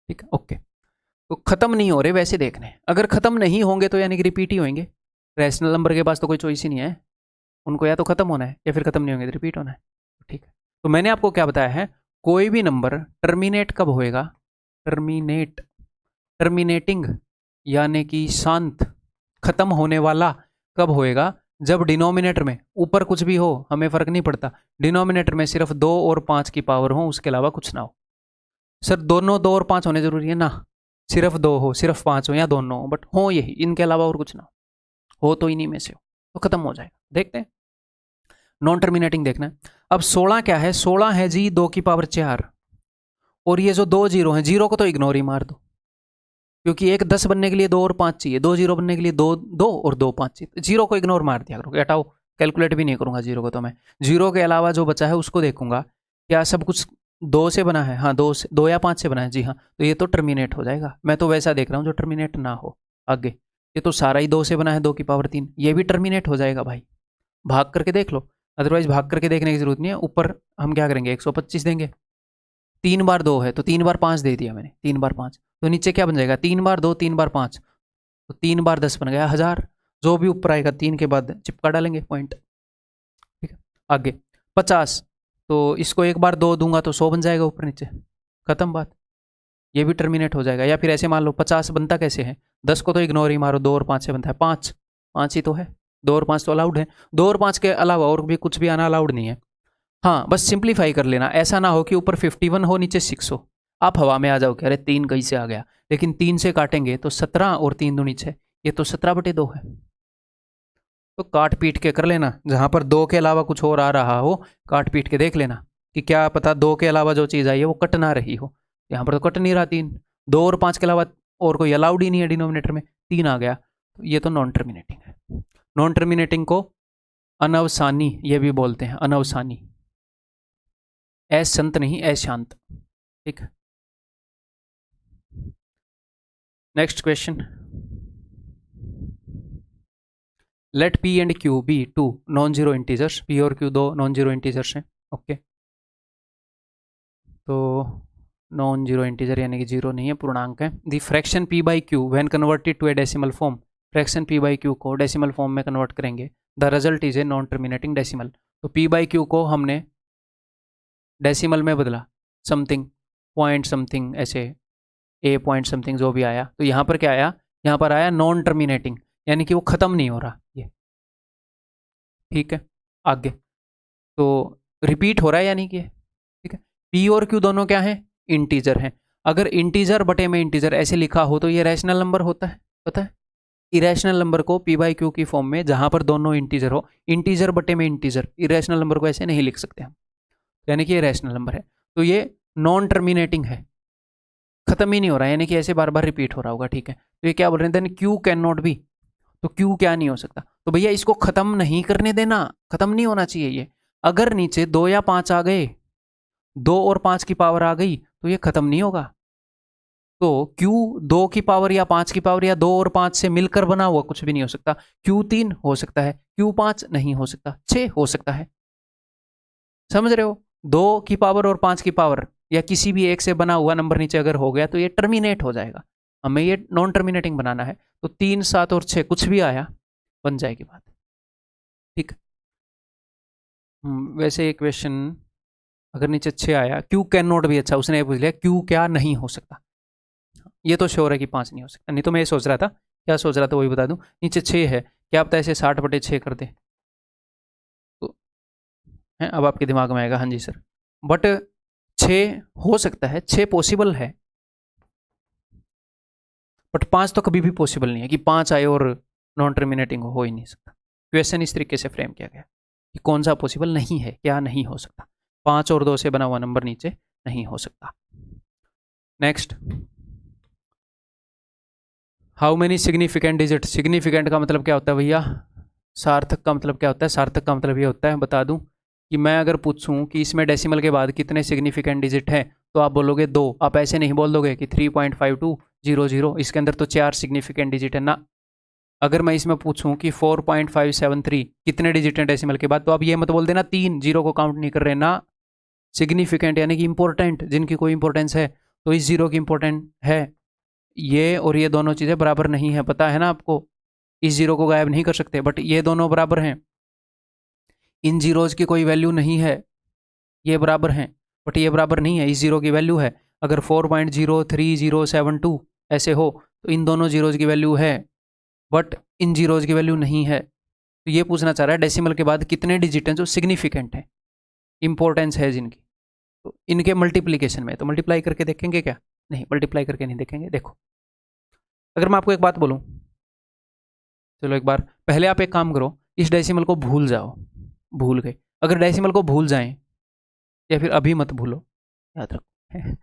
ठीक है, ओके। तो खत्म नहीं हो रहे वैसे देखने, अगर खत्म नहीं होंगे तो यानी कि रिपीट ही होंगे। रैशनल नंबर के पास तो कोई चॉइस ही नहीं है, उनको या तो खत्म होना है या फिर खत्म नहीं होंगे तो रिपीट होना है। ठीक है, तो मैंने आपको क्या बताया है, कोई भी नंबर टर्मिनेट कब होएगा? टर्मिनेट, टर्मिनेटिंग यानी कि शांत, खत्म होने वाला कब होएगा? जब डिनोमिनेटर में ऊपर कुछ भी हो, हमें फर्क नहीं पड़ता, डिनोमिनेटर में सिर्फ 2 और 5 की पावर हो, उसके अलावा कुछ ना हो। सर दोनों 2 और 5 होने जरूरी है ना? सिर्फ 2 हो, सिर्फ 5 हो, या दोनों हो, बट हो यही, इनके अलावा और कुछ ना हो तो इन्हीं में से हो, तो खत्म हो जाएगा। देखते हैं नॉन टर्मिनेटिंग देखना है। अब 16 क्या है? 16 है जी 2 की पावर 4, और ये जो 2 जीरो है, जीरो को तो इग्नोर ही मार दो, क्योंकि एक 10 बनने के लिए 2 और 5 चाहिए, 2 जीरो बनने के लिए 2 2 और 2 5 चाहिए। जीरो को इग्नोर मार दिया करो, हटाओ, कैलकुलेट भी नहीं करूंगा जीरो को। तो मैं जीरो के अलावा जो बचा है उसको देखूंगा, क्या सब कुछ 2 से बना है? हाँ, 2 से, 2 या 5 से बना है जी हाँ, तो ये तो टर्मिनेट हो जाएगा। मैं तो वैसा देख रहा हूँ जो टर्मिनेट ना हो आगे। ये तो सारा ही 2 से बना है, 2 की पावर 3, ये भी टर्मिनेट हो जाएगा भाई। भाग करके देख लो, अदरवाइज भाग करके देखने की जरूरत नहीं है। ऊपर हम क्या करेंगे, 125 देंगे, 3 बार 2 है तो 3 बार 5 दे दिया मैंने, 3 बार 5, तो नीचे क्या बन जाएगा? 3 बार 2, 3 बार 5, तो 3 बार 10 बन गया 1000। जो भी ऊपर आएगा 3 के बाद चिपका डालेंगे पॉइंट। ठीक है, आगे 50, तो इसको एक बार 2 दूंगा तो 100 बन जाएगा ऊपर नीचे, खत्म बात। ये भी टर्मिनेट हो जाएगा। या फिर ऐसे मान लो 50 बनता कैसे है, 10 को तो इग्नोर ही मारो, 2 और 5 से बनता है 5, 5 ही तो है, 2 और 5 तो अलाउड है, 2 और 5 के अलावा और भी कुछ भी आना अलाउड नहीं है। हाँ बस सिंप्लीफाई कर लेना, ऐसा ना हो कि ऊपर 51 हो नीचे 6 हो, आप हवा में आ जाओ कि अरे 3 कहीं से आ गया, लेकिन 3 से काटेंगे तो 17 और 3 दूनी 6, ये तो 17/2 है। तो काट पीट के कर लेना, जहां पर 2 के अलावा कुछ और आ रहा हो काट पीट के देख लेना कि क्या पता 2 के अलावा जो चीज़ आई है वो कट ना रही हो। यहाँ पर तो कट नहीं रहा 3, 2 और 5 के अलावा और कोई अलाउड ही नहीं है डिनोमिनेटर में, 3 आ गया, तो ये तो नॉन टर्मिनेटिंग है। नॉन टर्मिनेटिंग को अनवसानी ये भी बोलते हैं, अनवसानी, अशांत नहीं, अशांत, ठीक है। Next question, let P and Q be two non zero integers, P और क्यू दो नॉन जीरो इंटीजर्स हैं, ओके। तो नॉन जीरो इंटीजर यानी कि जीरो नहीं है, पूर्णांक है। The fraction P by Q when converted to a decimal form, fraction P by Q को डेसिमल फॉर्म में कन्वर्ट करेंगे, the result is a non terminating decimal. तो पी बाई क्यू को हमने डेसिमल में बदला, समथिंग पॉइंट समथिंग ऐसे, ए point something जो भी आया, तो यहाँ पर क्या आया, यहाँ पर आया नॉन टर्मिनेटिंग, यानी कि वो ख़त्म नहीं हो रहा ये, ठीक है। आगे तो रिपीट हो रहा है यानी कि, ठीक है। पी और क्यू दोनों क्या हैं, इंटीजर हैं। अगर इंटीजर बटे में इंटीजर ऐसे लिखा हो तो ये रैशनल नंबर होता है, पता है। इरेशनल नंबर को पी बाई क्यू की फॉर्म में जहां पर दोनों इंटीजर हो, इंटीजर बटे में इंटीजर, इरेशनल नंबर को ऐसे नहीं लिख सकते हम, यानी कि ये रैशनल नंबर है। तो ये नॉन टर्मिनेटिंग है, खत्म ही नहीं हो रहा है, यानी कि ऐसे बार बार रिपीट हो रहा होगा, ठीक है। तो ये क्या बोल रहे हैं, then Q can not be, तो क्यू क्या नहीं हो सकता, तो भैया इसको खत्म नहीं करने देना, खत्म नहीं होना चाहिए ये। अगर नीचे 2 या 5 आ गए, 2 और 5 की पावर आ गई तो ये खत्म नहीं होगा। तो क्यू 2 की पावर या 5 की पावर या 2 और 5 से मिलकर बना हुआ कुछ भी नहीं हो सकता। क्यू 3 हो सकता है, क्यू 5 नहीं हो सकता, 6 हो सकता है, समझ रहे हो। 2 की पावर और 5 की पावर या किसी भी एक से बना हुआ नंबर नीचे अगर हो गया तो ये टर्मिनेट हो जाएगा, हमें ये नॉन टर्मिनेटिंग बनाना है। तो 3, 7 और 6 कुछ भी आया बन जाएगी बात, ठीक। वैसे एक क्वेश्चन अगर नीचे 6 आया, क्यू कैन नॉट भी, अच्छा उसने ये पूछ लिया क्यू क्या नहीं हो सकता, ये तो श्योर है कि 5 नहीं हो सकता, नहीं तो मैं ये सोच रहा था, क्या सोच रहा था वही बता दूं, नीचे 6 है, क्या पता ऐसे 60/6 कर दे, तो है अब आपके दिमाग में आएगा हाँ जी सर, बट 6 हो सकता है, 6 पॉसिबल है, बट 5 तो कभी भी पॉसिबल नहीं है कि 5 आए और नॉन टर्मिनेटिंग हो ही नहीं सकता। क्वेश्चन इस तरीके से फ्रेम किया गया कि कौन सा पॉसिबल नहीं है, क्या नहीं हो सकता, 5 और 2 से बना हुआ नंबर नीचे नहीं हो सकता। Next, how many significant digit, significant का मतलब क्या होता है भैया, सार्थक का मतलब क्या होता है, सार्थक का मतलब ये होता है, बता दूं कि मैं अगर पूछूं कि इसमें डेसिमल के बाद कितने सिग्निफिकेंट डिजिट हैं तो आप बोलोगे 2, आप ऐसे नहीं बोल दोगे कि 3.5200, इसके अंदर तो 4 सिग्निफिकेंट डिजिट है ना। अगर मैं इसमें पूछूं कि 4.573 कितने डिजिट हैं डेसिमल के बाद, तो आप ये मत बोल देना 3 जीरो को काउंट नहीं कर रहे ना, सिग्निफिकेंट यानी कि इंपॉर्टेंट, जिनकी कोई इंपॉर्टेंस है, तो इस जीरो की इंपॉर्टेंट है, ये और ये दोनों चीज़ें बराबर नहीं है, पता है ना आपको, इस जीरो को गायब नहीं कर सकते, बट ये दोनों बराबर हैं, इन जीरोज की कोई वैल्यू नहीं है, ये बराबर हैं बट ये बराबर नहीं है, इस जीरो की वैल्यू है। अगर 4.03072 ऐसे हो तो इन दोनों जीरोज की वैल्यू है, बट इन जीरोज की वैल्यू नहीं है। तो ये पूछना चाह रहा है डेसिमल के बाद कितने डिजिट हैं जो सिग्निफिकेंट हैं, इंपॉर्टेंस है जिनकी, तो इनके मल्टीप्लीकेशन में, तो मल्टीप्लाई करके देखेंगे क्या, नहीं मल्टीप्लाई करके नहीं देखेंगे। देखो अगर मैं आपको एक बात बोलूं, चलो एक बार पहले आप एक काम करो, इस डेसिमल को भूल जाओ, भूल गए, अगर डेसिमल को भूल जाएं या फिर अभी मत भूलो, याद रखो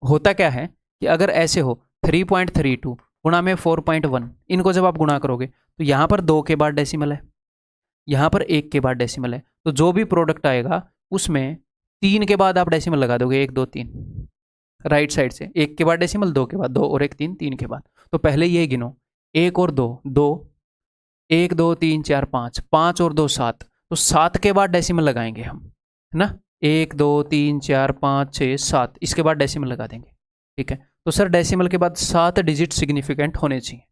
होता क्या है कि अगर ऐसे हो 3.32 गुणा में 4.1, इनको जब आप गुणा करोगे तो यहाँ पर 2 के बाद डेसिमल है, यहाँ पर 1 के बाद डेसिमल है, तो जो भी प्रोडक्ट आएगा उसमें 3 के बाद आप डेसिमल लगा दोगे, 1 2 3 राइट साइड से, 1 के बाद डेसिमल, 2 के बाद 2 और 1 3, 3 के बाद, तो पहले ये गिनो 1 और 2 2, 1 2 3 4 5, 5 और 2 7, तो 7 के बाद डेसिमल लगाएंगे हम, है ना, 1 2 3 4 5 6 7, इसके बाद डेसिमल लगा देंगे, ठीक है। तो सर डेसिमल के बाद 7 डिजिट सिग्निफिकेंट होने चाहिए,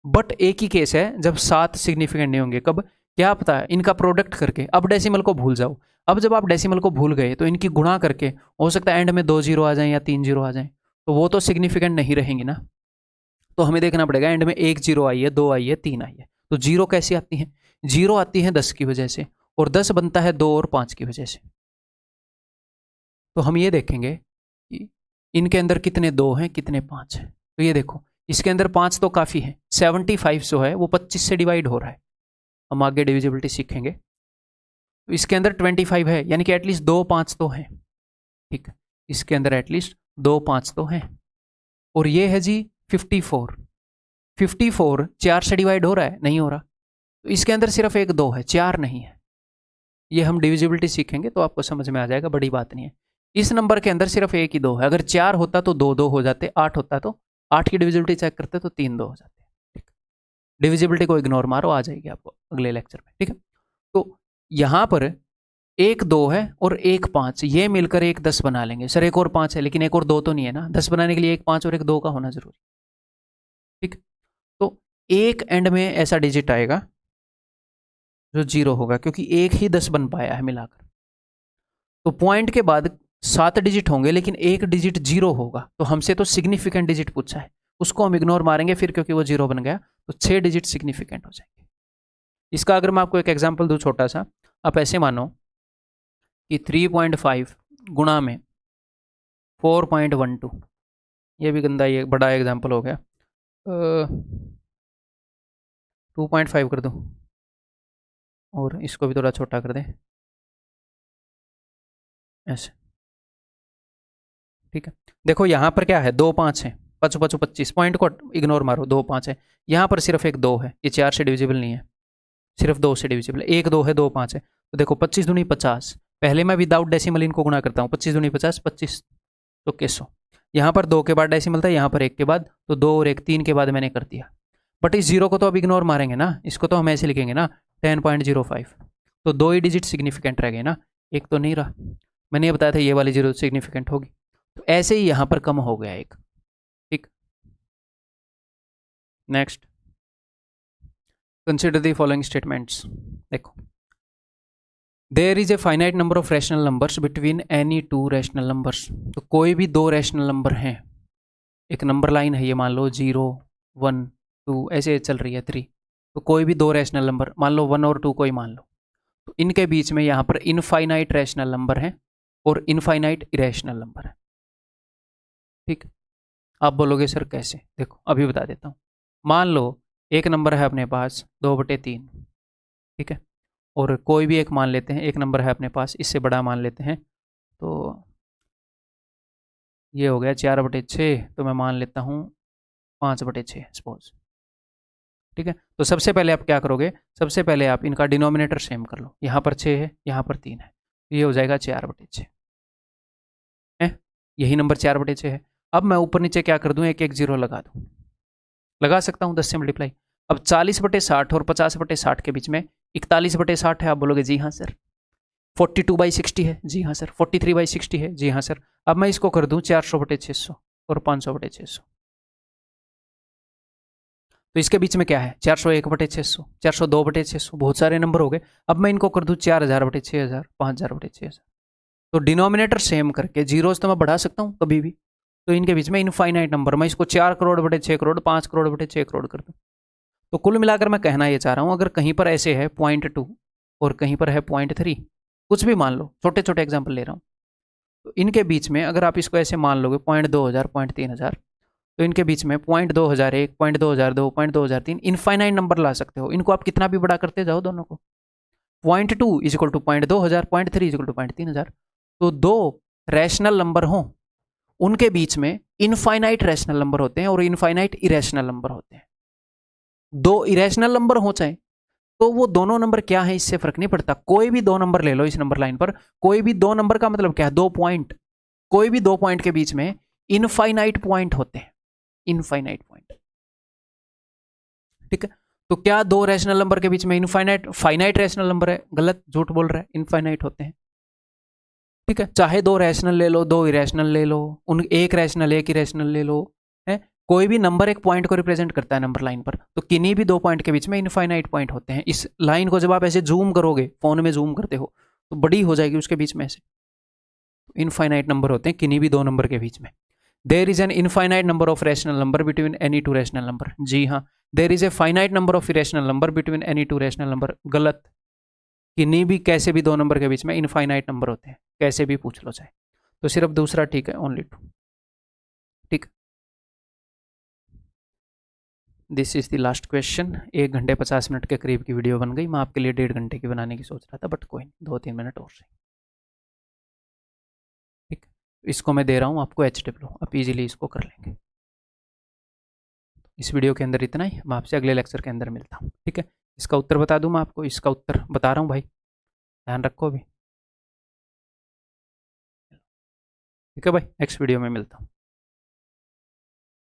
बट एक ही केस है जब 7 सिग्निफिकेंट नहीं होंगे, कब, क्या पता है, इनका प्रोडक्ट करके, अब डेसिमल को भूल जाओ, अब जब आप डेसिमल को भूल गए तो इनकी गुणा करके हो सकता है एंड में 2 जीरो आ जाएं या 3 जीरो आ जाएं, तो वो तो सिग्निफिकेंट नहीं रहेंगी ना, तो हमें देखना पड़ेगा एंड में 1 0 आई है, 2 आई है, 3 आई है। तो 0 कैसी आती है? 0 आती है 10 की वजह से, और 10 बनता है 2 और 5 की वजह से। तो हम ये देखेंगे कि इनके अंदर कितने 2 हैं, कितने 5 हैं। तो ये देखो, इसके अंदर 5 तो काफ़ी है, 75 जो है वो 25 से डिवाइड हो रहा है। हम आगे डिविजिबिलिटी सीखेंगे। तो इसके अंदर 25 है, यानी कि एटलीस्ट 2 5 तो हैं। ठीक है, इसके अंदर एटलीस्ट 2 5 तो हैं। और ये है जी 54। 54 4 से डिवाइड हो रहा है? नहीं हो रहा। तो इसके अंदर सिर्फ एक 2 है, 4 नहीं है। ये हम डिविजिबिलिटी सीखेंगे तो आपको समझ में आ जाएगा, बड़ी बात नहीं है। इस नंबर के अंदर सिर्फ एक ही 2 है। अगर 4 होता तो 2 2 हो जाते, 8 होता तो 8 की डिविजिबिलिटी चेक करते तो 3 2 हो जाते। ठीक, डिविजिबिलिटी को इग्नोर मारो, आ जाएगी आपको अगले लेक्चर में। ठीक है, तो यहाँ पर एक 2 है और एक 5, ये मिलकर एक 10 बना लेंगे। सर एक और 5 है, लेकिन एक और 2 तो नहीं है ना, 10 बनाने के लिए एक 5 और एक 2 का होना जरूरी। ठीक, तो एक एंड में ऐसा डिजिट आएगा जो 0 होगा, क्योंकि एक ही 10 बन पाया है मिलाकर। तो पॉइंट के बाद 7 डिजिट होंगे, लेकिन एक डिजिट 0 होगा। तो हमसे तो सिग्निफिकेंट डिजिट पूछा है, उसको हम इग्नोर मारेंगे फिर, क्योंकि वो 0 बन गया। तो 6 डिजिट सिग्निफिकेंट हो जाएंगे। इसका अगर मैं आपको एक एग्जाम्पल दूँ छोटा सा, आप ऐसे मानो कि 3.5 गुणा में 4.12, ये भी गंदा, ये बड़ा एग्जाम्पल हो गया। 2.5 कर दूँ और इसको भी थोड़ा छोटा कर दें ऐसे। ठीक है, देखो यहाँ पर क्या है, 2 5 है, 5 5 25, पॉइंट को इग्नोर मारो, 2 5 है। यहाँ पर सिर्फ एक 2 है, ये 4 से डिविजिबल नहीं है, सिर्फ 2 से डिविजिबल है। एक 2 है, 2 5 है। तो देखो 25 दूनी 50, पहले मैं विदाउट डेसिमल इनको गुणा करता हूँ। 25 दूनी 50, 25 तो 100। यहाँ पर 2 के बाद डेसिमल था, यहाँ पर 1 के बाद, तो 2 और 1 3 के बाद मैंने कर दिया। बट इस 0 को तो अब इग्नोर मारेंगे ना, इसको तो हम ऐसे लिखेंगे ना 10.05। तो 2 ही डिजिट सिग्निफिकेंट रह गए ना, एक तो नहीं रहा। मैंने ये बताया था ये वाली 0 सिग्निफिकेंट होगी। तो ऐसे ही यहाँ पर कम हो गया एक। ठीक, next, consider the following statements. देखो, there is a finite number of rational numbers between any two rational numbers. तो कोई भी 2 रैशनल नंबर हैं, एक नंबर लाइन है ये, मान लो 0 1 2 ऐसे चल रही है 3। तो कोई भी 2 रैशनल नंबर, मान लो 1 और 2 कोई मान लो, तो इनके बीच में यहाँ पर इनफाइनाइट रैशनल नंबर है और इनफाइनाइट इरेशनल नंबर है। ठीक, आप बोलोगे सर कैसे? देखो अभी बता देता हूँ। मान लो एक नंबर है अपने पास 2/3, ठीक है, और कोई भी एक मान लेते हैं, एक नंबर है अपने पास इससे बड़ा मान लेते हैं, तो ये हो गया 4/6, तो मैं मान लेता हूँ 5/6 सपोज। ठीक है, तो सबसे पहले आप क्या करोगे, सबसे पहले आप इनका डिनोमिनेटर सेम कर लो। यहाँ पर 6 है, यहाँ पर 3 है, तो ये हो जाएगा 4/6 है, यही नंबर 4/6 है। अब मैं ऊपर नीचे क्या कर दूँ, एक एक जीरो लगा दूँ, लगा सकता हूँ 10 से मल्टीप्लाई। अब 40/60 और 50/60 के बीच में 41/60 है। आप बोलोगे जी हाँ सर। 42/60 है, जी हाँ सर। 43/60 है, जी हाँ सर। अब मैं इसको कर दूं 400/600 और 500/600, तो इसके बीच में क्या है, 401/600, 402/600, बहुत सारे नंबर हो गए। अब मैं इनको कर दूं 4000/6000, 5000/6000। तो डिनोमिनेटर सेम करके जीरोस तो मैं बढ़ा सकता हूँ कभी भी। तो इनके बीच में इनफाइनाइट नंबर, मैं इसको 4 करोड़/6 करोड़, 5 करोड़/6 करोड़ कर दूँ। तो कुल मिलाकर मैं कहना ये चाह रहा हूँ, अगर कहीं पर ऐसे है 0.2 और कहीं पर है 0.3, कुछ भी मान लो, छोटे छोटे एग्जाम्पल ले रहा हूँ, तो इनके बीच में अगर आप इसको ऐसे मान लोगे 0.2000, 0.3000, तो इनके बीच में 0.2001, 0.2002, 0.2003 इनफाइनाइट नंबर ला सकते हो। इनको आप कितना भी बड़ा करते जाओ दोनों को। 0.2 = 0.2000, 0.3 = 0.3000। तो 2 रैशनल नंबर हों, उनके बीच में इनफाइनाइट रैशनल नंबर होते हैं और इनफाइनाइट इरेशनल नंबर होते हैं। 2 इरेशनल नंबर हो चाहे, तो वो दोनों नंबर क्या है इससे फर्क नहीं पड़ता। कोई भी 2 नंबर ले लो इस नंबर लाइन पर, कोई भी 2 नंबर का मतलब क्या है, 2 पॉइंट, कोई भी 2 पॉइंट के बीच में इनफाइनाइट पॉइंट होते हैं, इनफाइनाइट पॉइंट। ठीक है, तो क्या 2 रैशनल नंबर के बीच में इनफाइनाइट, फाइनाइट रैशनल नंबर है? गलत, झूठ बोल रहा है, इनफाइनाइट होते हैं। ठीक है, चाहे 2 रैशनल ले लो, 2 इरेशनल ले लो, उन एक रैशनल एक इरेशनल ले लो, है, कोई भी नंबर एक पॉइंट को रिप्रेजेंट करता है नंबर लाइन पर। तो किन्हीं भी 2 पॉइंट के बीच में इनफाइनाइट पॉइंट होते हैं। इस लाइन को जब आप ऐसे जूम करोगे, फोन में जूम करते हो, तो बड़ी हो जाएगी उसके बीच में ऐसे, इनफाइनाइट नंबर होते हैं किन्हीं भी 2 नंबर के बीच में। There is an infinite number of rational number between any two rational number. जी हाँ, there is a finite number of irrational number between any two rational number. गलत। किन्हीं भी कैसे भी दो नंबर के बीच में इनफाइनाइट नंबर होते हैं, कैसे भी पूछ लो चाहे। तो सिर्फ दूसरा ठीक है, ओनली टू। ठीक, this is the last question. 1 घंटे 50 मिनट के करीब की वीडियो बन गई। मैं आपके लिए 1.5 घंटे की बनाने की सोच रहा था, बट कोई नहीं, 2-3 मिनट और सही। ठीक, इसको मैं दे रहा हूँ आपको HW, आप इजीली इसको कर लेंगे। इस वीडियो के अंदर इतना ही, मैं आपसे अगले लेक्चर के अंदर मिलता हूँ। ठीक है, इसका उत्तर बता दूँ मैं आपको, इसका उत्तर बता रहा हूँ भाई, ध्यान रखो अभी। ठीक है भाई, नेक्स्ट वीडियो में मिलता हूँ।